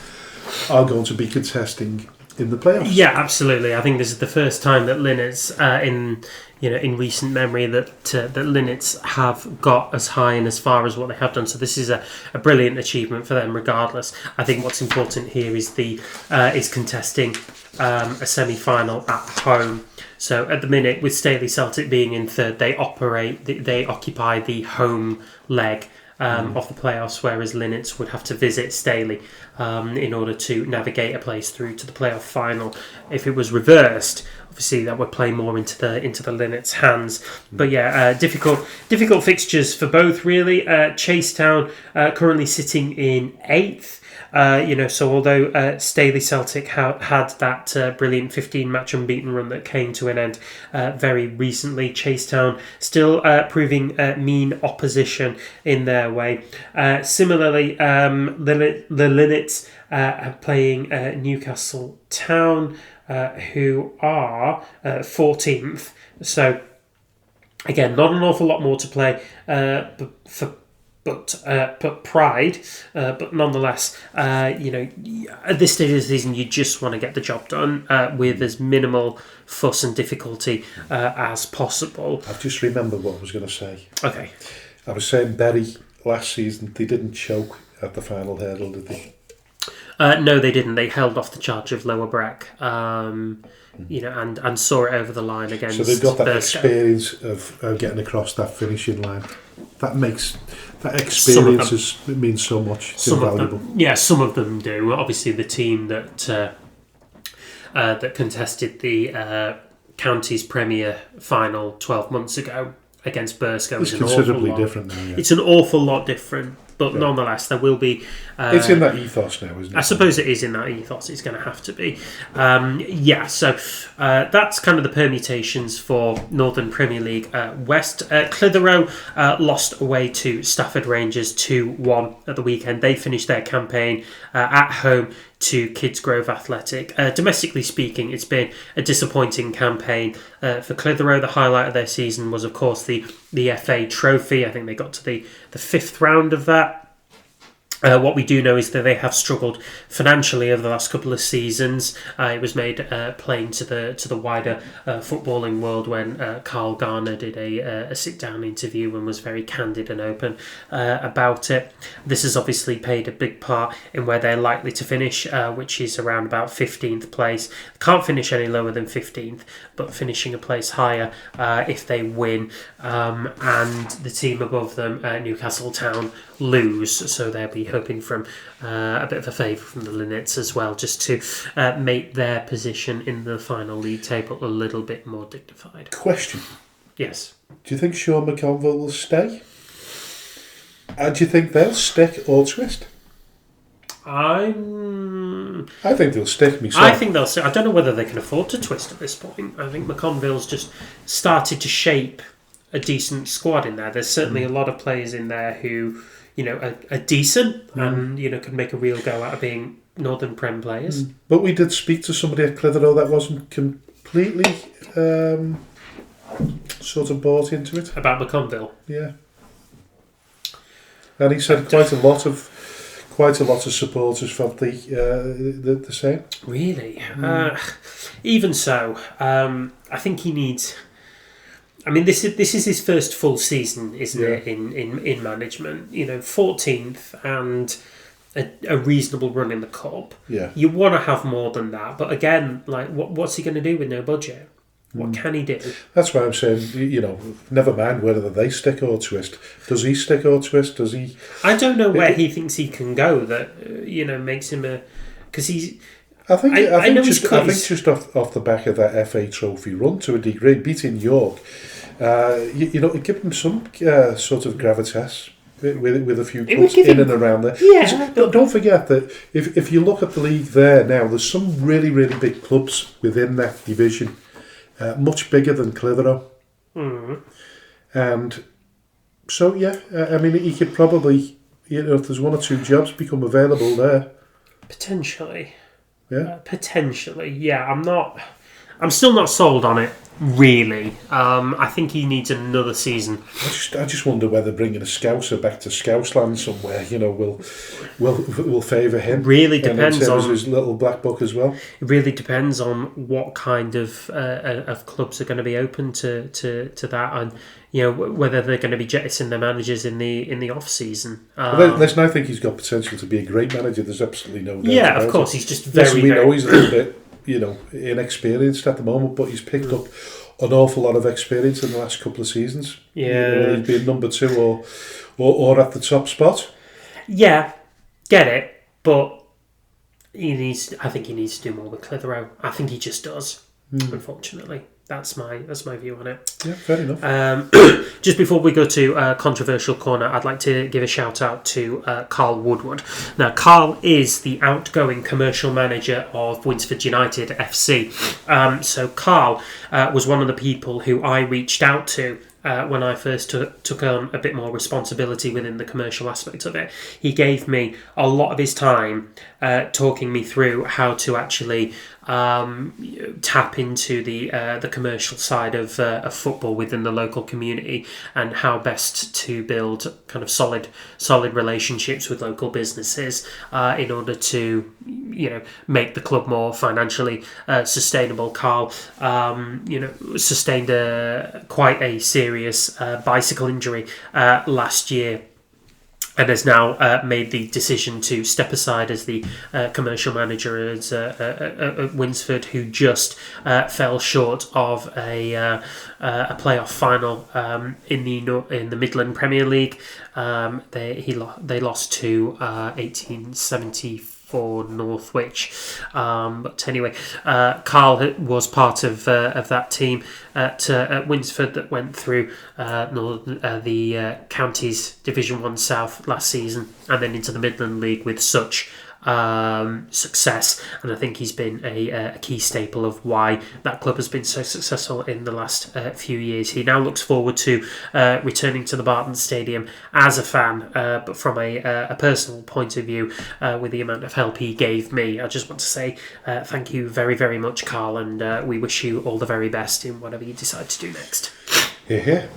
are going to be contesting in the playoffs. Yeah, absolutely. I think this is the first time that Linnets in recent memory that Linnets have got as high and as far as what they have done. So this is a brilliant achievement for them regardless. I think what's important here is is contesting a semi-final at home. So at the minute, with Staley Celtic being in third, they occupy the home leg of the playoffs, whereas Linnets would have to visit Staley in order to navigate a place through to the playoff final. If it was reversed, obviously that would play more into the Linnets' hands. But yeah, difficult fixtures for both really. Chasetown currently sitting in 8th. So although Staley Celtic had that brilliant 15-match unbeaten run that came to an end very recently, Chasetown still proving mean opposition in their way. Similarly, the Linnets are playing Newcastle Town, who are 14th. So again, not an awful lot more to play But pride, but nonetheless, at this stage of the season, you just want to get the job done with as minimal fuss and difficulty as possible. I've just remembered what I was going to say. Okay. I was saying Bury last season, they didn't choke at the final hurdle, did they? No, they didn't. They held off the charge of Lower Breck, and saw it over the line against. So they've got that Bursko. experience of getting across that finishing line. That experience means so much. It's invaluable. Some of them do. Obviously, the team that contested the county's Premier final 12 months ago against Bursko is considerably different now. Yeah. It's an awful lot different. But nonetheless, there will be... it's in that ethos now, isn't it? I suppose it is in that ethos. It's going to have to be. So that's kind of the permutations for Northern Premier League West. Clitheroe lost away to Stafford Rangers 2-1 at the weekend. They finished their campaign at home to Kidsgrove Athletic. Domestically speaking, it's been a disappointing campaign for Clitheroe. The highlight of their season was, of course, the FA Trophy. I think they got to the 5th round of that. What we do know is that they have struggled financially over the last couple of seasons. It was made plain to the wider footballing world when Carl Garner did a sit-down interview and was very candid and open about it. This has obviously played a big part in where they're likely to finish, which is around about 15th place. Can't finish any lower than 15th, but finishing a place higher if they win. And the team above them, Newcastle Town, lose, so they'll be hoping from a bit of a favour from the Linnets as well, just to make their position in the final league table a little bit more dignified. Question. Yes. Do you think Sean McConville will stay? And do you think they'll stick or twist? I think they'll stick myself. I think they'll stick. I don't know whether they can afford to twist at this point. I think McConville's just started to shape a decent squad in there. There's certainly a lot of players in there who, are decent and, could make a real go out of being Northern Prem players. But we did speak to somebody at Clitheroe that wasn't completely sort of bought into it. About McConville? Yeah. And he said quite a lot of supporters felt the same. Really? Even so, I think he needs... I mean, this is his first full season, isn't it, in management? 14th and a reasonable run in the cup. Yeah. You want to have more than that, but again, like, what's he going to do with no budget? What can he do? That's why I'm saying, never mind whether they stick or twist. Does he stick or twist? Does he? I don't know where he thinks he can go that makes him a... Because he's... I think just off the back of that FA Trophy run to a degree, beating York, it gave him some sort of gravitas with a few clubs in and around there. Yeah. Don't forget that if you look at the league there now, there's some really, really big clubs within that division, much bigger than Clitheroe. And so, I mean, he could probably, if there's one or two jobs become available there. Potentially. Yeah. Potentially, yeah. I'm still not sold on it, really. I think he needs another season. I just wonder whether bringing a Scouser back to Scousland somewhere, will favour him. Really depends on his little black book as well. It really depends on what kind of clubs are going to be open to that, and whether they're going to be jettisoning their managers in the off season. Listen, I think he's got potential to be a great manager. There's absolutely no doubt. Yeah, of course, he's just very. We know he's a little bit, inexperienced at the moment, but he's picked up an awful lot of experience in the last couple of seasons. Yeah, whether he's been number 2 or at the top spot. Yeah, get it, but I think he needs to do more with Clitheroe. I think he just does. Unfortunately, that's my view on it. Yeah, fair enough. Just before we go to Controversial Corner, I'd like to give a shout out to Carl Woodward. Now, Carl is the outgoing commercial manager of Winsford United FC. So Carl was one of the people who I reached out to when I first took on a bit more responsibility within the commercial aspect of it. He gave me a lot of his time talking me through how to actually tap into the commercial side of football within the local community, and how best to build kind of solid relationships with local businesses in order to make the club more financially sustainable. Carl sustained quite a serious bicycle injury last year, and has now made the decision to step aside as the commercial manager at Winsford, who just fell short of a playoff final in the Midland Premier League. They lost to 1874 Northwich. But anyway, Carl was part of that team at Winsford that went through the Counties Division 1 South last season, and then into the Midland League with such success, and I think he's been a key staple of why that club has been so successful in the last few years. He now looks forward to returning to the Barton Stadium as a fan, but from a personal point of view, with the amount of help he gave me, I just want to say thank you very, very much, Carl, and we wish you all the very best in whatever you decide to do next. Yeah.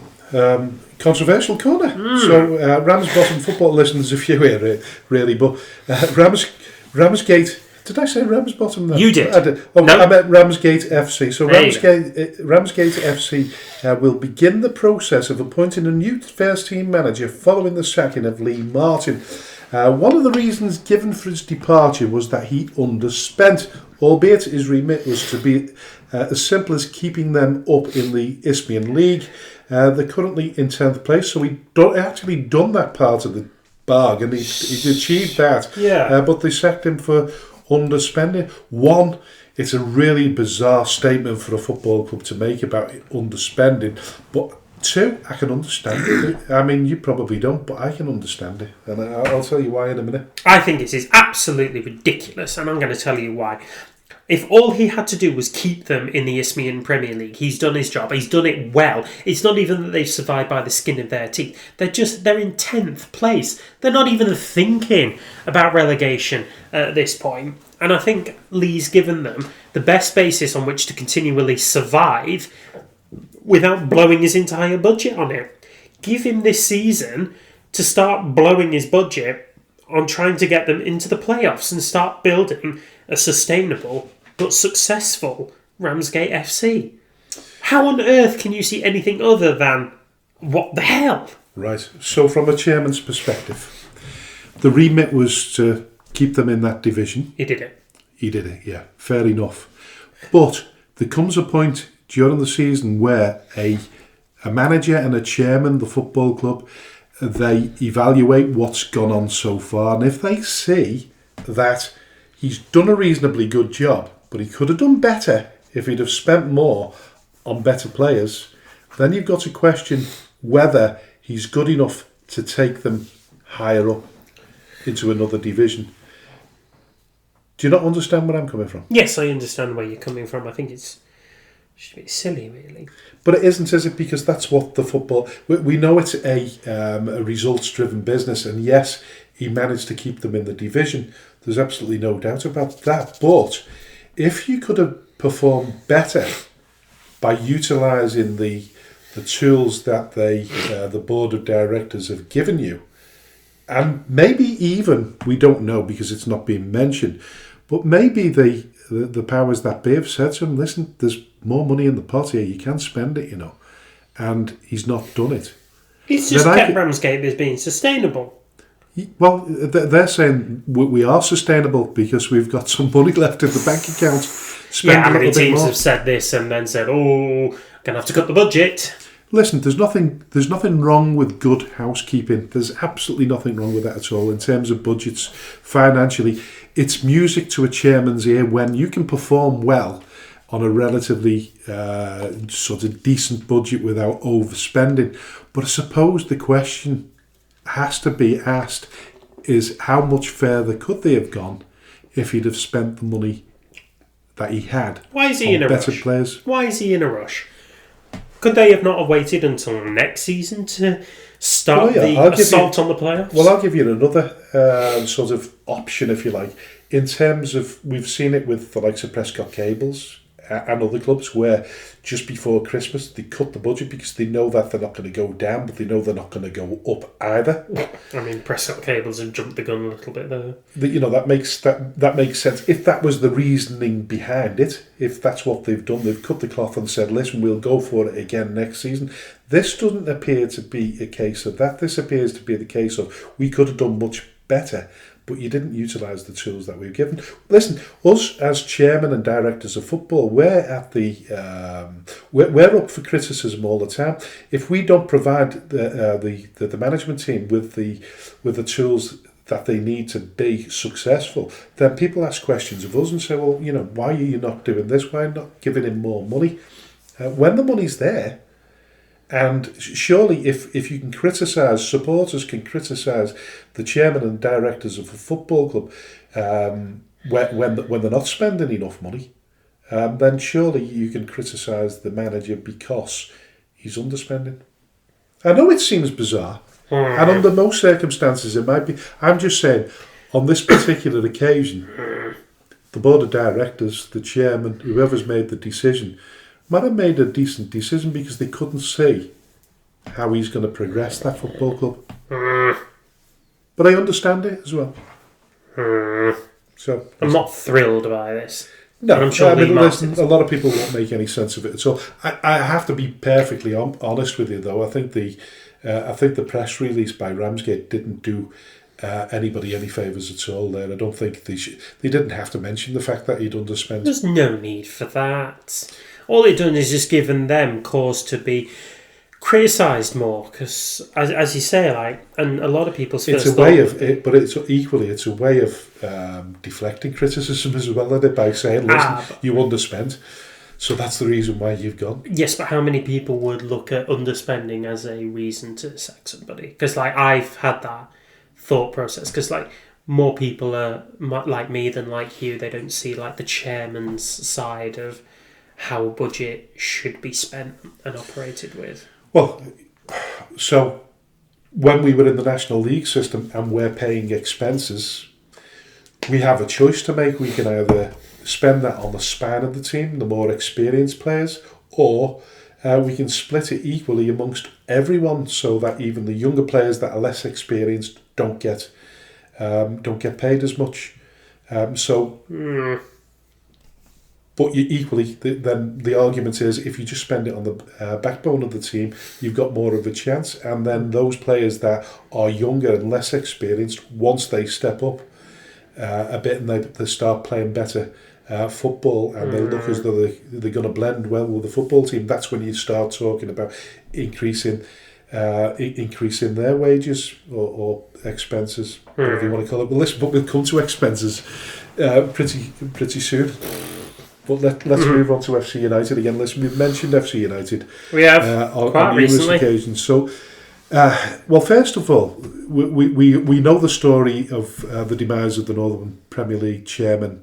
Controversial corner. So Ramsbottom football listeners, a few here really, but Ramsgate. Did I say Ramsbottom? Then? You did. I did. Oh, no. I meant Ramsgate FC. So Ramsgate FC will begin the process of appointing a new first team manager following the sacking of Lee Martin. One of the reasons given for his departure was that he underspent, albeit his remit was to be as simple as keeping them up in the Isthmian League. They're currently in 10th place, so he actually done that part of the bargain. He achieved that, yeah. But they sacked him for underspending. One, it's a really bizarre statement for a football club to make about underspending. But two, I can understand it. I mean, you probably don't, but I can understand it. And I'll tell you why in a minute. I think it is absolutely ridiculous, and I'm going to tell you why. If all he had to do was keep them in the Isthmian Premier League, he's done his job. He's done it well. It's not even that they've survived by the skin of their teeth. They're in 10th place. They're not even thinking about relegation at this point. And I think Lee's given them the best basis on which to continually survive without blowing his entire budget on it. Give him this season to start blowing his budget on trying to get them into the playoffs and start building a sustainable but successful Ramsgate FC. How on earth can you see anything other than what the hell? Right. So from a chairman's perspective, the remit was to keep them in that division. He did it. He did it, yeah. Fair enough. But there comes a point during the season where a manager and a chairman, the football club, they evaluate what's gone on so far. And if they see that he's done a reasonably good job, but he could have done better if he'd have spent more on better players, then you've got to question whether he's good enough to take them higher up into another division. Do you not understand where I'm coming from? Yes, I understand where you're coming from. I think it's a bit silly, really. But it isn't, is it? Because that's what the football... We know it's a results-driven business, and yes, he managed to keep them in the division. There's absolutely no doubt about that. But if you could have performed better by utilising the tools that the board of directors have given you, and maybe even, we don't know because it's not being mentioned, but maybe the powers that be have said to him, listen, there's more money in the pot here, you can spend it, and he's not done it. He's just kept Ramsgate as being sustainable. Well, they're saying we are sustainable because we've got some money left in the bank account. Yeah, how many teams have said this and then said, oh, going to have to cut the budget? Listen, there's nothing wrong with good housekeeping. There's absolutely nothing wrong with that at all in terms of budgets, financially. It's music to a chairman's ear when you can perform well on a relatively sort of decent budget without overspending. But I suppose the question has to be asked is how much further could they have gone if he'd have spent the money that he had? Why is he in a rush? Players? Why is he in a rush? Could they have not waited until next season to start the assault on the playoffs? Well, I'll give you another sort of option, if you like. In terms of, we've seen it with the likes of Prescott Cables and other clubs where just before Christmas they cut the budget because they know that they're not going to go down, but they know they're not going to go up either. I mean, Prescott Cables have jumped the gun a little bit there. That makes sense. If that was the reasoning behind it, if that's what they've done, they've cut the cloth and said, listen, we'll go for it again next season. This doesn't appear to be a case of that. This appears to be the case of we could have done much better, but you didn't utilise the tools that we've given. Listen, us as chairman and directors of football, we're at we're up for criticism all the time. If we don't provide the management team with the tools that they need to be successful, then people ask questions of us and say, well, why are you not doing this? Why not giving him more money? When the money's there, and surely if you can criticise, supporters can criticise the chairman and directors of a football club when they're not spending enough money, then surely you can criticise the manager because he's underspending. I know it seems bizarre, and under most circumstances it might be. I'm just saying, on this particular occasion, the board of directors, the chairman, whoever's made the decision, might have made a decent decision because they couldn't see how he's going to progress that football club. But I understand it as well. So I'm not thrilled by this. No, I'm sure a lot of people won't make any sense of it at all. I have to be perfectly honest with you, though. I think the press release by Ramsgate didn't do anybody any favours at all there. I don't think they didn't have to mention the fact that he'd underspent. There's no need for that. All it done is just given them cause criticised more because, as you say, like, and a lot of people's it's first a way of it, but it's a way of deflecting criticism as well, isn't it? By saying, listen, you underspent, so that's the reason why you've gone. Yes, but how many people would look at underspending as a reason to sack somebody? Because, like, I've had that thought process because, like, more people are like me than like you. They don't see like the chairman's side of how a budget should be spent and operated with. Well, so when we were in the National League system and we're paying expenses, we have a choice to make. We can either spend that on the span of the team, the more experienced players, or we can split it equally amongst everyone so that even the younger players that are less experienced don't get paid as much. But you equally, then the argument is if you just spend it on the backbone of the team, you've got more of a chance. And then those players that are younger and less experienced, once they step up a bit and they start playing better football and they look as though they're going to blend well with the football team, that's when you start talking about increasing their wages or expenses, whatever you want to call it. Well, listen, but we'll come to expenses pretty soon. But let's move on to FC United again. Listen, we've mentioned FC United. We have on quite numerous recently. occasions. So, well, first of all, we know the story of the demise of the Northern Premier League chairman,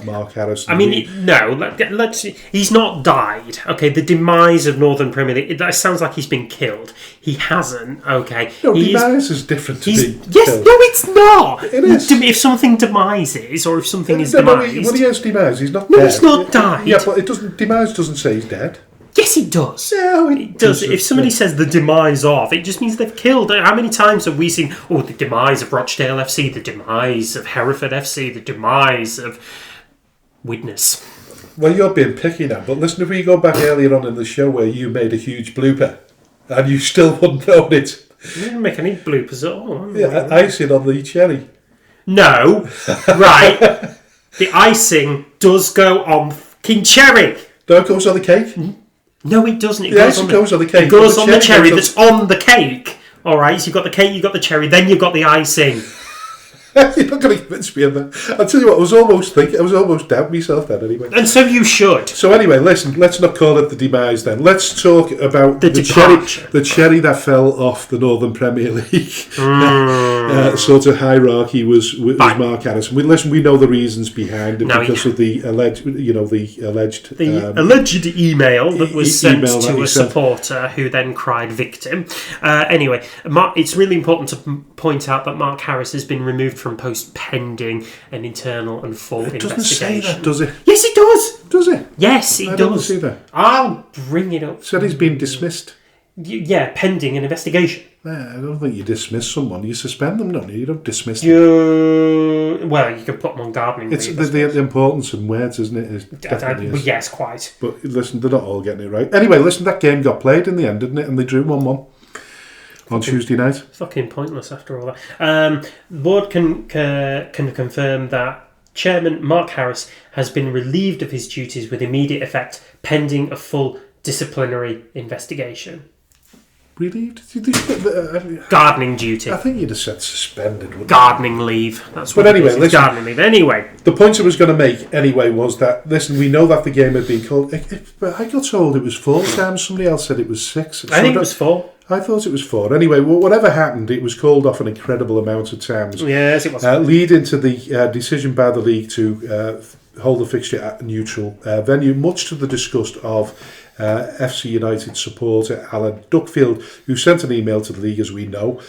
Mark Harris. I mean, let's. He's not died. Okay, the demise of Northern Premier League. That sounds like he's been killed. He hasn't. Okay, no, demise is different to being yes, killed. no, it's not. It is. If something demises, or if something is demised. When he has demise, he's not No, dead. he's not died. Yeah, but demise doesn't say he's dead. Yes, it does. No, it does. If somebody says the demise of, it just means they've killed. How many times have we seen, the demise of Rochdale FC, the demise of Hereford FC, the demise of Widnes? Well, you're being picky now, but listen, if we go back earlier on in the show where you made a huge blooper and you still wouldn't own it. You didn't make any bloopers at all. Yeah, icing on the cherry. No. Right. The icing does go on fucking cherry. No, it goes on the cake. No, it doesn't. It goes on the cake. It goes on the cherry that's on the cake. All right, so you've got the cake, you've got the cherry, then you've got the icing. You're not going to convince me of that. I'll tell you what, I was almost doubting myself then anyway. And so you should. So anyway, listen, let's not call it the demise then. Let's talk about the cherry that fell off the Northern Premier League sort of hierarchy was Mark Harris. We know the reasons behind it because of the alleged alleged email that was sent to a supporter who then cried victim. Anyway, it's really important to point out that Mark Harris has been removed from post pending an internal and full investigation. Doesn't say that, does it? Yes, it does. Does it? Yes, it does. I don't see that. I'll bring it up. Said he's been dismissed. Yeah, pending an investigation. I don't think you dismiss someone. You suspend them, don't you? You don't dismiss them. Well, you can put them on gardening leave. It's the importance in words, isn't it? Yes, quite. But listen, they're not all getting it right. Anyway, listen, that game got played in the end, didn't it? And they drew 1-1 on Tuesday night. Fucking pointless after all that. The board can confirm that Chairman Mark Harris has been relieved of his duties with immediate effect, pending a full disciplinary investigation. Relieved? Gardening duty. I think you'd have said suspended. Gardening leave. That's what anyway, it is. Gardening leave. Anyway. The point I was going to make anyway was that, listen, we know that the game had been called. I got told it was 4 times. Somebody else said it was 6. I think it was 4. I thought it was 4. Anyway, whatever happened, it was called off an incredible amount of times. Yes, it was. Leading to the decision by the league to hold the fixture at a neutral venue, much to the disgust of FC United supporter Alan Duckfield, who sent an email to the league, as we know.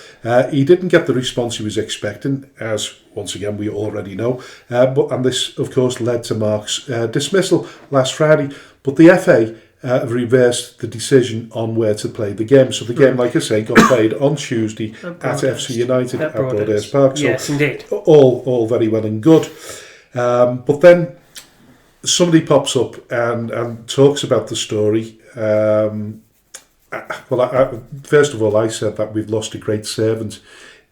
He didn't get the response he was expecting, as once again we already know. And this, of course, led to Mark's dismissal last Friday. But the FA have reversed the decision on where to play the game. So the game, like I say, got played on Tuesday at FC United at Broadhurst Park. So yes, indeed. All very well and good. But then somebody pops up and talks about the story. First of all, I said that we've lost a great servant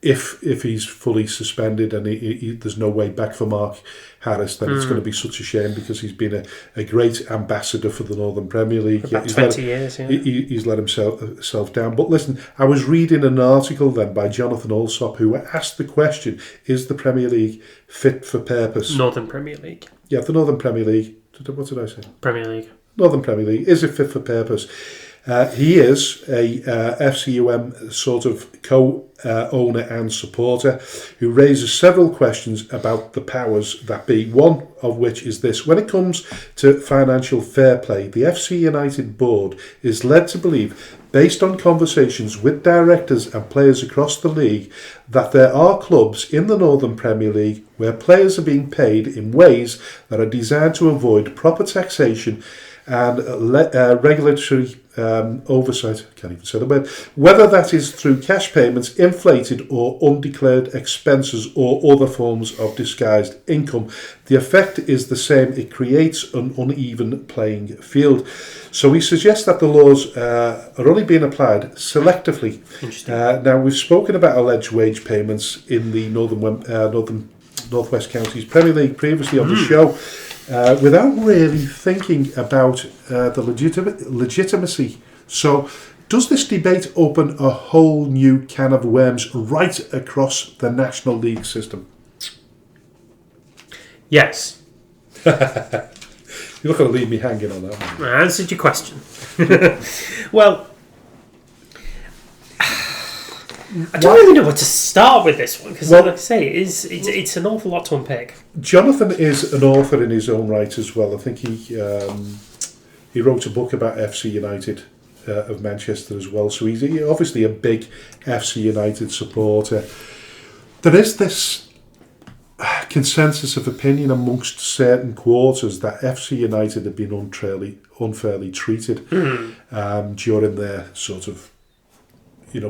if he's fully suspended and there's no way back for Mark Harris, then it's going to be such a shame because he's been a great ambassador for the Northern Premier League. For about 20 years, yeah. He's let himself down. But listen, I was reading an article then by Jonathan Alsop who asked the question, is the Premier League fit for purpose? Northern Premier League. Yeah, the Northern Premier League. What did I say? Premier League. Northern Premier League. Is it fit for purpose? He is a FCUM sort of co-owner and supporter who raises several questions about the powers that be, one of which is this. When it comes to financial fair play, the FC United board is led to believe, based on conversations with directors and players across the league, that there are clubs in the Northern Premier League where players are being paid in ways that are designed to avoid proper taxation and regulatory oversight, I can't even say the word, whether that is through cash payments, inflated or undeclared expenses or other forms of disguised income. The effect is the same. It creates an uneven playing field. So we suggest that the laws are only being applied selectively. Now, we've spoken about alleged wage payments in the Northwest Counties Premier League previously on the show, without really thinking about the legitimacy. So, does this debate open a whole new can of worms right across the National League system? Yes. You're not going to leave me hanging on that one. I answered your question. Well, I don't really know where to start with this one because, like I say, it's an awful lot to unpick. Jonathan is an author in his own right as well. I think he wrote a book about FC United of Manchester as well. So he's obviously a big FC United supporter. There is this consensus of opinion amongst certain quarters that FC United have been unfairly treated during their sort of,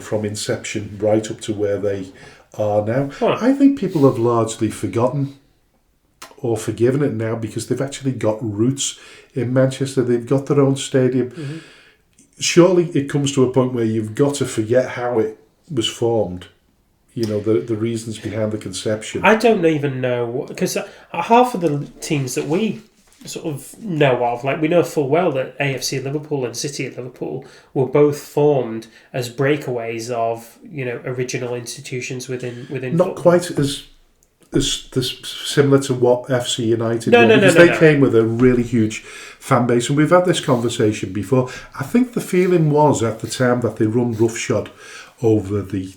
from inception right up to where they are now. I think people have largely forgotten or forgiven it now because they've actually got roots in Manchester. They've got their own stadium. Surely it comes to a point where you've got to forget how it was formed. The reasons behind the conception. I don't even know, because half of the teams that we sort of know of, like we know full well that AFC Liverpool and City of Liverpool were both formed as breakaways of original institutions within not football. Quite as similar to what FC United were, because they came with a really huge fan base, and we've had this conversation before. I think the feeling was at the time that they run roughshod over the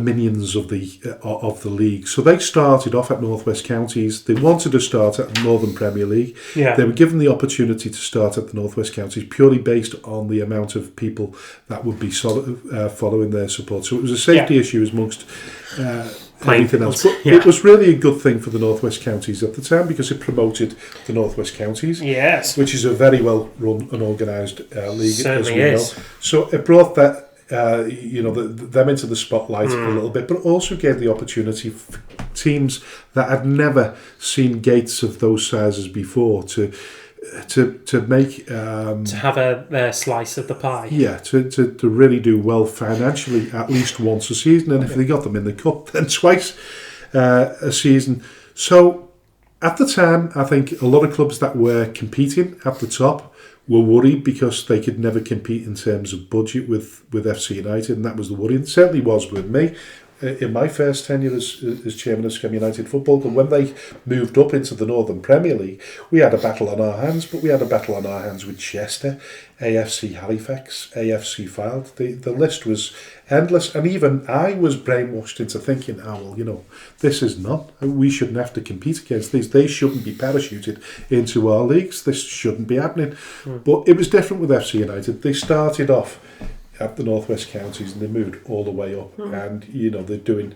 minions of the league. So they started off at Northwest Counties. They wanted to start at the Northern Premier League. Yeah. They were given the opportunity to start at the Northwest Counties purely based on the amount of people that would be following their support. So it was a safety issue amongst anything else. But it was really a good thing for the Northwest Counties at the time because it promoted the Northwest Counties, which is a very well run and organised league. Certainly as we know. So it brought that them into the spotlight a little bit, but also gave the opportunity for teams that had never seen gates of those sizes before to make to have a slice of the pie. Yeah, to really do well financially at least once a season, and if they got them in the cup, then twice a season. So at the time, I think a lot of clubs that were competing at the top were worried because they could never compete in terms of budget with FC United, and that was the worry. It certainly was with me in my first tenure as chairman of Scum United Football Club. When they moved up into the Northern Premier League, we had a battle on our hands, but we had a battle on our hands with Chester, AFC Halifax, AFC Fylde. The list was endless, and even I was brainwashed into thinking, this is not, we shouldn't have to compete against these. They shouldn't be parachuted into our leagues. This shouldn't be happening. But it was different with FC United. They started off at the Northwest Counties and they moved all the way up, and they're doing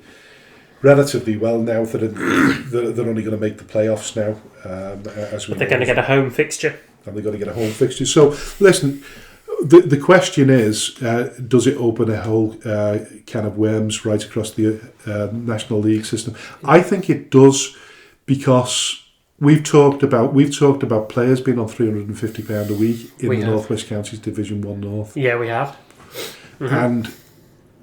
relatively well now. They're only going to make the playoffs now, but they're going to get a home fixture, and they're going to get a home fixture. So listen, the question is, does it open a whole can of worms right across the National League system? I think it does, because we've talked about players being on £350 a week in the Northwest Counties Division 1 North. Yeah, we have. And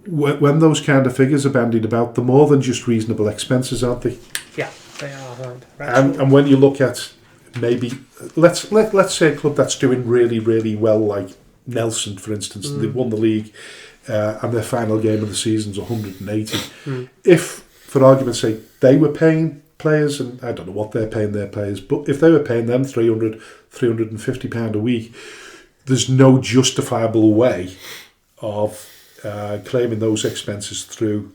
when those kind of figures are bandied about, they're more than just reasonable expenses, aren't they? Yeah, they are. And when you look at maybe let's say a club that's doing really, really well, like Nelson, for instance, they won the league, and their final game of the season's 180. If, for argument's sake, they were paying players, and I don't know what they're paying their players, but if they were paying them £350 a week, there's no justifiable way of claiming those expenses through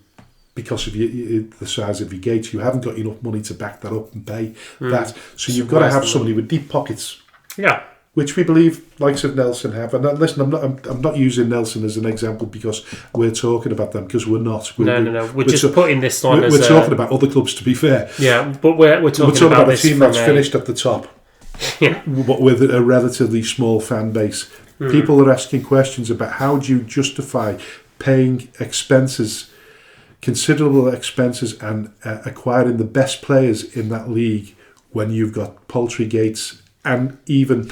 because of the size of your gates. You haven't got enough money to back that up and pay that. So you've got to have somebody with deep pockets. Yeah. Which we believe likes of Nelson have. And listen, I'm not using Nelson as an example because we're talking about them, because we're not. No. We're just putting this on as we're talking about other clubs, to be fair. Yeah, but we're talking about a team that's finished at the top, but with a relatively small fan base. People are asking questions about how do you justify paying expenses, considerable expenses, and acquiring the best players in that league when you've got paltry gates. And even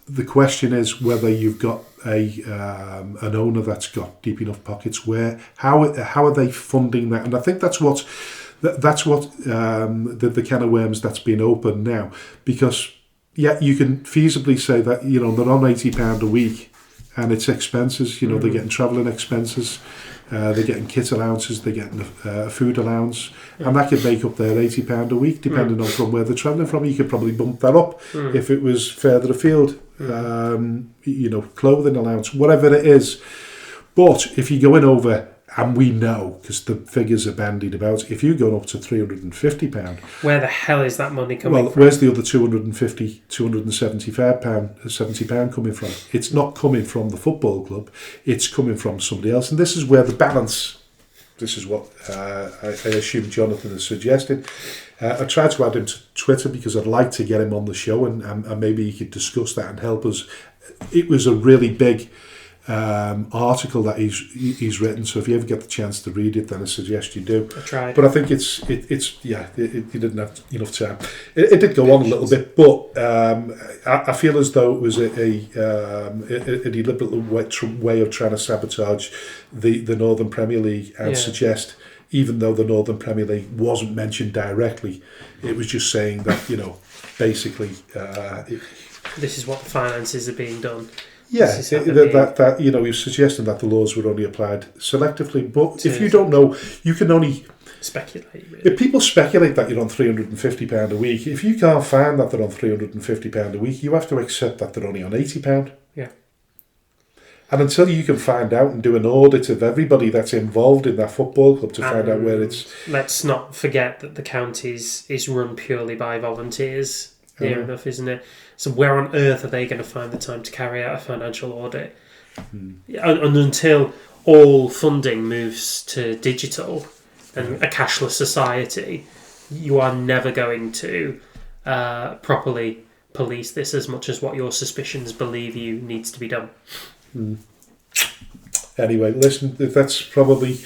the question is whether you've got an owner that's got deep enough pockets. How are they funding that? And I think that's what the can of worms that's been opened now. Because you can feasibly say that they're on £80 a week, and it's expenses. They're getting travelling expenses. They're getting kit allowances, they're getting a food allowance, and that could make up their £80 a week, depending on from where they're travelling from. You could probably bump that up if it was further afield, clothing allowance, whatever it is. But if you're going over, and we know, because the figures are bandied about, if you're going up to £350... Where the hell is that money coming from? Where's the other £275 coming from? It's not coming from the football club, it's coming from somebody else. And this is where the balance, this is what I assume Jonathan is suggesting. I tried to add him to Twitter because I'd like to get him on the show, and maybe he could discuss that and help us. It was a really big article that he's written, so if you ever get the chance to read it, then I suggest you do. I tried, but I think he didn't have enough time. It did go on a little bit, but I feel as though it was a deliberate way of trying to sabotage the Northern Premier League and suggest, even though the Northern Premier League wasn't mentioned directly, it was just saying that basically this is what the finances are being done. Yeah, that he was suggesting that the laws were only applied selectively. But if you don't know, you can only speculate. Really. If people speculate that you're on £350 a week, if you can't find that they're on £350 a week, you have to accept that they're only on £80. Yeah. And until you can find out and do an audit of everybody that's involved in that football club to find out where it's... Let's not forget that the counties is run purely by volunteers. Near enough, isn't it? So where on earth are they going to find the time to carry out a financial audit? And until all funding moves to digital and a cashless society, you are never going to properly police this as much as what your suspicions believe you needs to be done. Anyway, listen, that's probably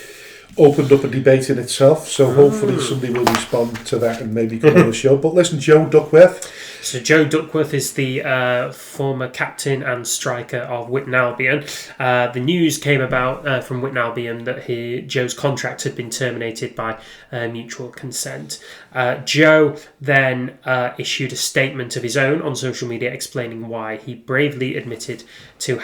opened up a debate in itself, so hopefully somebody will respond to that and maybe come on the show. But listen, Joe Duckworth. So Joe Duckworth is the former captain and striker of Witton Albion. The news came about from Witton Albion that Joe's contract had been terminated by mutual consent. Joe then issued a statement of his own on social media explaining why. He bravely admitted to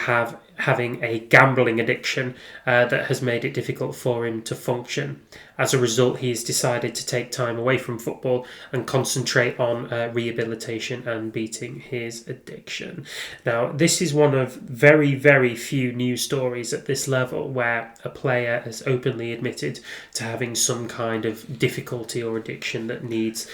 having a gambling addiction that has made it difficult for him to function. As a result, he has decided to take time away from football and concentrate on rehabilitation and beating his addiction. Now, this is one of very, very few news stories at this level where a player has openly admitted to having some kind of difficulty or addiction that needs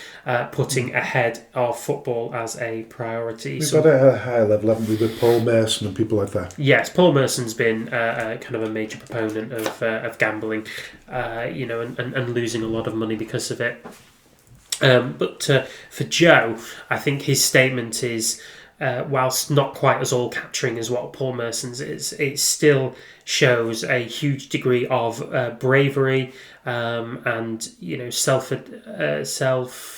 putting ahead of football as a priority. We've got a higher level, haven't we, with Paul Merson and people like that? Yes, Paul Merson's been kind of a major proponent of gambling, and losing a lot of money because of it. But for Joe, I think his statement is whilst not quite as all-capturing as what Paul Merson's is, it still shows a huge degree of bravery and self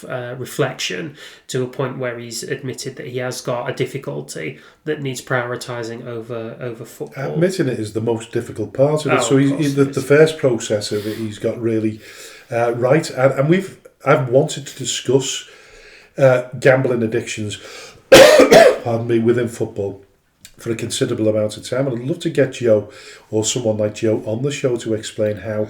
reflection to a point where he's admitted that he has got a difficulty that needs prioritising over football. Admitting it is the most difficult part of it. So the first process of it, he's got really right, and I've wanted to discuss gambling addictions. Pardon me, within football for a considerable amount of time, and I'd love to get Joe or someone like Joe on the show to explain how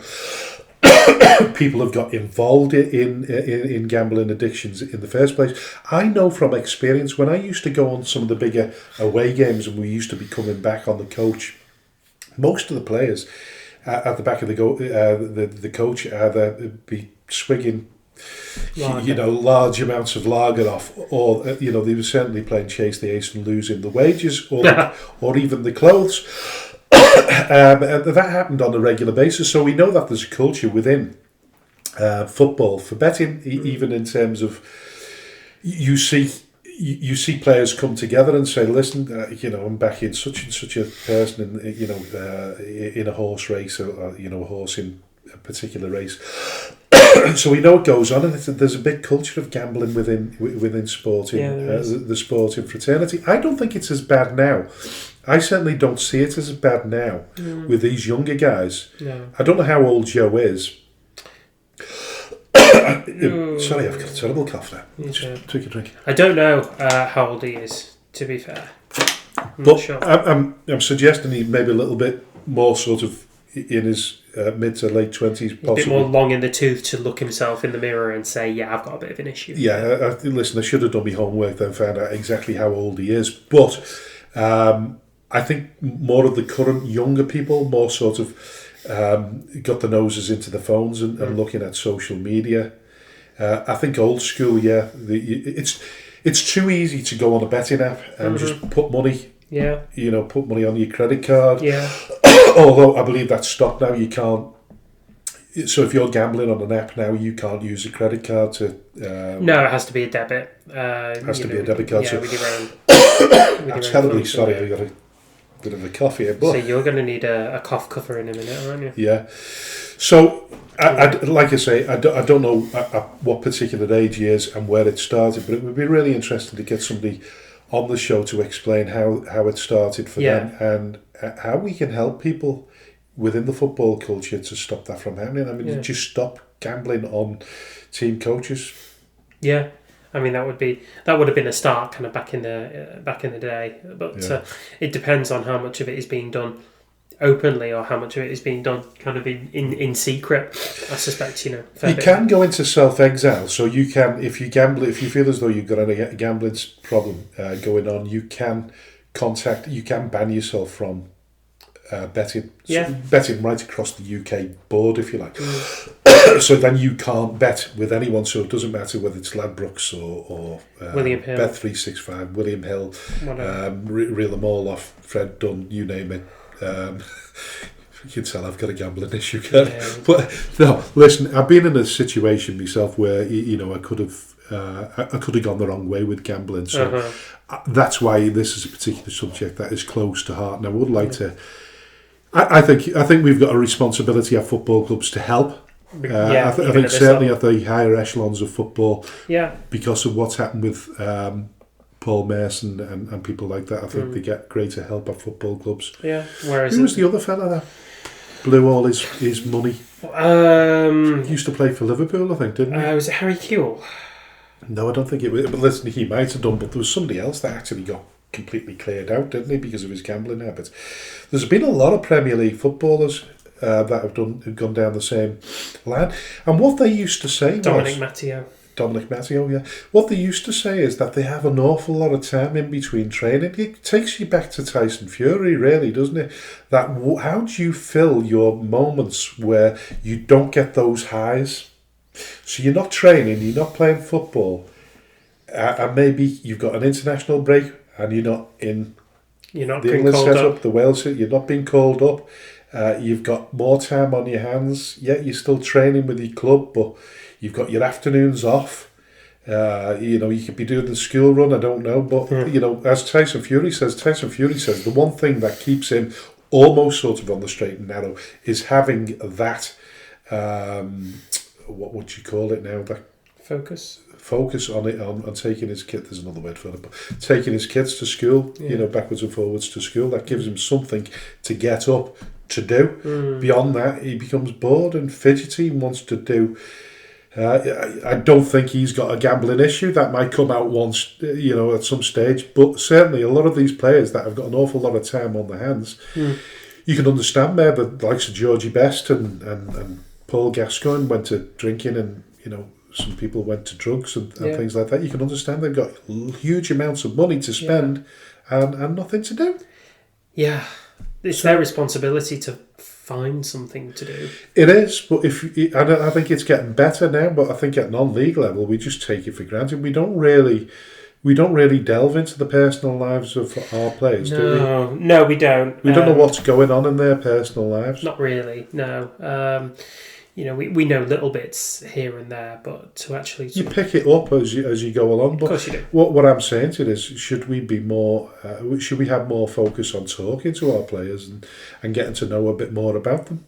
people have got involved in gambling addictions in the first place. I know from experience, when I used to go on some of the bigger away games and we used to be coming back on the coach, most of the players at the back of the coach either be swigging large amounts of lager off, or they were certainly playing chase the ace and losing the wages or even the clothes. That happened on a regular basis, so we know that there's a culture within football for betting, even in terms of you see players come together and say, listen, I'm backing such and such a person in a horse race or a horse in a particular race. So we know it goes on, and there's a big culture of gambling within sporting, the sporting fraternity. I don't think it's as bad now. I certainly don't see it as bad now with these younger guys. No. I don't know how old Joe is. Sorry, I've got a terrible cough now. Just take a drink. I don't know how old he is, to be fair. I'm not sure. I'm suggesting he maybe a little bit more sort of in his mid to late 20s, possibly. A bit more long in the tooth to look himself in the mirror and say, yeah, I've got a bit of an issue. Yeah, listen, I should have done my homework then, found out exactly how old he is. But I think more of the current younger people, more sort of got the noses into the phones and looking at social media. I think old school, it's too easy to go on a betting app and just put money. Yeah. Put money on your credit card. Yeah. Although I believe that's stopped now. You can't. So if you're gambling on an app now, you can't use a credit card to. No, it has to be a debit. It has to be a debit card. Yeah, with your own. I'm terribly sorry. I got a bit of a cough here. But so you're going to need a cough cover in a minute, aren't you? Yeah. So, like I say, I don't know what particular age he is and where it started, but it would be really interesting to get somebody on the show to explain how it started for them and how we can help people within the football culture to stop that from happening. I mean, just stop gambling on team coaches. Yeah, I mean that would have been a start kind of back in the day, but it depends on how much of it is being done openly or how much of it is being done kind of in secret. I suspect you can go into self-exile, so you can, if you feel as though you've got a gambling problem going on, you can ban yourself from betting. Betting right across the UK board, if you like. So then you can't bet with anyone, so it doesn't matter whether it's Ladbrokes or William Hill, Bet365, William Hill, reel them all off, Fred Dunn, you name it. You can tell I've got a gambling issue, but no. Listen, I've been in a situation myself where I could have gone the wrong way with gambling. So that's why this is a particular subject that is close to heart, and I would like to. I think we've got a responsibility at football clubs to help. I think certainly at the higher echelons of football, because of what's happened with Paul Merson and people like that, I think they get greater help at football clubs. Yeah. Who was the other fella that blew all his money? He used to play for Liverpool, I think, didn't he? Was it Harry Kewell? No, I don't think it was. But listen, he might have done, but there was somebody else that actually got completely cleared out, didn't he, because of his gambling habits. There's been a lot of Premier League footballers that have gone down the same line. And what they used to say Dominic Matteo, yeah. What they used to say is that they have an awful lot of time in between training. It takes you back to Tyson Fury, really, doesn't it? That how do you fill your moments where you don't get those highs? So you're not training, you're not playing football, and maybe you've got an international break and you're not in the England setup, the Wales, you're not being called up. You've got more time on your hands. Yeah, you're still training with your club, but you've got your afternoons off. You could be doing the school run, I don't know. But, as Tyson Fury says, the one thing that keeps him almost sort of on the straight and narrow is having that, what would you call it now? That focus on it, on taking his kid. There's another word for it, but taking his kids to school, backwards and forwards to school. That gives him something to get up to do. Beyond that, he becomes bored and fidgety and wants to do. I don't think he's got a gambling issue. That might come out once, at some stage. But certainly, a lot of these players that have got an awful lot of time on their hands, you can understand there. The likes of Georgie Best and Paul Gascoigne went to drinking, and some people went to drugs and things like that. You can understand they've got huge amounts of money to spend and nothing to do. Yeah, it's their responsibility to find something to do. It is, but I think it's getting better now. But I think at non-league level, we just take it for granted. We don't really delve into the personal lives of our players, do we? No, we don't. We don't know what's going on in their personal lives. Not really, no. We know little bits here and there, but to actually... You pick it up as you go along. But of course you do. What I'm saying to it is, should we have more focus on talking to our players and getting to know a bit more about them?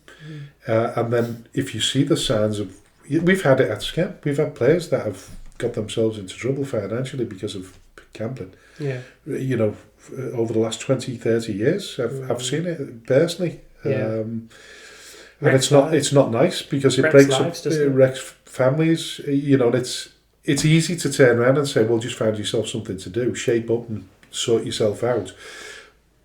And then if you see the signs of... We've had it at Skep. We've had players that have got themselves into trouble financially because of gambling. Yeah. Over the last 20, 30 years. I've seen it personally. Yeah. And it's not nice because it wrecks families, and it's easy to turn around and say, well, just find yourself something to do, shape up and sort yourself out.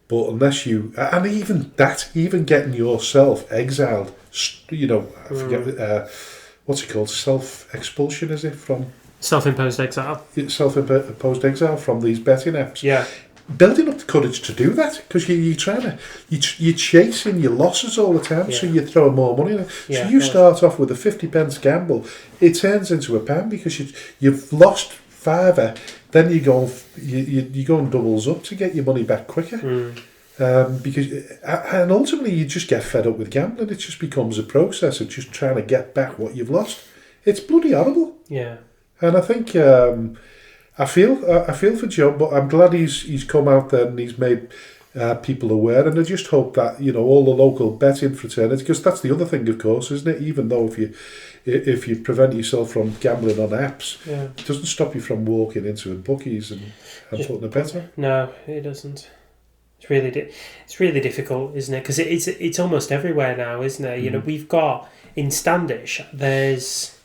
But unless you, and even getting yourself exiled, I forget, what's it called, self-expulsion, is it, from? Self-imposed exile. Self-imposed exile from these betting apps. Yeah. Building up the courage to do that, because you're chasing your losses all the time, so you're throwing more money in it. So you start off with a 50p gamble, it turns into a pound because you've lost £5, then you go and doubles up to get your money back quicker. And ultimately you just get fed up with gambling. It just becomes a process of just trying to get back what you've lost. It's bloody horrible. Yeah. And I think I feel for Joe, but I'm glad he's come out there and he's made people aware. And I just hope that all the local betting fraternities, because that's the other thing, of course, isn't it? Even though if you prevent yourself from gambling on apps, it doesn't stop you from walking into a bookies and putting a bet on. No, it doesn't. It's really difficult, isn't it? Because it's almost everywhere now, isn't it? We've got in Standish, there's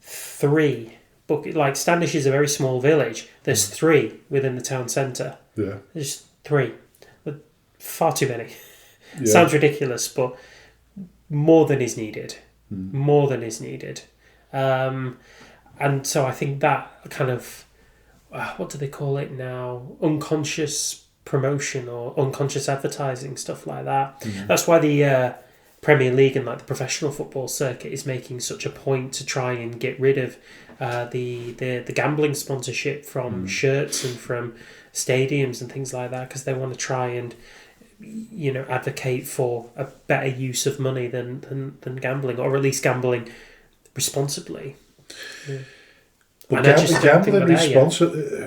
3. Like Standish is a very small village. There's 3 within the town centre. Yeah. There's 3. Far too many. Yeah. Sounds ridiculous, but more than is needed. More than is needed. And so I think that kind of, what do they call it now? Unconscious promotion or unconscious advertising, stuff like that. That's why the Premier League and like the professional football circuit is making such a point to try and get rid of the gambling sponsorship from shirts and from stadiums and things like that, because they want to try and advocate for a better use of money than gambling, or at least gambling responsibly. Yeah. But gambling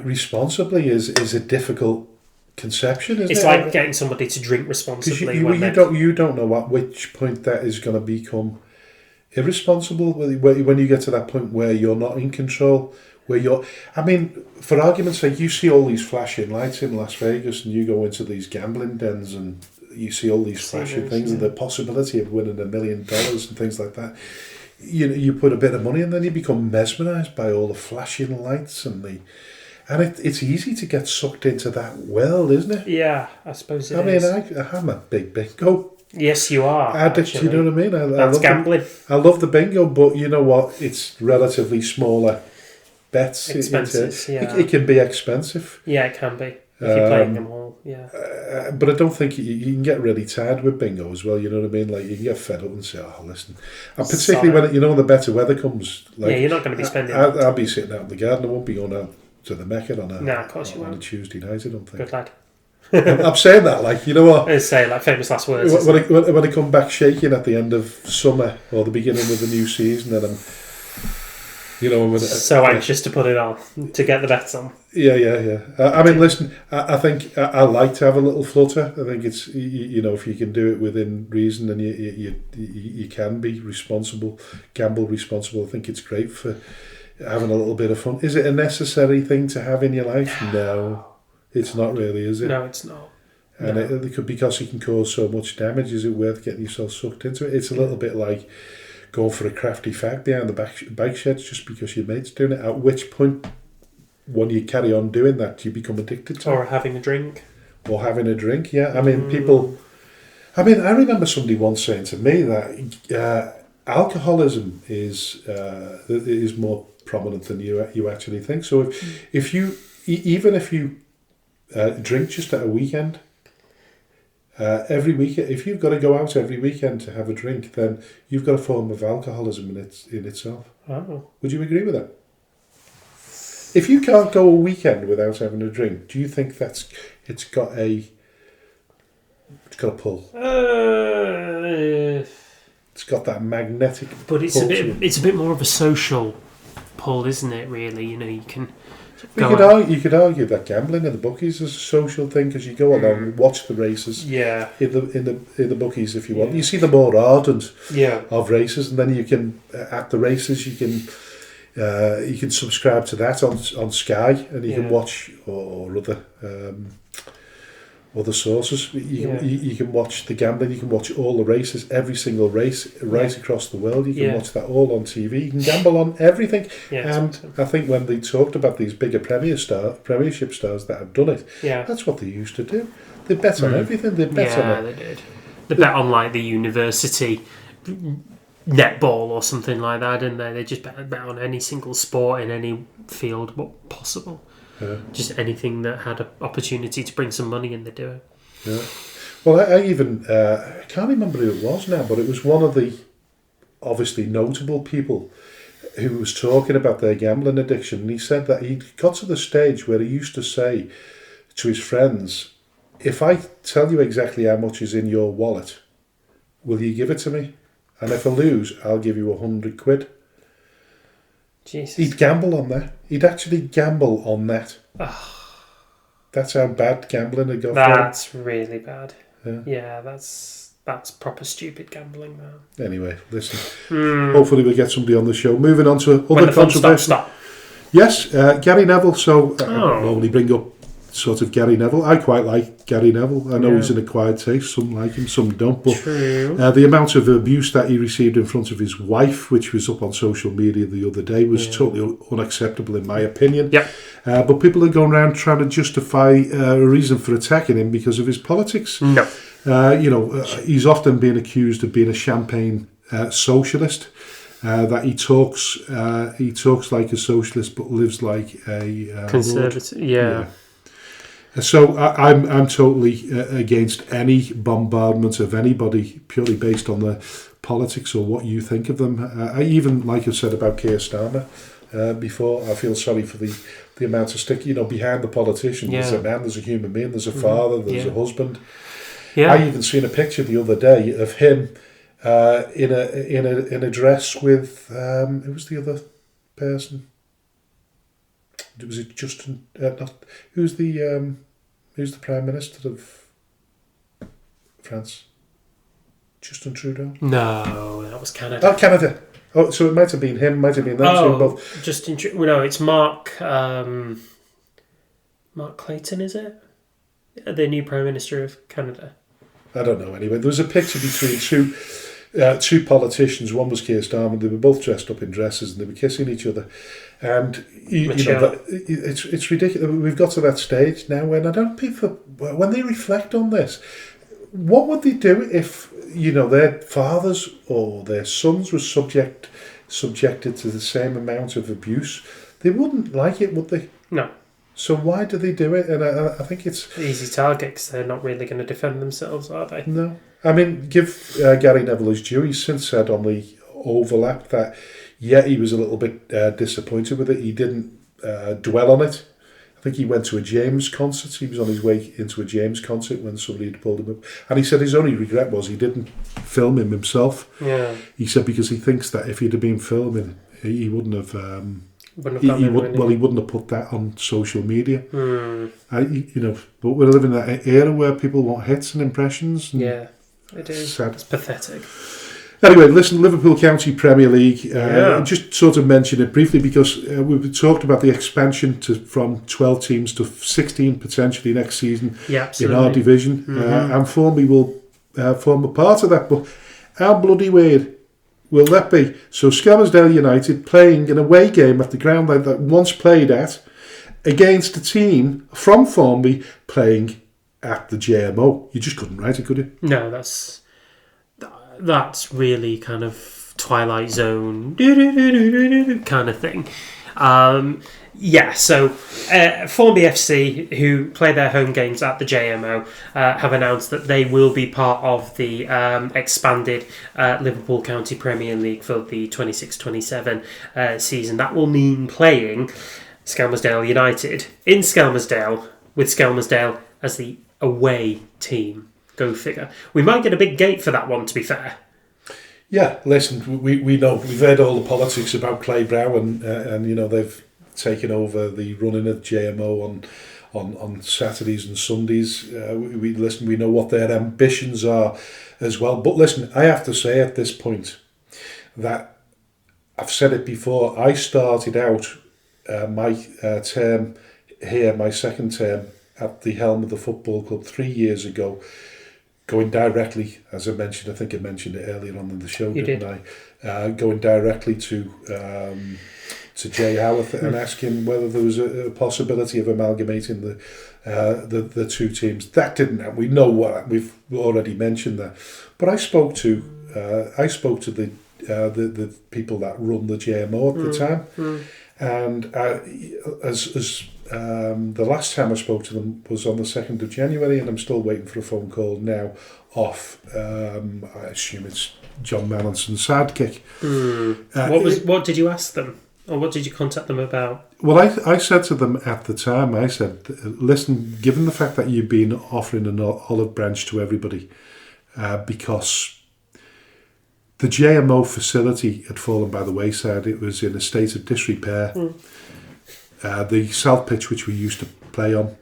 responsibly is a difficult conception, isn't it? It's like getting somebody to drink responsibly. You don't know at which point that is going to become irresponsible, when you get to that point where you're not in control, for argument's sake, you see all these flashing lights in Las Vegas and you go into these gambling dens and you see all these flashing things and the possibility of winning $1 million and things like that. You put a bit of money and then you become mesmerised by all the flashing lights and it's easy to get sucked into that world, isn't it? Yeah, I suppose it is. I'm a big bingo. Yes, you are. Do you know what I mean? That's gambling. I love the bingo, but you know what? It's relatively smaller bets. Expenses, it can be expensive. Yeah, it can be. If you're playing them all, yeah. But I don't think you can get really tired with bingo as well, you know what I mean? Like, you can get fed up and say, oh, listen. And particularly when the better weather comes. Like, you're not going to be spending... I'll be sitting out in the garden. I won't be going out to the Mecca on a Tuesday night, I don't think. Good lad. I'm saying that, like, you know what? I say, like, famous last words. When I come back shaking at the end of summer or the beginning of the new season, and You know, so anxious to put it on, to get the bets on. Yeah. I mean, listen, I think I like to have a little flutter. I think it's, you know, if you can do it within reason and you can be responsible, gamble responsible, I think it's great for having a little bit of fun. Is it a necessary thing to have in your life? No, it's not really, is it? No, it's not. And No. it could, because it can cause so much damage. Is it worth getting yourself sucked into it? It's a little bit like going for a crafty fag behind the bike sheds just because your mate's doing it. At which point, when you carry on doing that, you become addicted to it. Or having a drink. Or having a drink, yeah. I mean, people... I mean, I remember somebody once saying to me that alcoholism is more prominent than you actually think. So if you... Even if you drink just at a weekend... every weekend, if you've got to go out every weekend to have a drink, then you've got a form of alcoholism in itself. Oh. Would you agree with that? If you can't go a weekend without having a drink, do you think it's got a pull? It's got that magnetic. But it's a bit more of a social pull, isn't it? Really, you know, you can. You could argue that gambling in the bookies is a social thing because you go along and watch the races. Yeah. In the bookies, if you want, you see the more ardent of races, and then you can at the races you can subscribe to that on Sky, and you can watch or other sources. You can watch the gambling. You can watch all the races, every single race right across the world. You can watch that all on TV. You can gamble on everything. And I think when they talked about these bigger Premiership stars that have done it, that's what they used to do. They bet on everything. They bet on it. They did. They bet on like the university netball or something like that, didn't they? They just bet on any single sport in any field possible. Yeah. Just anything that had an opportunity to bring some money in, they do it. Yeah. Well, I even I can't remember who it was now, but it was one of the obviously notable people who was talking about their gambling addiction, and he said that he got to the stage where he used to say to his friends, "If I tell you exactly how much is in your wallet, will you give it to me? And if I lose, I'll give you 100 quid." Jesus. He'd gamble on that. He'd actually gamble on that. That's how bad gambling had got. That's really bad. Yeah, that's proper stupid gambling, man. Anyway, listen. Hopefully we'll get somebody on the show. Moving on to other controversies. Stop. Yes, Gary Neville. So I normally bring up sort of Gary Neville. I quite like Gary Neville. I know he's an acquired taste. Some like him, some don't. But the amount of abuse that he received in front of his wife, which was up on social media the other day, was totally unacceptable in my opinion. Yep. But people are going around trying to justify a reason for attacking him because of his politics. No. He's often been accused of being a champagne socialist. That he talks like a socialist but lives like a conservative. Yeah. So I'm totally against any bombardment of anybody purely based on their politics or what you think of them. I even, like I said about Keir Starmer before, I feel sorry for the amount of stick behind the politician. There's a man, there's a human being, there's a father, there's a husband. Yeah. I even seen a picture the other day of him in a dress with who was the other person? Was it Justin? Who's the Prime Minister of France? Justin Trudeau? No, that was Canada. Oh, Canada. Oh, so it might have been him, might have been them two both. Justin Trudeau. No, it's Mark Clayton, is it? The new Prime Minister of Canada. I don't know. Anyway, there was a picture between two politicians. One was Keir Starmer. They were both dressed up in dresses and they were kissing each other. And it's ridiculous. We've got to that stage now when when they reflect on this, what would they do if their fathers or their sons were subjected to the same amount of abuse? They wouldn't like it, would they? No. So why do they do it? And I think it's easy target because they're not really going to defend themselves, are they? No. I mean, give Gary Neville his due. He's since said on the overlap that, he was a little bit disappointed with it. He didn't dwell on it. I think he went to a James concert. He was on his way into a James concert when somebody had pulled him up. And he said his only regret was he didn't film him himself. Yeah. He said because he thinks that if he'd have been filming he wouldn't have. He wouldn't have put that on social media. But we're living in that era where people want hits and impressions. And yeah, it is. Sad. It's pathetic. Anyway, listen, Liverpool County Premier League. Just sort of mention it briefly because we've talked about the expansion from 12 teams to 16 potentially next season in our division. And Formby will form a part of that. But how bloody weird will that be? So Skelmersdale United playing an away game at the ground that once played at against a team from Formby playing at the JMO. You just couldn't write it, could you? No, that's really kind of Twilight Zone kind of thing. So Formby FC, who play their home games at the JMO, have announced that they will be part of the expanded Liverpool County Premier League for the 26-27 season. That will mean playing Skelmersdale United in Skelmersdale, with Skelmersdale as the away team. Go figure. We might get a big gate for that one, to be fair. Yeah, listen, we know, we've heard all the politics about Claybrow and they've taken over the running of JMO on Saturdays and Sundays. We know what their ambitions are as well. But listen, I have to say at this point that I've said it before. I started out my term here, my second term at the helm of the football club 3 years ago, going directly, as I mentioned, I think I mentioned it earlier on in the show, didn't I? Going directly to Jay Howarth and asking whether there was a possibility of amalgamating the two teams. That didn't happen. We know what we've already mentioned that. But I spoke to the people that run the JMO at the time, and as the last time I spoke to them was on the 2nd of January, and I'm still waiting for a phone call now off, I assume it's John Mallinson's sidekick. What did you ask them? Or what did you contact them about? Well, I said to them at the time, I said, listen, given the fact that you've been offering an olive branch to everybody, because the JMO facility had fallen by the wayside, it was in a state of disrepair. The south pitch, which we used to play on,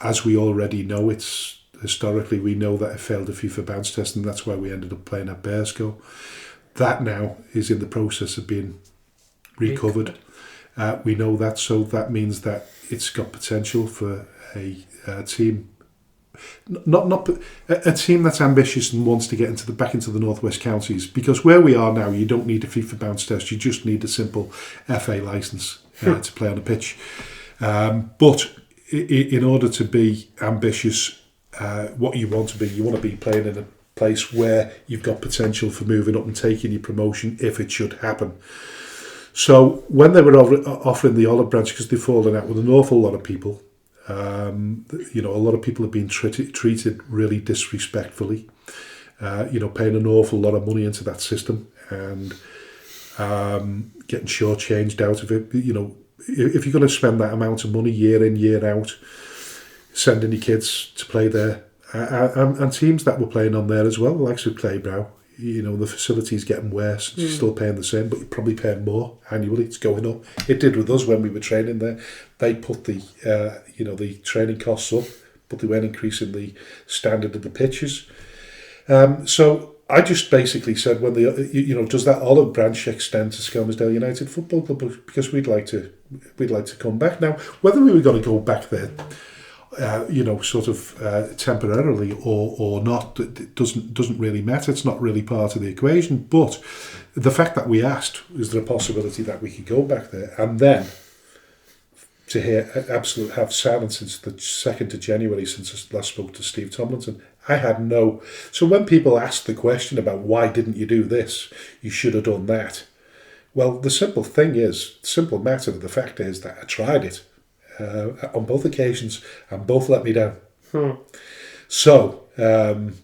as we already know, it's historically, we know that it failed a FIFA bounce test, and that's why we ended up playing at Bearsco. That now is in the process of being recovered. We know that, so that means that it's got potential for a team, not a team that's ambitious and wants to get back into the Northwest Counties. Because where we are now, you don't need a FIFA bounce test; you just need a simple FA licence to play on a pitch. But in order to be ambitious, what you want to be playing in a place where you've got potential for moving up and taking your promotion if it should happen. So when they were offering the olive branch, because they've fallen out with an awful lot of people, a lot of people have been treated really disrespectfully, paying an awful lot of money into that system and getting shortchanged out of it. If you're going to spend that amount of money year in, year out, sending your kids to play there, and teams that were playing on there as well, the likes of Claybrow, the facility's getting worse. You're still paying the same, but you're probably paying more annually. It's going up. It did with us when we were training there. They put the training costs up, but they weren't increasing the standard of the pitches. So I just basically said, when does that olive branch extend to Skelmersdale United Football Club? Because we'd like to come back. Now, whether we were going to go back there, temporarily or not, it doesn't really matter. It's not really part of the equation. But the fact that we asked, is there a possibility that we could go back there? And then to have silence since the 2nd of January, since I last spoke to Steve Tomlinson, I had no. So when people ask the question about why didn't you do this, you should have done that. Well, the simple matter of the fact is that I tried it. On both occasions, and both let me down. So, it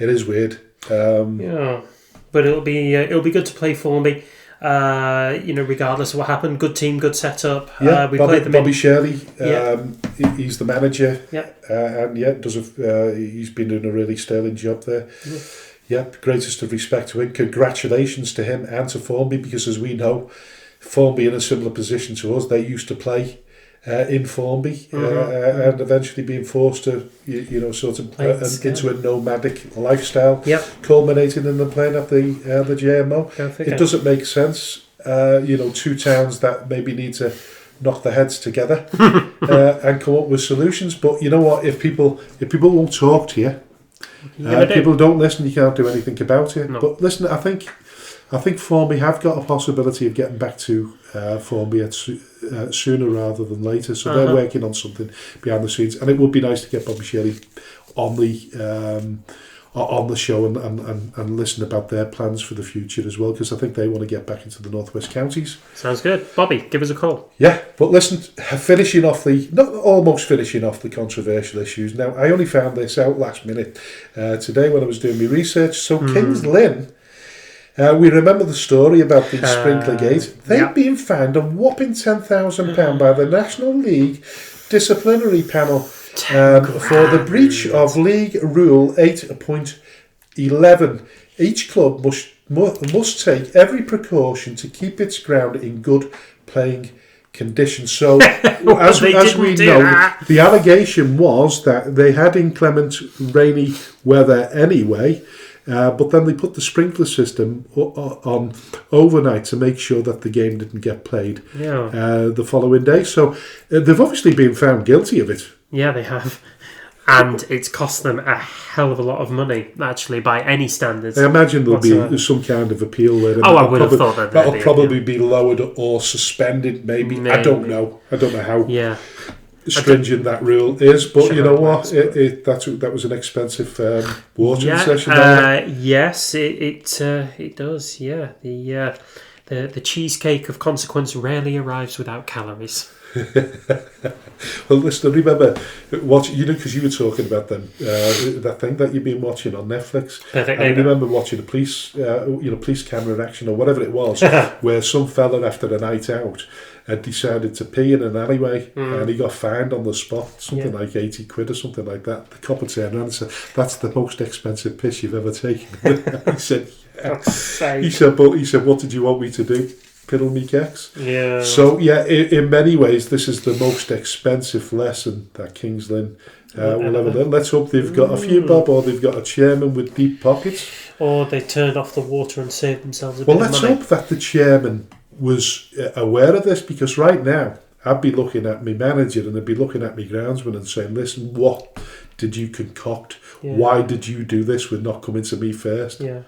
is weird. But it'll be good to play Formby. Regardless of what happened, good team, good setup. We played them. Bobby Shirley, he's the manager. And he's been doing a really sterling job there. Yeah, greatest of respect to him. Congratulations to him and to Formby, because as we know, Formby in a similar position to us, they used to play in Formby and eventually being forced to, sort of into a nomadic lifestyle, culminating in them playing at the JMO. It doesn't make sense. 2 towns that maybe need to knock their heads together and come up with solutions. But you know what? If people won't talk to you, people don't listen, you can't do anything about it. No. But listen, I think Formby have got a possibility of getting back to Formby sooner rather than later. So they're working on something behind the scenes, and it would be nice to get Bobby Shelley on the show and listen about their plans for the future as well, because I think they want to get back into the Northwest Counties. Sounds good. Bobby, give us a call. Yeah, but listen, finishing off the controversial issues. Now, I only found this out last minute today when I was doing my research. So Kings Lynn, we remember the story about the Sprinkler Gate. They've been fined a whopping £10,000 by the National League Disciplinary Panel for the breach of League Rule 8.11. Each club must take every precaution to keep its ground in good playing conditions. So, as we know, the allegation was that they had inclement rainy weather anyway, but then they put the sprinkler system on overnight to make sure that the game didn't get played the following day. So they've obviously been found guilty of it. Yeah, they have. And it's cost them a hell of a lot of money, actually, by any standards. I imagine there'll be some kind of appeal there. I would have thought that'll probably be lowered or suspended, maybe. I don't know how stringent that rule is, but you know what? That was an expensive watering session. Yes, it does. Yeah, the cheesecake of consequence rarely arrives without calories. Well, listen, I remember watching, because you were talking about them, that thing that you've been watching on Netflix. Perfect. I remember watching a police camera action or whatever it was, where some fella after a night out had decided to pee in an alleyway and he got fined on the spot, something like 80 quid or something like that. The cop turned around and said, "That's the most expensive piss you've ever taken." He said, He said, "What did you want me to do? Piddle me keks?" Yeah. So in many ways, this is the most expensive lesson that Kings Lynn will ever learn. Let's hope they've got a few bob, or they've got a chairman with deep pockets, or they turned off the water and saved themselves a bit of money. Well, let's hope that the chairman was aware of this, because right now I'd be looking at my manager and I'd be looking at my groundsman and saying, "Listen, what did you concoct? Yeah. Why did you do this with not coming to me first?" Yeah.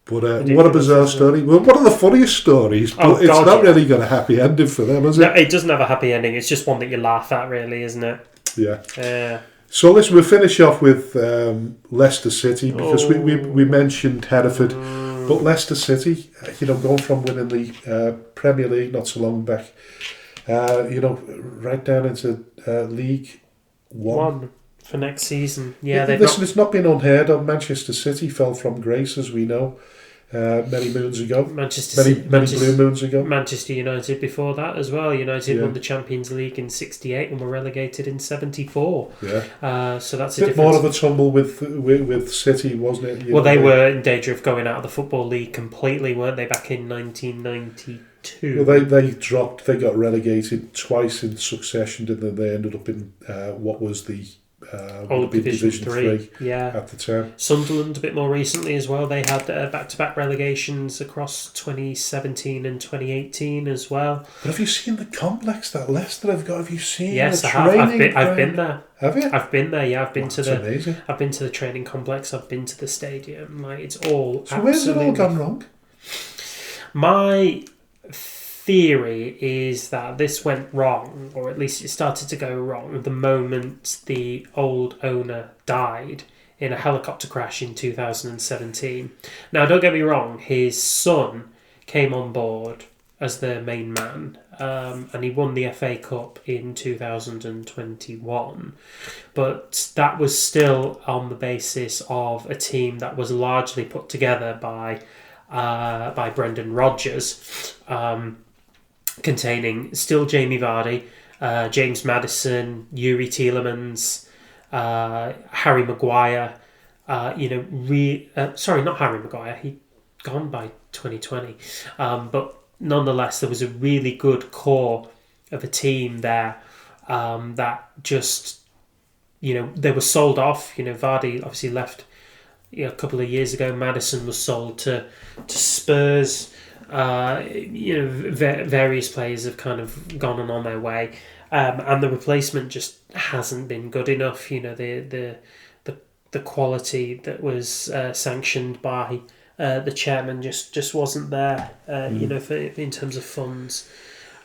But what a bizarre story. Well, one of the funniest stories, but it's not really got a happy ending for them, is it? No, it doesn't have a happy ending. It's just one that you laugh at, really, isn't it? Yeah. So listen, we'll finish off with Leicester City, because we mentioned Hereford, but Leicester City, going from winning the Premier League not so long back, right down into League One. For next season. Yeah, it's not been unheard of. Manchester City fell from grace, as we know, many moons ago. Many blue moons ago. Manchester United before that as well. United won the Champions League in '68 and were relegated in '74. Yeah. So that's a bit more of a tumble with City, wasn't it? They were in danger of going out of the Football League completely, weren't they, back in 1992? Well, they dropped. They got relegated twice in succession, didn't they? They ended up in what was the Division 3 at the time. Sunderland a bit more recently as well. They had back-to-back relegations across 2017 and 2018 as well. But have you seen the complex that Leicester have got? Have you seen? Yes, I have. I've been there. Have you? I've been there. Yeah, I've been amazing. I've been to the training complex. I've been to the stadium. Like, it's all. So where's it all gone wrong? My theory is that this went wrong, or at least it started to go wrong the moment the old owner died in a helicopter crash in 2017. Now, don't get me wrong, his son came on board as the main man, and he won the FA Cup in 2021, but that was still on the basis of a team that was largely put together by Brendan Rodgers, containing still Jamie Vardy, James Maddison, Yuri Tielemans, Harry Maguire, sorry, not Harry Maguire. He'd gone by 2020, but nonetheless, there was a really good core of a team there that just, they were sold off. Vardy obviously left a couple of years ago. Maddison was sold to Spurs. Various players have kind of gone on their way, and the replacement just hasn't been good enough. The quality that was sanctioned by the chairman just wasn't there. In terms of funds,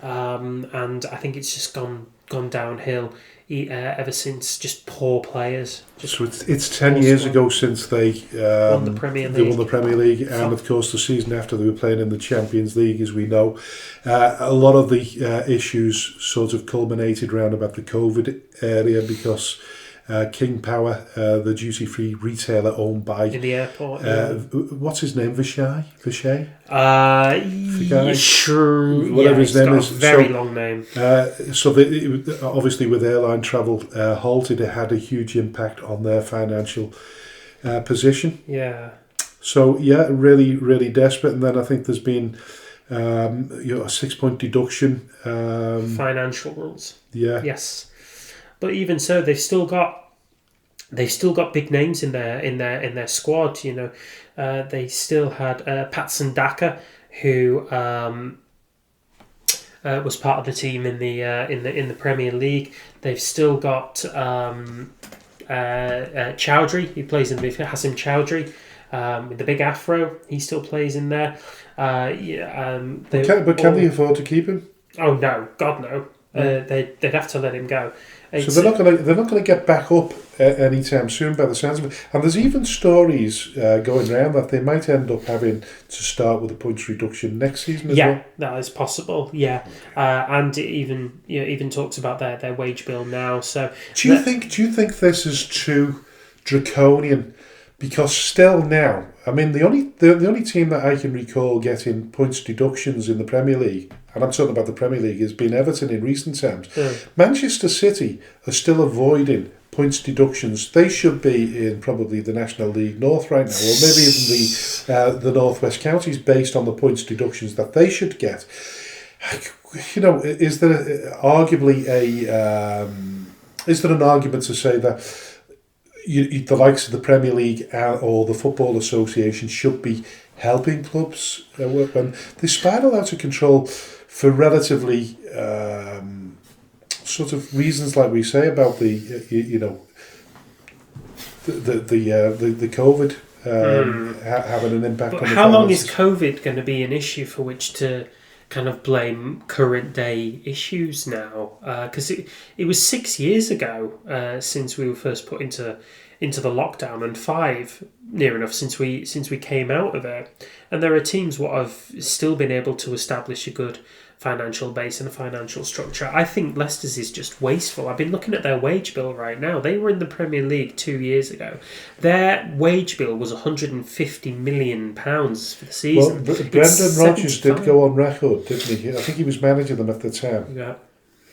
and I think it's just gone downhill ever since. Just poor players. So it's 10 years ago since they won the Premier League. They won the Premier League, and of course the season after they were playing in the Champions League, as we know. A lot of the issues sort of culminated around about the COVID area because King Power, the duty-free retailer owned by in the airport. What's his name? Vishay? Sure. Whatever his name is. Very long name. So obviously with airline travel halted, it had a huge impact on their financial position. Yeah. So really, really desperate. And then I think there's been a 6-point deduction. Financial rules. Yeah. Yes. But even so, they've still got big names in their squad. They still had Patson Daka, who was part of the team in the Premier League. They've still got Chowdhury, who plays in the midfield. Hassan Chowdhury, with the big afro, he still plays in there. Can they afford to keep him? Oh no, God no. They'd have to let him go. So they're not going to get back up anytime soon, by the sounds of it. And there's even stories going around that they might end up having to start with a points reduction next season as well. Yeah, that is possible. Yeah, and it even talks about their wage bill now. So do you think this is too draconian? Because still now, I mean, the only team that I can recall getting points deductions in the Premier League, and I'm talking about the Premier League, has been Everton in recent times. Manchester City are still avoiding points deductions. They should be in probably the National League North right now, or maybe even the North West counties, based on the points deductions that they should get. Is there arguably is there an argument to say that the likes of the Premier League or the Football Association should be helping clubs when they spiral out of control for relatively sort of reasons like we say about the COVID having an impact on the how long is COVID going to be an issue for which to kind of blame current day issues now? Because it was 6 years ago since we were first put into the lockdown, and 5 near enough since we came out of it. And there are teams what have still been able to establish a good financial base and a financial structure. I think Leicester's is just wasteful. I've been looking at their wage bill right now. They were in the Premier League 2 years ago. Their wage bill was £150 million for the season. Well, Brendan Rodgers did go on record, didn't he? I think he was managing them at the time. Yeah.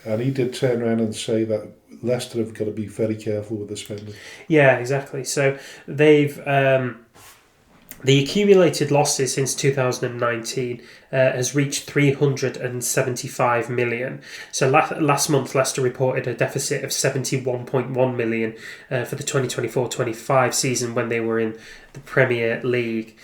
And he did turn around and say that Leicester have got to be very careful with the spending. Yeah, exactly. So they've the accumulated losses since 2019 has reached 375 million. So last month Leicester reported a deficit of 71.1 million for the 2024-25 season when they were in the Premier League.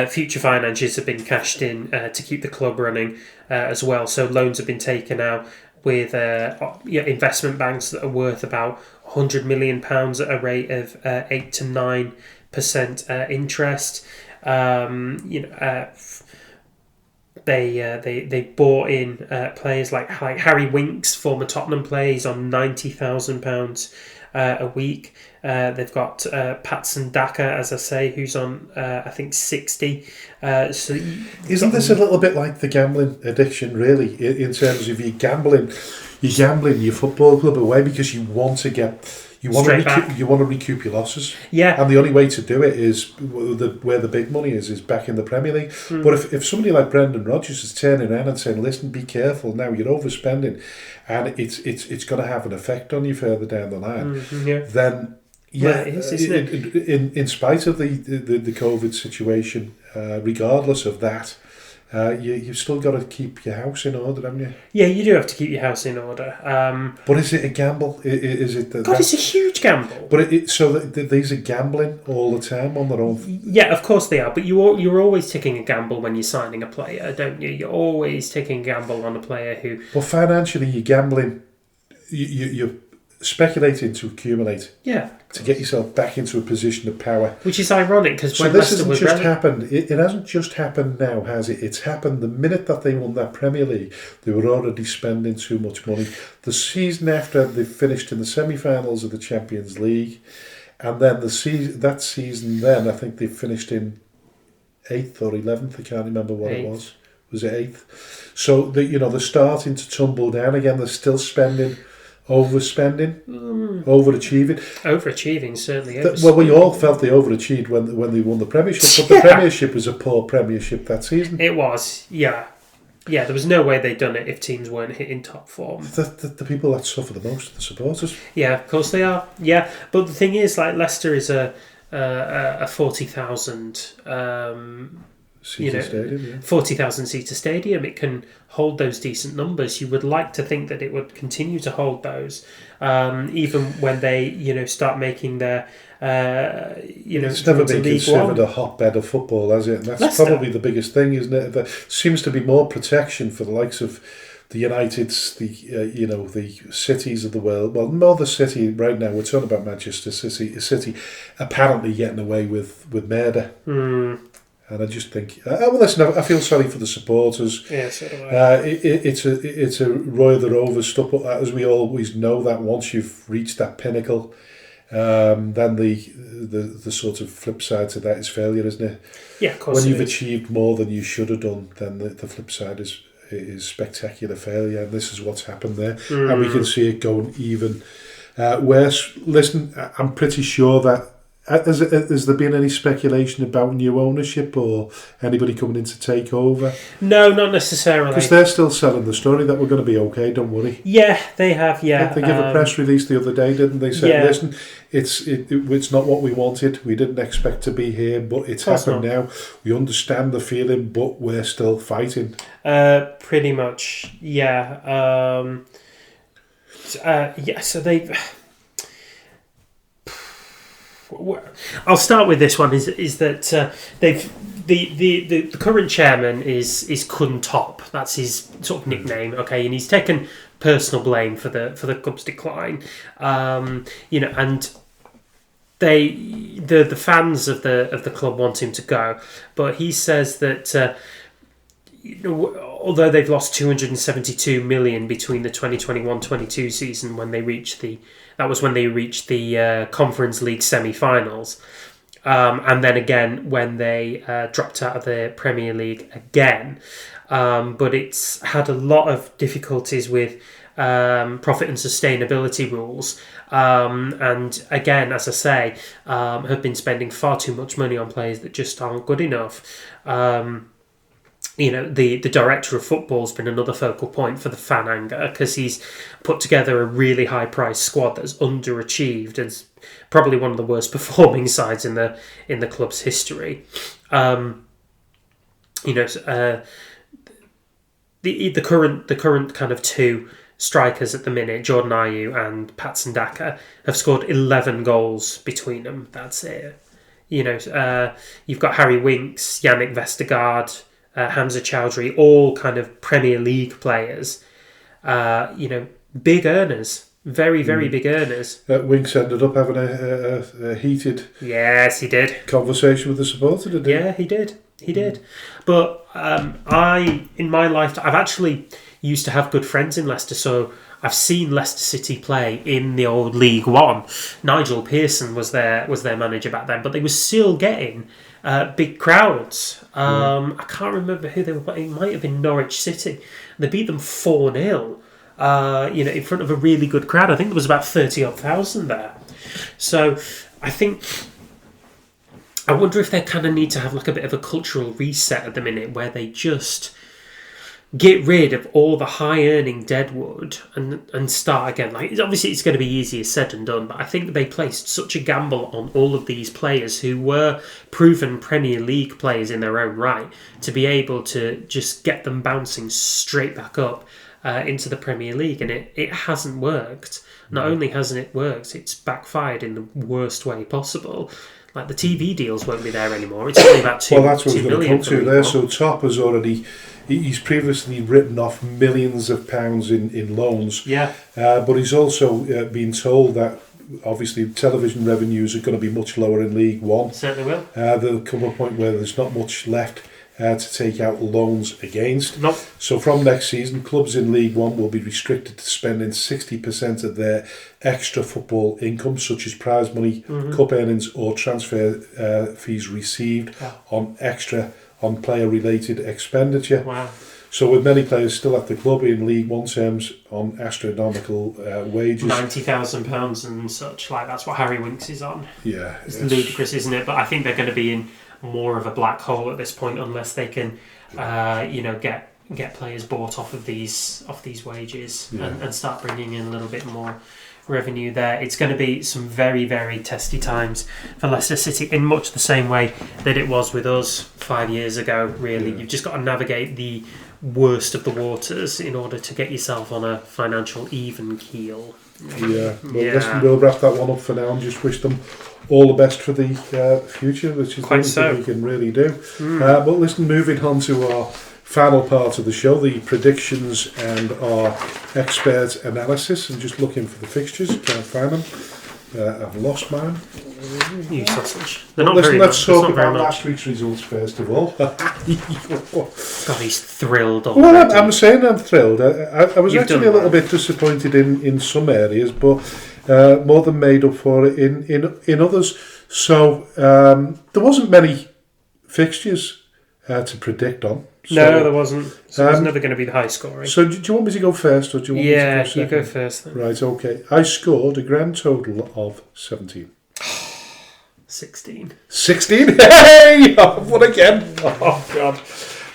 Future finances have been cashed in to keep the club running as well. So loans have been taken out with investment banks that are worth about £100 million at a rate of 8 to 9% interest. They bought in players like Harry Winks, former Tottenham player. He's on £90,000 a week. They've got Patson Daka, as I say, who's on I think 60. So isn't this a little bit like the gambling addiction, really? In terms of you're gambling your football club away because you want to get You want to recoup your losses. Yeah. And the only way to do it is where the big money is back in the Premier League. But if somebody like Brendan Rodgers is turning around and saying, listen, be careful now, you're overspending, and it's going to have an effect on you further down the line, then... Yeah, well, it is, isn't it? In spite of the COVID situation, regardless of that, you've still got to keep your house in order, haven't you? Yeah, you do have to keep your house in order. But is it a gamble? Is it? It's a huge gamble. But these are gambling all the time on their own. Yeah, of course they are. But you're always taking a gamble when you're signing a player, don't you? You're always taking a gamble on a player who. Well, financially, you're gambling. You're speculating to accumulate. Yeah. To get yourself back into a position of power. Which is ironic because when this hasn't just happened. It hasn't just happened now, has it? It's happened the minute that they won that Premier League. They were already spending too much money. The season after, they finished in the semi-finals of the Champions League, and then that season, I think they finished in 8th or 11th. I can't remember what it was. Was it 8th? So they're starting to tumble down again. They're still spending. Overspending, overachieving. Overachieving, certainly. Well, we all felt they overachieved when they won the Premiership, but the Premiership was a poor Premiership that season. It was, yeah. Yeah, there was no way they'd done it if teams weren't hitting top form. The people that suffer the most are the supporters. Yeah, of course they are. Yeah, but the thing is, like, Leicester is a 40,000... stadium, yeah. 40,000 seater stadium. It can hold those decent numbers. You would like to think that it would continue to hold those, even when they, start making their, It's never been considered a hotbed of football, has it? And that's Leicester. Probably the biggest thing, isn't it? There seems to be more protection for the likes of the Uniteds, the cities of the world. Well, more the city right now. We're talking about Manchester City apparently getting away with murder. And I just think, listen, I feel sorry for the supporters. Yeah, so do I. It's a Roy the Rovers stuff, but as we always know, that once you've reached that pinnacle, then the sort of flip side to that is failure, isn't it? Yeah, of course. When you've achieved more than you should have done, then the flip side is spectacular failure, and this is what's happened there, and we can see it going even worse. Listen, I'm pretty sure that. Has there been any speculation about new ownership or anybody coming in to take over? No, not necessarily. Because they're still selling the story that we're going to be okay, don't worry. Yeah, they have, yeah. They gave a press release the other day, didn't they? Say, listen, it's not what we wanted. We didn't expect to be here, but it's happened now. We understand the feeling, but we're still fighting. Pretty much, yeah. So they've... I'll start with this one. Is that they've the current chairman is Kun Top. That's his sort of nickname. Okay, and he's taken personal blame for the club's decline. And the fans of the club want him to go, but he says that. Although they've lost 272 million between the 2021-22 season when they reached the Conference League semi-finals, and then again when they dropped out of the Premier League again, but it's had a lot of difficulties with profit and sustainability rules, and again, as I say, have been spending far too much money on players that just aren't good enough. The director of football's been another focal point for the fan anger because he's put together a really high-priced squad that's underachieved and probably one of the worst performing sides in the club's history. The current kind of two strikers at the minute, Jordan Ayew and Patson Daka, have scored 11 goals between them. That's it. You've got Harry Winks, Yannick Vestergaard, Hamza Chowdhury, all kind of Premier League players. Big earners, very, very big earners. Winks ended up having a heated, yes, he did, conversation with the supporter, didn't he? Yeah, he did. But in my lifetime, I've actually used to have good friends in Leicester, so I've seen Leicester City play in the old League One. Nigel Pearson was their manager back then, but they were still getting big crowds. I can't remember who they were playing. It might have been Norwich City. They beat them 4-0. In front of a really good crowd. I think there was about 30,000 there. So I think, I wonder if they kind of need to have like a bit of a cultural reset at the minute where they just get rid of all the high-earning deadwood and start again. Like, obviously, it's going to be easier said than done, but I think they placed such a gamble on all of these players who were proven Premier League players in their own right to be able to just get them bouncing straight back up into the Premier League, and it hasn't worked. Not only hasn't it worked, it's backfired in the worst way possible. Like, the TV deals won't be there anymore. It's only about 2 Well, that's what I was going to come to there. People. So Top has already... He's previously written off millions of pounds in loans. Yeah. But he's also been told that, obviously, television revenues are going to be much lower in League One. Certainly will. There'll come a point where there's not much left to take out loans against. Nope. So from next season, clubs in League One will be restricted to spending 60% of their extra football income, such as prize money, cup earnings or transfer fees received on player-related expenditure. Wow. So with many players still at the club in League One terms on astronomical wages. £90,000 and such, like that's what Harry Winks is on. Yeah. It's ludicrous, isn't it? But I think they're going to be in more of a black hole at this point unless they can, get players bought off these wages and start bringing in a little bit more revenue there. It's going to be some very, very testy times for Leicester City in much the same way that it was with us 5 years ago, really. You've just got to navigate the worst of the waters in order to get yourself on a financial even keel. Listen, we'll wrap that one up for now and just wish them all the best for the future, which is the only thing we can really do. But listen, moving on to our final part of the show, the predictions and our expert analysis. I'm just looking for the fixtures, can't find them. I've lost mine. You sausage. They're not Listen, very let's much. talk about last week's results first of all. God, he's thrilled. Well, I'm saying I'm thrilled. I was You've actually a little bit disappointed in some areas, but more than made up for it in others. So there wasn't many fixtures to predict on. So, no, there wasn't. So it was never going to be the high scoring. So do you want me to go first, or do you want me to go second? You go first then. Right, okay. I scored a grand total of 17. 16. 16? Hey! I've won again. Oh, God.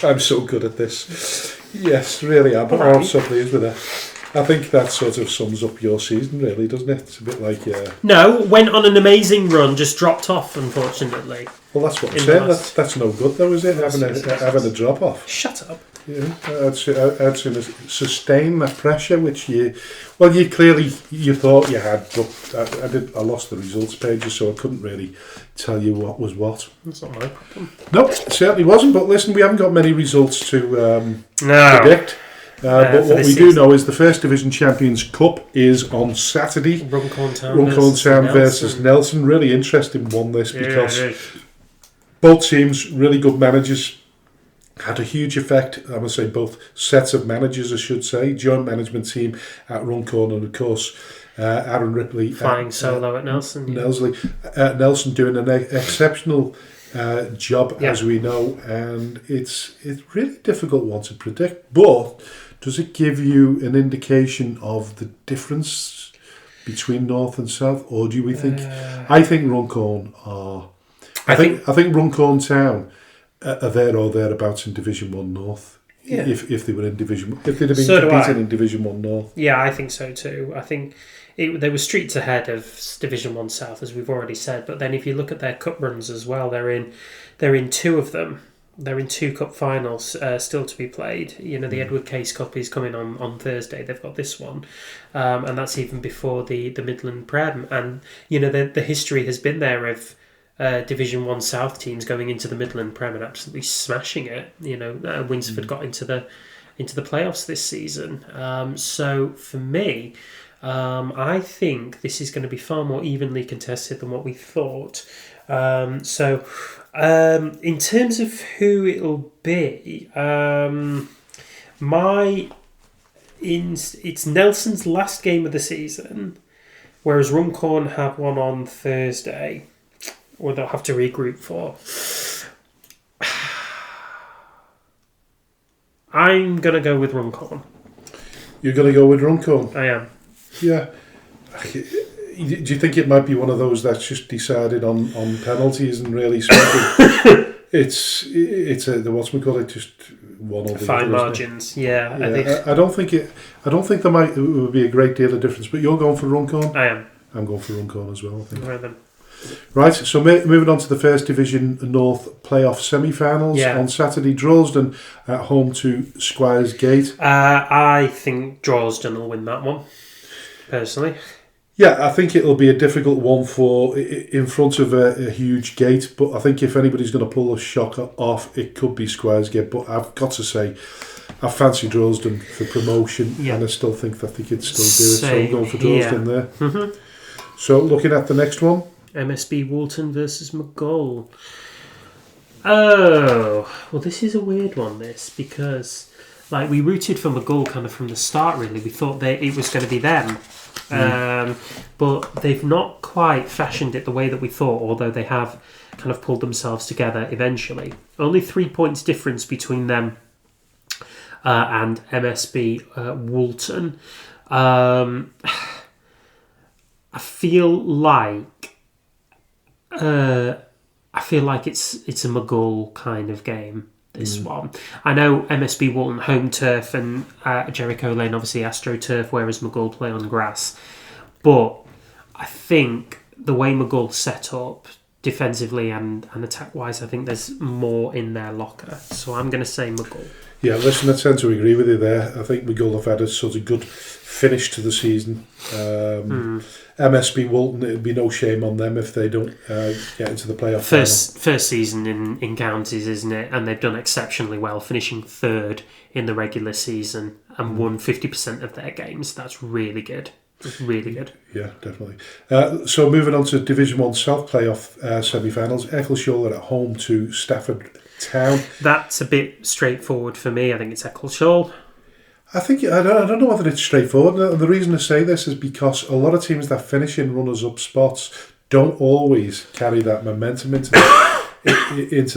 I'm so good at this. Yes, really am. Right. I'm so pleased with that. I think that sort of sums up your season, really, doesn't it? It's a bit like... No, went on an amazing run, just dropped off, unfortunately. Well, that's what I'm saying. That's no good, though, is it? Having a drop-off. Shut up. Yeah, I'd sooner sustain that pressure, which you clearly thought you had, but I lost the results pages, so I couldn't really tell you what was what. That's not my problem. No, it certainly wasn't. But listen, we haven't got many results to predict. But what we do know is the First Division Champions Cup is on Saturday. Runcorn Town versus Nelson. Really interesting one, this, because both teams, really good managers, had a huge effect. I would say both sets of managers, I should say. Joint management team at Runcorn, and of course Aaron Ripley flying solo at Nelson. Nelson doing an exceptional job, as we know, and it's really difficult one to predict. But does it give you an indication of the difference between North and South, or do we think? I think Runcorn are. I think Runcorn Town are there or thereabouts in Division 1 North. Yeah. If they were in Division, if they'd have been competing in Division 1 North. Yeah, I think so too. I think they were streets ahead of Division 1 South, as we've already said. But then if you look at their cup runs as well, they're in two of them. They're in two cup finals still to be played. You know, the Edward Case Cup is coming on Thursday. They've got this one, and that's even before the Midland Prem. And you know, the history has been there of Division 1 South teams going into the Midland Prem and absolutely smashing it. You know, Winsford got into the playoffs this season. So for me, I think this is going to be far more evenly contested than what we thought. In terms of who it'll be, it's Nelson's last game of the season, whereas Runcorn have one on Thursday, or they'll have to regroup for. I'm going to go with Runcorn. You're going to go with Runcorn? I am. Yeah. Do you think it might be one of those that's just decided on penalties and really smoking? it's a what's we call it, just one or the fine other, margins. Yeah, I don't think it would be a great deal of difference. But you're going for Runcorn. I am. I'm going for Runcorn as well, I think. Right then. Right, so moving on to the First Division North playoff semi-finals. On Saturday, Droylsden at home to Squires Gate. I think Droylsden will win that one, personally. Yeah, I think it'll be a difficult one for in front of a huge gate, but I think if anybody's going to pull a shock off, it could be Squires Gate. But I've got to say, I fancy Droylsden for promotion, and I still think that they could still do it. So I'm going for Droylsden there. Mm-hmm. So looking at the next one. MSB Walton versus McGull. Oh, well, this is a weird one, because we rooted for McGull kind of from the start, really. We thought it was going to be them. But they've not quite fashioned it the way that we thought, although they have kind of pulled themselves together eventually. Only 3 points difference between them and MSB Walton. I feel like it's a McGull kind of game, this one. I know MSB Walton home turf and Jericho Lane obviously AstroTurf, whereas McGull play on grass. But I think the way McGull set up defensively and attack-wise, I think there's more in their locker. So I'm going to say McGull. Yeah, listen, I tend to agree with you there. I think McGull have had a sort of good finish to the season. MSB Walton, it'd be no shame on them if they don't get into the playoff. First season in counties, isn't it? And they've done exceptionally well, finishing third in the regular season and won 50% of their games. That's really good. Really good. Yeah, definitely. So moving on to Division 1 South playoff semi-finals, Eccleshall are at home to Stafford Town. That's a bit straightforward for me. I think it's Eccleshall. I don't know whether it's straightforward. The reason I say this is because a lot of teams that finish in runners-up spots don't always carry that momentum into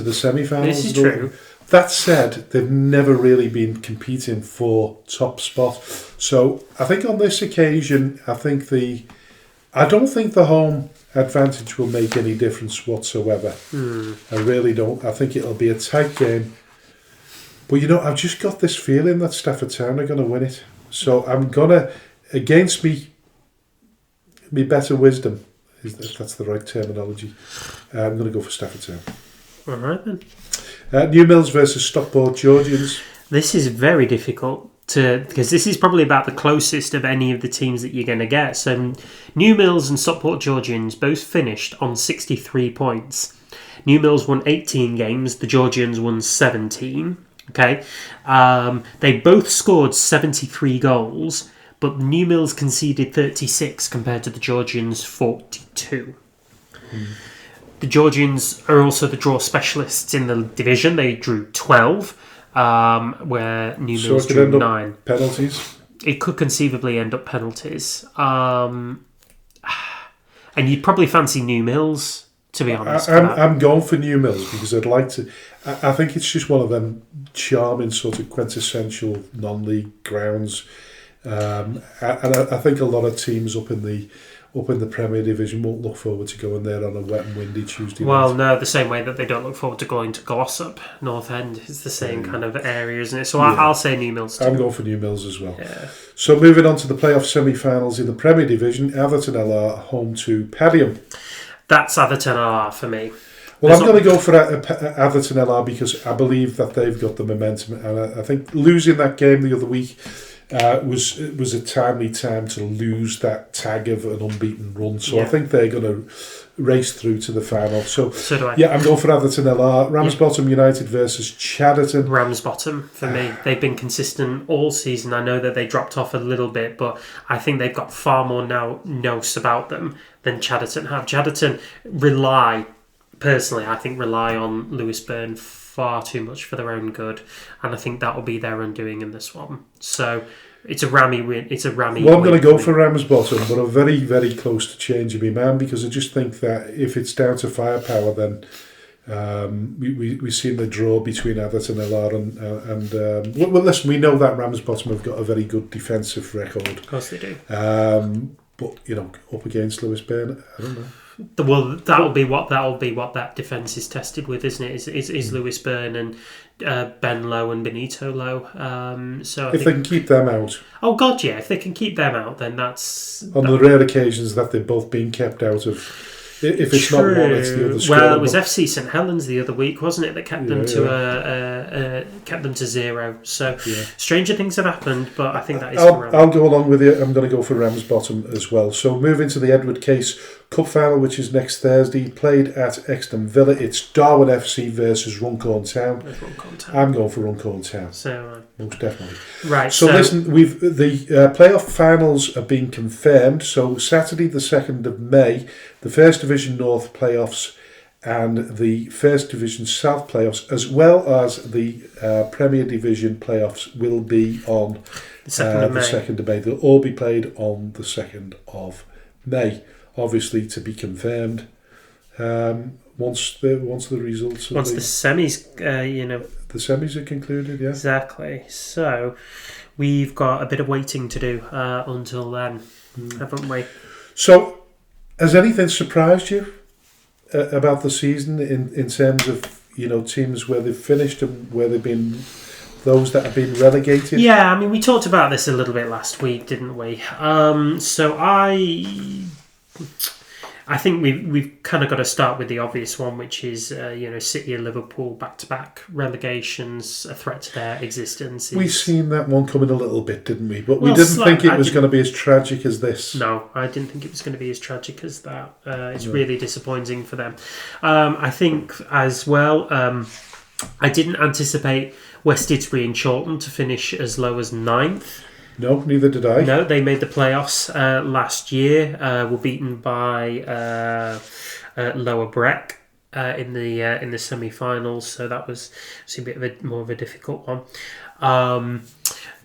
the semi-finals. This is true. That said, they've never really been competing for top spot. So I think on this occasion, I don't think the home advantage will make any difference whatsoever. I really don't. I think it'll be a tight game. But I've just got this feeling that Stafford Town are going to win it. So I'm going to, against me better wisdom, if that's the right terminology, I'm going to go for Stafford Town. All right then. New Mills versus Stockport Georgians. This is very difficult because this is probably about the closest of any of the teams that you're going to get. So New Mills and Stockport Georgians both finished on 63 points. New Mills won 18 games. The Georgians won 17. Okay, they both scored 73 goals, but New Mills conceded 36 compared to the Georgians 42. The Georgians are also the draw specialists in the division. They drew 12, where New Mills drew 9. Penalties? It could conceivably end up penalties. And you'd probably fancy New Mills, to be honest. I'm going for New Mills because I'd like to. I think it's just one of them charming sort of quintessential non-league grounds, and I think a lot of teams up in the Premier Division won't look forward to going there on a wet and windy Tuesday night. Well, no, the same way that they don't look forward to going to Glossop, North End. It's the same kind of area, isn't it? So I'll say New Mills too. I'm going for New Mills as well. Yeah. So moving on to the playoff semi-finals in the Premier Division, Atherton LR home to Padiham. That's Atherton LR for me. Well, I'm going to go for Atherton LR because I believe that they've got the momentum, and I think losing that game the other week was a timely time to lose that tag of an unbeaten run. So I think they're going to race through to the final. So do I. Yeah, I'm going for Atherton LR. Ramsbottom United versus Chadderton. Ramsbottom for me. They've been consistent all season. I know that they dropped off a little bit, but I think they've got far more nous about them than Chadderton have. Chadderton rely on Lewis Byrne far too much for their own good, and I think that will be their undoing in this one. So it's a Rammy win. Well, I'm going to go for Ramsbottom, but I'm very, very close to changing my mind because I just think that if it's down to firepower, then we've seen the draw between Atherton LR and well, listen, we know that Ramsbottom have got a very good defensive record. Of course they do. But up against Lewis Burn, I don't know. Well, that'll be what that defence is tested with, isn't it? Is Lewis Burn and Ben Lowe and Benito Lowe. So if they can keep them out. Oh God, yeah! If they can keep them out, then that's on the rare occasions that they've both been kept out of. If it's not one, it's the other squad. Well, it was FC St Helens the other week, wasn't it, that kept them to kept them to 0. So stranger things have happened, but I think that is. I'll go along with you. I'm going to go for Ramsbottom as well. So moving to the Edward Case Cup final, which is next Thursday, played at Exton Villa. It's Darwin FC versus Runcorn Town. I'm going for Runcorn Town. So most definitely. Right. So listen, the playoff finals are being confirmed. So Saturday, the 2nd of May, the First Division North playoffs and the First Division South playoffs, as well as the Premier Division playoffs, will be on the 2nd of May. They'll all be played on the 2nd of May. Obviously, to be confirmed once the results. Once the semis, the semis are concluded. Yeah, exactly. So we've got a bit of waiting to do until then, haven't we? So, has anything surprised you about the season in terms of teams where they've finished and where they've been? Those that have been relegated? Yeah, I mean, we talked about this a little bit last week, didn't we? So I think we've kind of got to start with the obvious one, which is City and Liverpool back-to-back relegations, a threat to their existence. We've seen that one coming a little bit, didn't we? But we didn't think it was going to be as tragic as this. No, I didn't think it was going to be as tragic as that. It's really disappointing for them. I think as well, I didn't anticipate West Didsbury and Chorlton to finish as low as 9th. No, neither did I. No, they made the playoffs last year. Were beaten by Lower Breck in the semi-finals, so that was a bit more of a difficult one.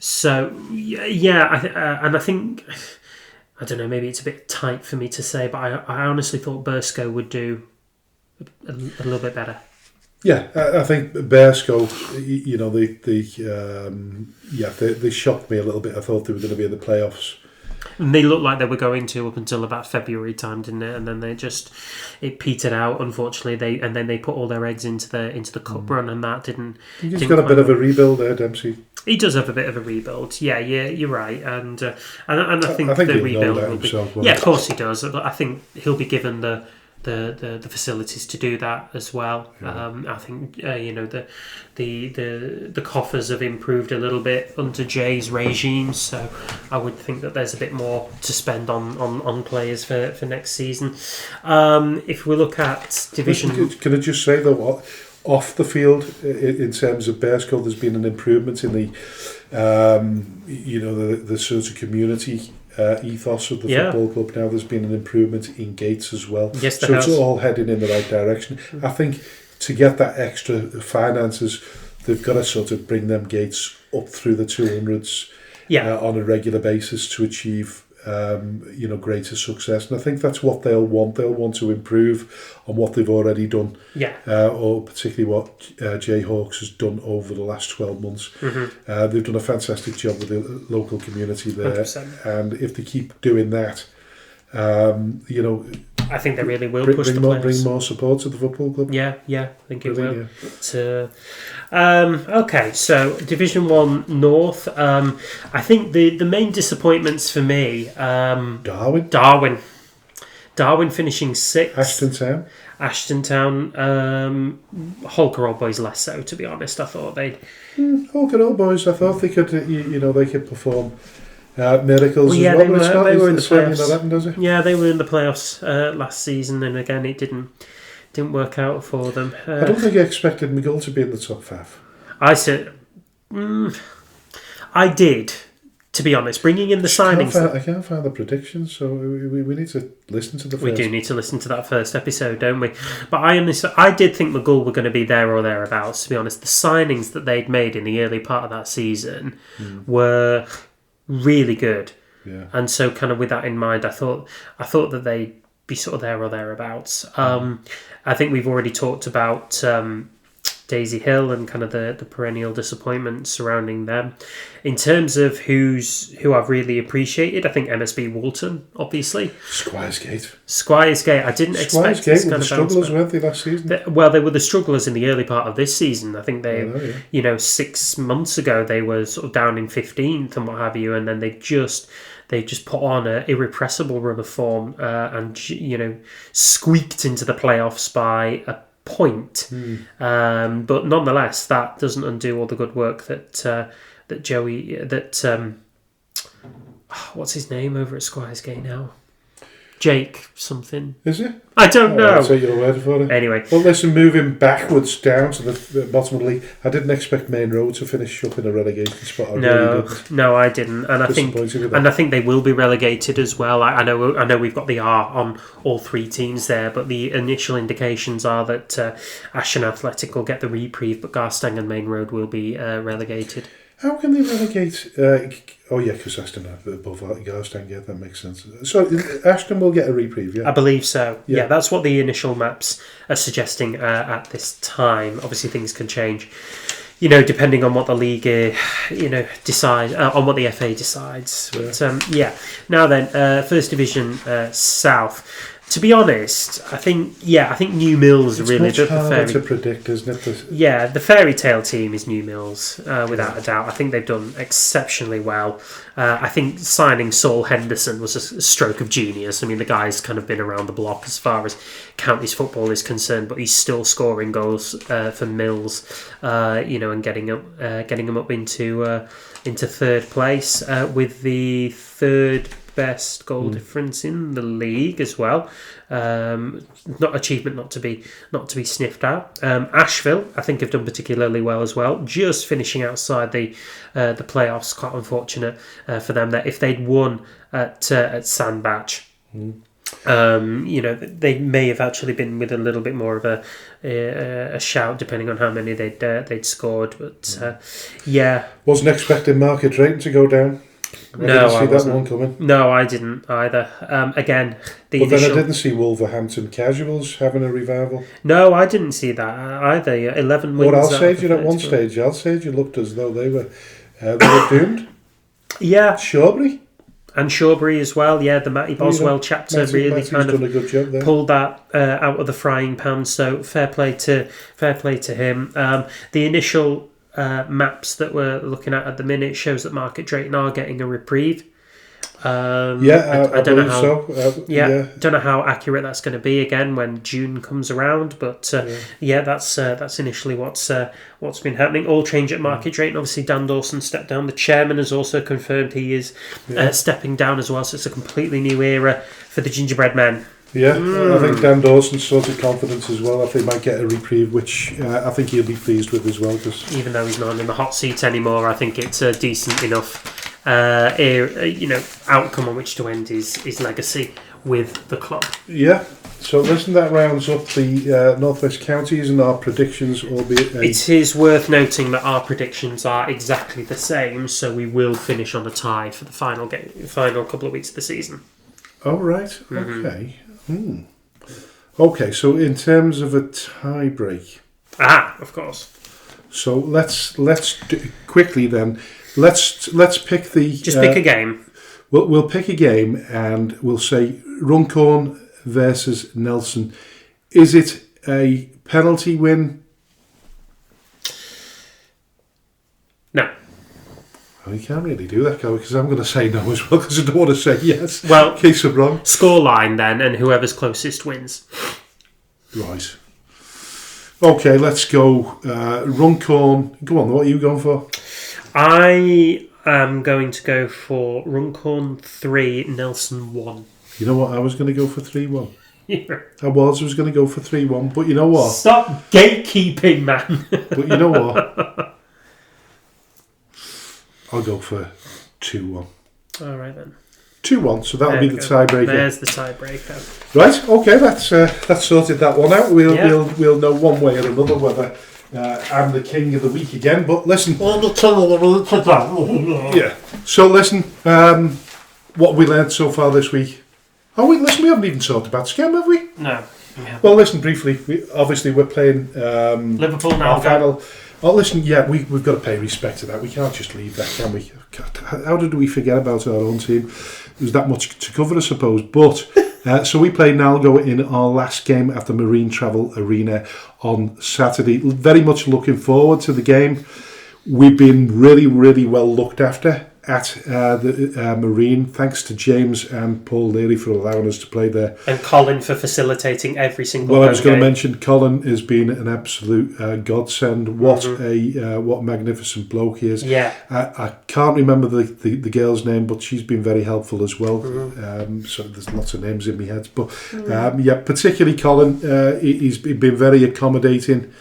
So yeah, and I think I don't know. Maybe it's a bit tight for me to say, but I honestly thought Burscough would do a little bit better. Yeah, I think Bearscough, they shocked me a little bit. I thought they were going to be in the playoffs. And they looked like they were going to up until about February time, didn't it? And then it petered out. Unfortunately, then they put all their eggs into the cup run, and that didn't. He's got a bit of a rebuild there, Dempsey. He does have a bit of a rebuild. Yeah, you're right, and I think the rebuild will be. Yeah, of course he does. But I think he'll be given the facilities to do that as well. Yeah. I think the coffers have improved a little bit under Jay's regime, so I would think that there's a bit more to spend on players for next season. If we look at division, can I just say though, off the field in terms of Bearscough, there's been an improvement in the the sort of community ethos of the football club. Now there's been an improvement in gates as well. Yes, so it's all heading in the right direction. I think to get that extra finances, they've got to sort of bring them gates up through the 200s on a regular basis to achieve greater success. And I think that's what they'll want. They'll want to improve on what they've already done. Yeah. Or particularly what Jayhawks has done over the last 12 months. Mm-hmm. They've done a fantastic job with the local community there. 100%. And if they keep doing that, I think they really will push the players. Bring more support to the football club. Yeah, I think it will. Yeah. Okay, so Division 1 North. I think the main disappointments for me... Darwin finishing 6th. Ashton Town. Holker Old Boys less so, to be honest. I thought they'd... Holker Old Boys, I thought they could, they could perform... miracles they were in the playoffs. Happen, does it? Yeah, they were in the playoffs last season, and again it didn't work out for them. I don't think I expected McGill to be in the top 5. I said, I did, to be honest. Bringing in the signings, I can't find the predictions, so we need to listen to the first. We do need to listen to that first episode, don't we? But I did think McGill were going to be there or thereabouts. To be honest, the signings that they'd made in the early part of that season were really good, and so kind of with that in mind, I thought that they'd be sort of there or thereabouts. I think we've already talked about Daisy Hill and kind of the perennial disappointment surrounding them. In terms of who I've really appreciated, I think MSB Walton, obviously. Squiresgate. I didn't expect this kind of strugglers, weren't they, last season? They were the strugglers in the early part of this season. I think they, 6 months ago, they were sort of down in 15th and what have you, and then they just put on an irrepressible run of form and squeaked into the playoffs by a point. But nonetheless, that doesn't undo all the good work that what's his name over at Squiresgate now? Jake something. Is it? I don't know. I'll take your word for it. Anyway. Well, listen, moving backwards down to the bottom of the league, I didn't expect Main Road to finish up in a relegation spot. No, I didn't. And I think they will be relegated as well. I know we've got the R on all three teams there, but the initial indications are that Ashton Athletic will get the reprieve, but Garstang and Main Road will be relegated. How can they relegate? Because Ashton are above Garstang. Yeah, that makes sense. So Ashton will get a reprieve, yeah? I believe so. Yeah, that's what the initial maps are suggesting at this time. Obviously, things can change, depending on what the league, decides, on what the FA decides. Yeah. But, Now then, First Division South. To be honest, I think New Mills it's really much harder to predict, isn't it? The fairy tale team is New Mills, without a doubt. I think they've done exceptionally well. I think signing Saul Henderson was a stroke of genius. I mean, the guy's kind of been around the block as far as counties football is concerned, but he's still scoring goals for Mills, and getting them up into third place with the third best goal difference in the league as well. Not achievement not to be sniffed at. Asheville, I think, have done particularly well as well. Just finishing outside the playoffs. Quite unfortunate for them that if they'd won at Sandbach, they may have actually been with a little bit more of a shout, depending on how many they'd scored. But wasn't expecting market rating to go down. I didn't see that one coming. No, I didn't either. Again, then I didn't see Wolverhampton Casuals having a revival. No, I didn't see that either. 11 wins. Well, Alsager looked as though they were doomed. Yeah. Shawbury as well. Yeah, the Matty Boswell chapter really kind of done a good job there. Pulled that out of the frying pan. So fair play to him. The initial maps that we're looking at the minute shows that Market Drayton are getting a reprieve. I don't know how. Don't know how accurate that's going to be again when June comes around, but that's initially what's been happening. All change at Market Drayton. Obviously, Dan Dawson stepped down. The chairman has also confirmed he is stepping down as well. So it's a completely new era for the Gingerbread Men. Yeah, I think Dan Dawson's sort of confidence as well. I think he might get a reprieve, which I think he'll be pleased with as well. Cause even though he's not in the hot seat anymore, I think it's a decent enough, outcome on which to end his legacy with the club. Yeah. So listen, that rounds up the Northwest Counties and our predictions, albeit... It is worth noting that our predictions are exactly the same, so we will finish on a tie for the final couple of weeks of the season. Oh, right. Mm-hmm. Okay. Okay, so in terms of a tie break... of course. So let's do, quickly then, let's pick the... Just pick a game. We'll pick a game and we'll say Runcorn versus Nelson. Is it a penalty win? No. Well, you can't really do that, can we? Because I'm going to say no as well, because I don't want to say yes. Well, in case I'm wrong. Scoreline then, and whoever's closest wins. Right. Okay, let's go. Runcorn. Go on, what are you going for? I am going to go for Runcorn 3, Nelson 1. You know what? I was going to go for 3-1. Yeah. I was going to go for 3-1, but you know what? Stop gatekeeping, man. But you know what? I'll go for 2-1. All right then. 2-1, so that'll be the tiebreaker. There's the tiebreaker. Right, okay, that's sorted that one out. We'll know one way or another whether I'm the king of the week again. But listen, yeah. So listen, what we learned so far this week. Oh wait, listen, we haven't even talked about Scam, have we? No. Yeah. Well, listen, briefly, we're playing Liverpool now. our final. Oh, listen, yeah, we've got to pay respect to that. We can't just leave that, can we? God, how did we forget about our own team? There's that much to cover, I suppose. But so we played Nalgo in our last game at the Marine Travel Arena on Saturday. Very much looking forward to the game. We've been really, really well looked after at the Marine. Thanks to James and Paul Leary for allowing us to play there. And Colin for facilitating every single Well, I was going game. to mention Colin has been an absolute godsend. What what magnificent bloke he is. Yeah. I can't remember the girl's name, but she's been very helpful as well. So there's lots of names in my head. But particularly Colin, he's been very accommodating.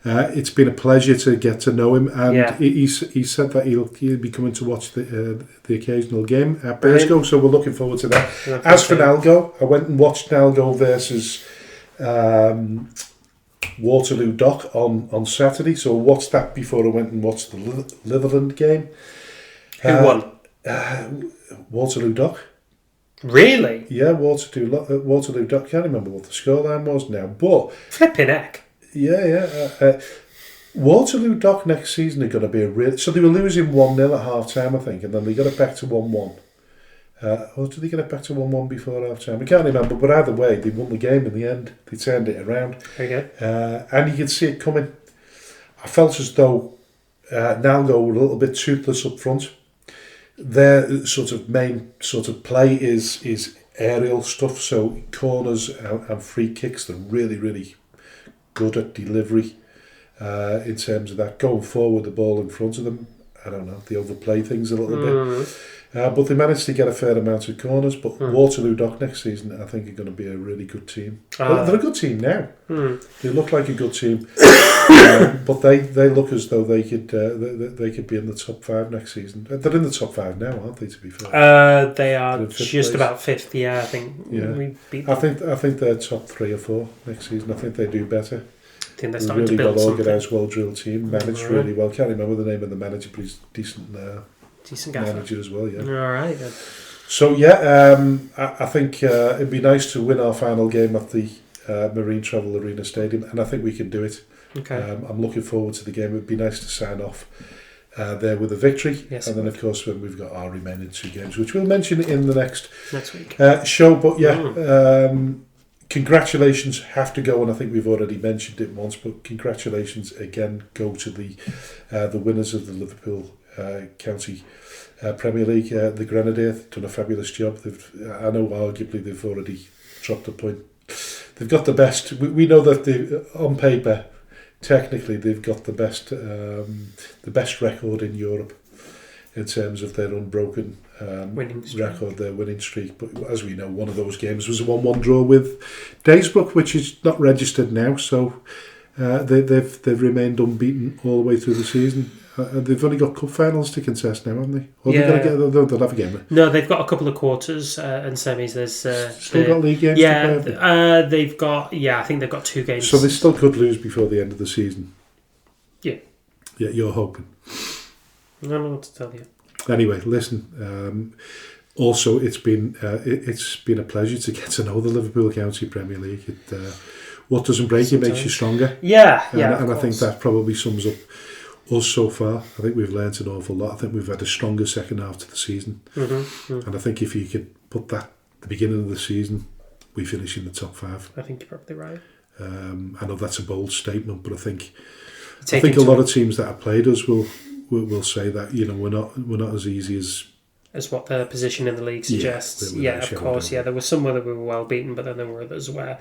It's been a pleasure to get to know him, and he said that he'll be coming to watch the occasional game at Bearsco, so we're looking forward to that. As for Nalgo, I went and watched Nalgo versus Waterloo Dock on Saturday, so I watched that before I went and watched the Litherland game. Who won? Waterloo Dock. Really? Yeah, Waterloo Dock. Can't remember what the scoreline was now, but flipping heck. Yeah. Waterloo Dock next season are going to be a real... So they were losing 1-0 at half-time, I think, and then they got it back to 1-1. Or did they get it back to 1-1 before half-time? I can't remember, but either way, they won the game in the end. They turned it around. Very good. And you could see it coming. I felt as though Nalgo were a little bit toothless up front. Their sort of main sort of play is aerial stuff, so corners and free kicks, they're really, really good at delivery in terms of that. Going forward, the ball in front of them, I don't know, they overplay things a little bit. But they managed to get a fair amount of corners. But Waterloo Dock next season, I think, are going to be a really good team. Well, they're a good team now. They look like a good team. But they look as though they could be in the top 5 next season. They're in the top 5 now, aren't they, to be fair? They are just about 5th, I think. Yeah. We beat them. I think they're top 3 or 4 next season. I think they do better. I think they're starting really to build well something. organised, well-drilled team. Managed really well. Can't remember the name of the manager, but he's decent manager as well, yeah. All right, then. So, I think it'd be nice to win our final game at the Marine Travel Arena Stadium, and I think we can do it. Okay. I'm looking forward to the game. It'd be nice to sign off there with a victory. Yes, and then, of course, when we've got our remaining 2 games, which we'll mention in the next week show. But, congratulations have to go, and I think we've already mentioned it once, but congratulations again go to the winners of the Liverpool County Premier League. The Grenadier done a fabulous job. I know arguably they've already dropped a point. They've got the best. We know that on paper, technically, they've got the best record in Europe in terms of their unbroken winning record, their winning streak. But as we know, one of those games was a 1-1 draw with Daysbrook, which is not registered now. So they've remained unbeaten all the way through the season. They've only got cup finals to contest now, haven't they? Or they'll have a game. No, they've got a couple of quarters and semis. There's still got league games to play. They've got. Yeah, I think they've got 2 games. So they still could lose before the end of the season. Yeah. Yeah, you're hoping. I don't know what to tell you. Anyway, listen. Also, it's been a pleasure to get to know the Liverpool County Premier League. What doesn't break you makes you stronger. Yeah, and I think that probably sums up us so far. I think we've learnt an awful lot. I think we've had a stronger second half to the season. And I think if you could put that at the beginning of the season, we finish in the top 5. I think you're probably right. I know that's a bold statement, but I think a lot of teams that have played us will say that we're not as easy as what their position in the league suggests. Of course. Yeah, there were some where we were well beaten, but then there were others where,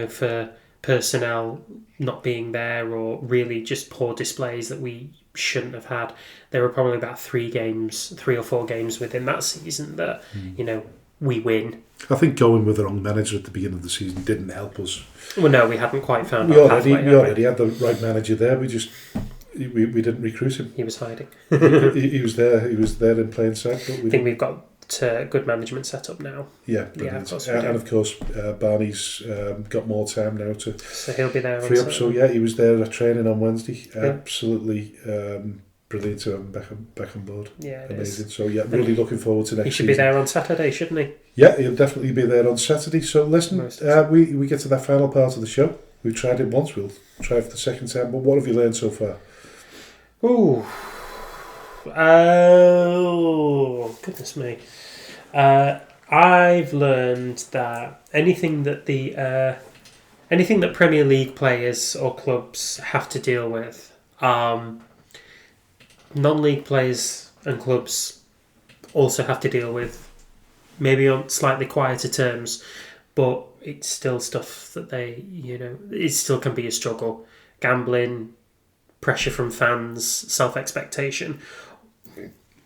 for personnel not being there or really just poor displays that we shouldn't have had, there were probably about 3 or 4 games within that season that we win. I think going with the wrong manager at the beginning of the season didn't help us. Well, no, we hadn't quite found our pathway. We already had the right manager there. We didn't recruit him. He was hiding. he was there. He was there in plain sight. But I think we've got good management set up now. Yeah, of course. And of course, Barney's got more time now so he'll be there. Free up. So he was there at training on Wednesday. Absolutely brilliant to have him back on board. Yeah, it amazing. is. So yeah, really looking forward to next He should season. be there on Saturday, shouldn't he? Yeah, he'll definitely be there on Saturday. So listen, we get to that final part of the show. We've tried it once, we'll try it for the second time. But what have you learned so far? Oh, goodness me. I've learned that anything that Premier League players or clubs have to deal with, non-league players and clubs also have to deal with, maybe on slightly quieter terms, but it's still stuff that it still can be a struggle. Gambling, pressure from fans, self-expectation.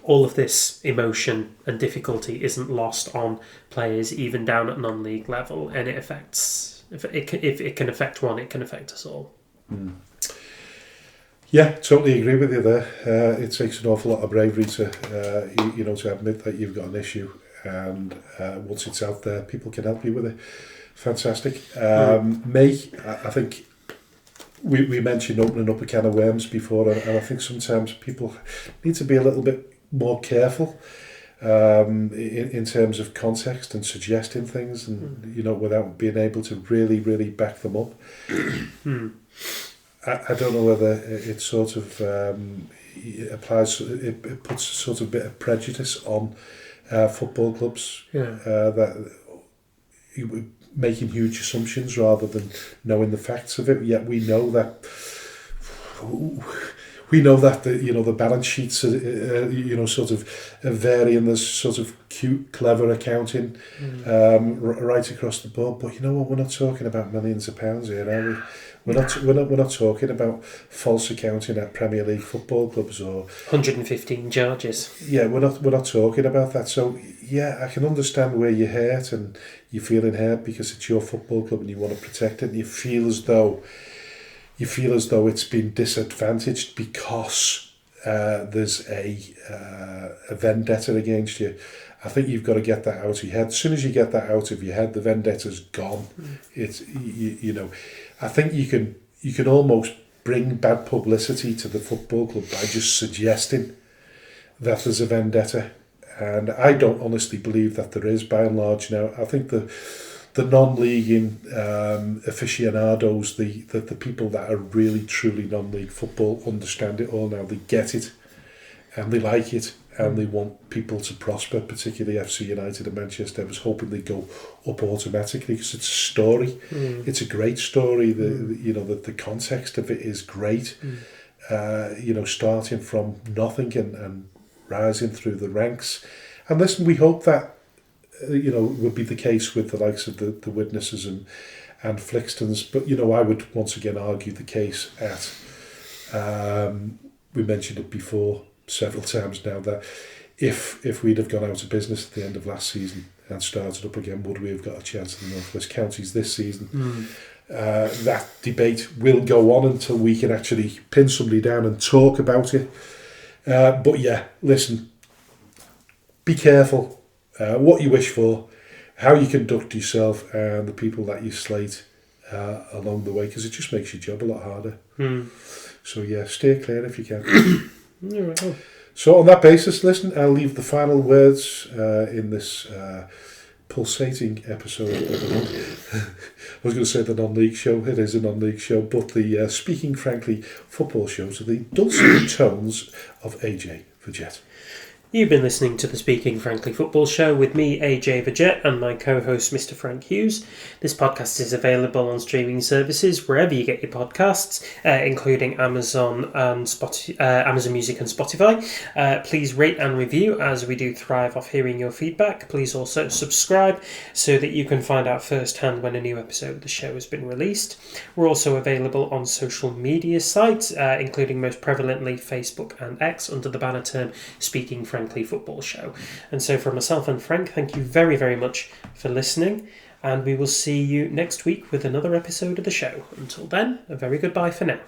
All of this emotion and difficulty isn't lost on players, even down at non-league level, and it affects. If it can affect one, it can affect us all. Mm. Yeah, totally agree with you there. It takes an awful lot of bravery to to admit that you've got an issue, and once it's out there, people can help you with it. Fantastic. Me, I think we mentioned opening up a can of worms before, and I think sometimes people need to be a little bit more careful in terms of context and suggesting things, and without being able to really back them up. I don't know whether it sort of applies. It puts sort of a bit of prejudice on football clubs that making huge assumptions rather than knowing the facts of it. Yet we know that the balance sheets sort of vary, and there's sort of cute, clever accounting right across the board. But you know what? We're not talking about millions of pounds here, are we? We're not talking about false accounting at Premier League football clubs or 115 charges. Yeah, we're not talking about that. So yeah, I can understand where you're hurt and you're feeling hurt because it's your football club and you want to protect it, and you feel as though it's been disadvantaged because there's a vendetta against you. I think you've got to get that out of your head. As soon as you get that out of your head, the vendetta's gone. It's I think you can almost bring bad publicity to the football club by just suggesting that there's a vendetta, and I don't honestly believe that there is. By and large, now I think the non-league aficionados, the people that are really truly non-league football, understand it all now. They get it, and they like it, and they want people to prosper, particularly FC United and Manchester. I was hoping they'd go up automatically because it's a story. It's a great story. The context of it is great. Starting from nothing and rising through the ranks. And listen, we hope that would be the case with the likes of the Witnesses and Flixtons. But I would once again argue the case at we mentioned it before several times now, that if we'd have gone out of business at the end of last season and started up again, would we have got a chance in the North West Counties this season? That debate will go on until we can actually pin somebody down and talk about it. But yeah, listen, be careful what you wish for, how you conduct yourself, and the people that you slate along the way, because it just makes your job a lot harder. So yeah, steer clear if you can. So on that basis, listen, I'll leave the final words in this pulsating episode of I was going to say the non-league show. It is a non-league show, but the Speaking Frankly football show to the dulcet tones of AJ Vergette. You've been listening to the Speaking Frankly Football Show with me, AJ Vergette, and my co-host, Mr. Frank Hughes. This podcast is available on streaming services wherever you get your podcasts, including Amazon and Amazon Music and Spotify. Please rate and review, as we do thrive off hearing your feedback. Please also subscribe so that you can find out firsthand when a new episode of the show has been released. We're also available on social media sites, including most prevalently Facebook and X, under the banner term Speaking Frankly Football Show. And so from myself and Frank, thank you very, very much for listening, and we will see you next week with another episode of the show. Until then, a very goodbye for now.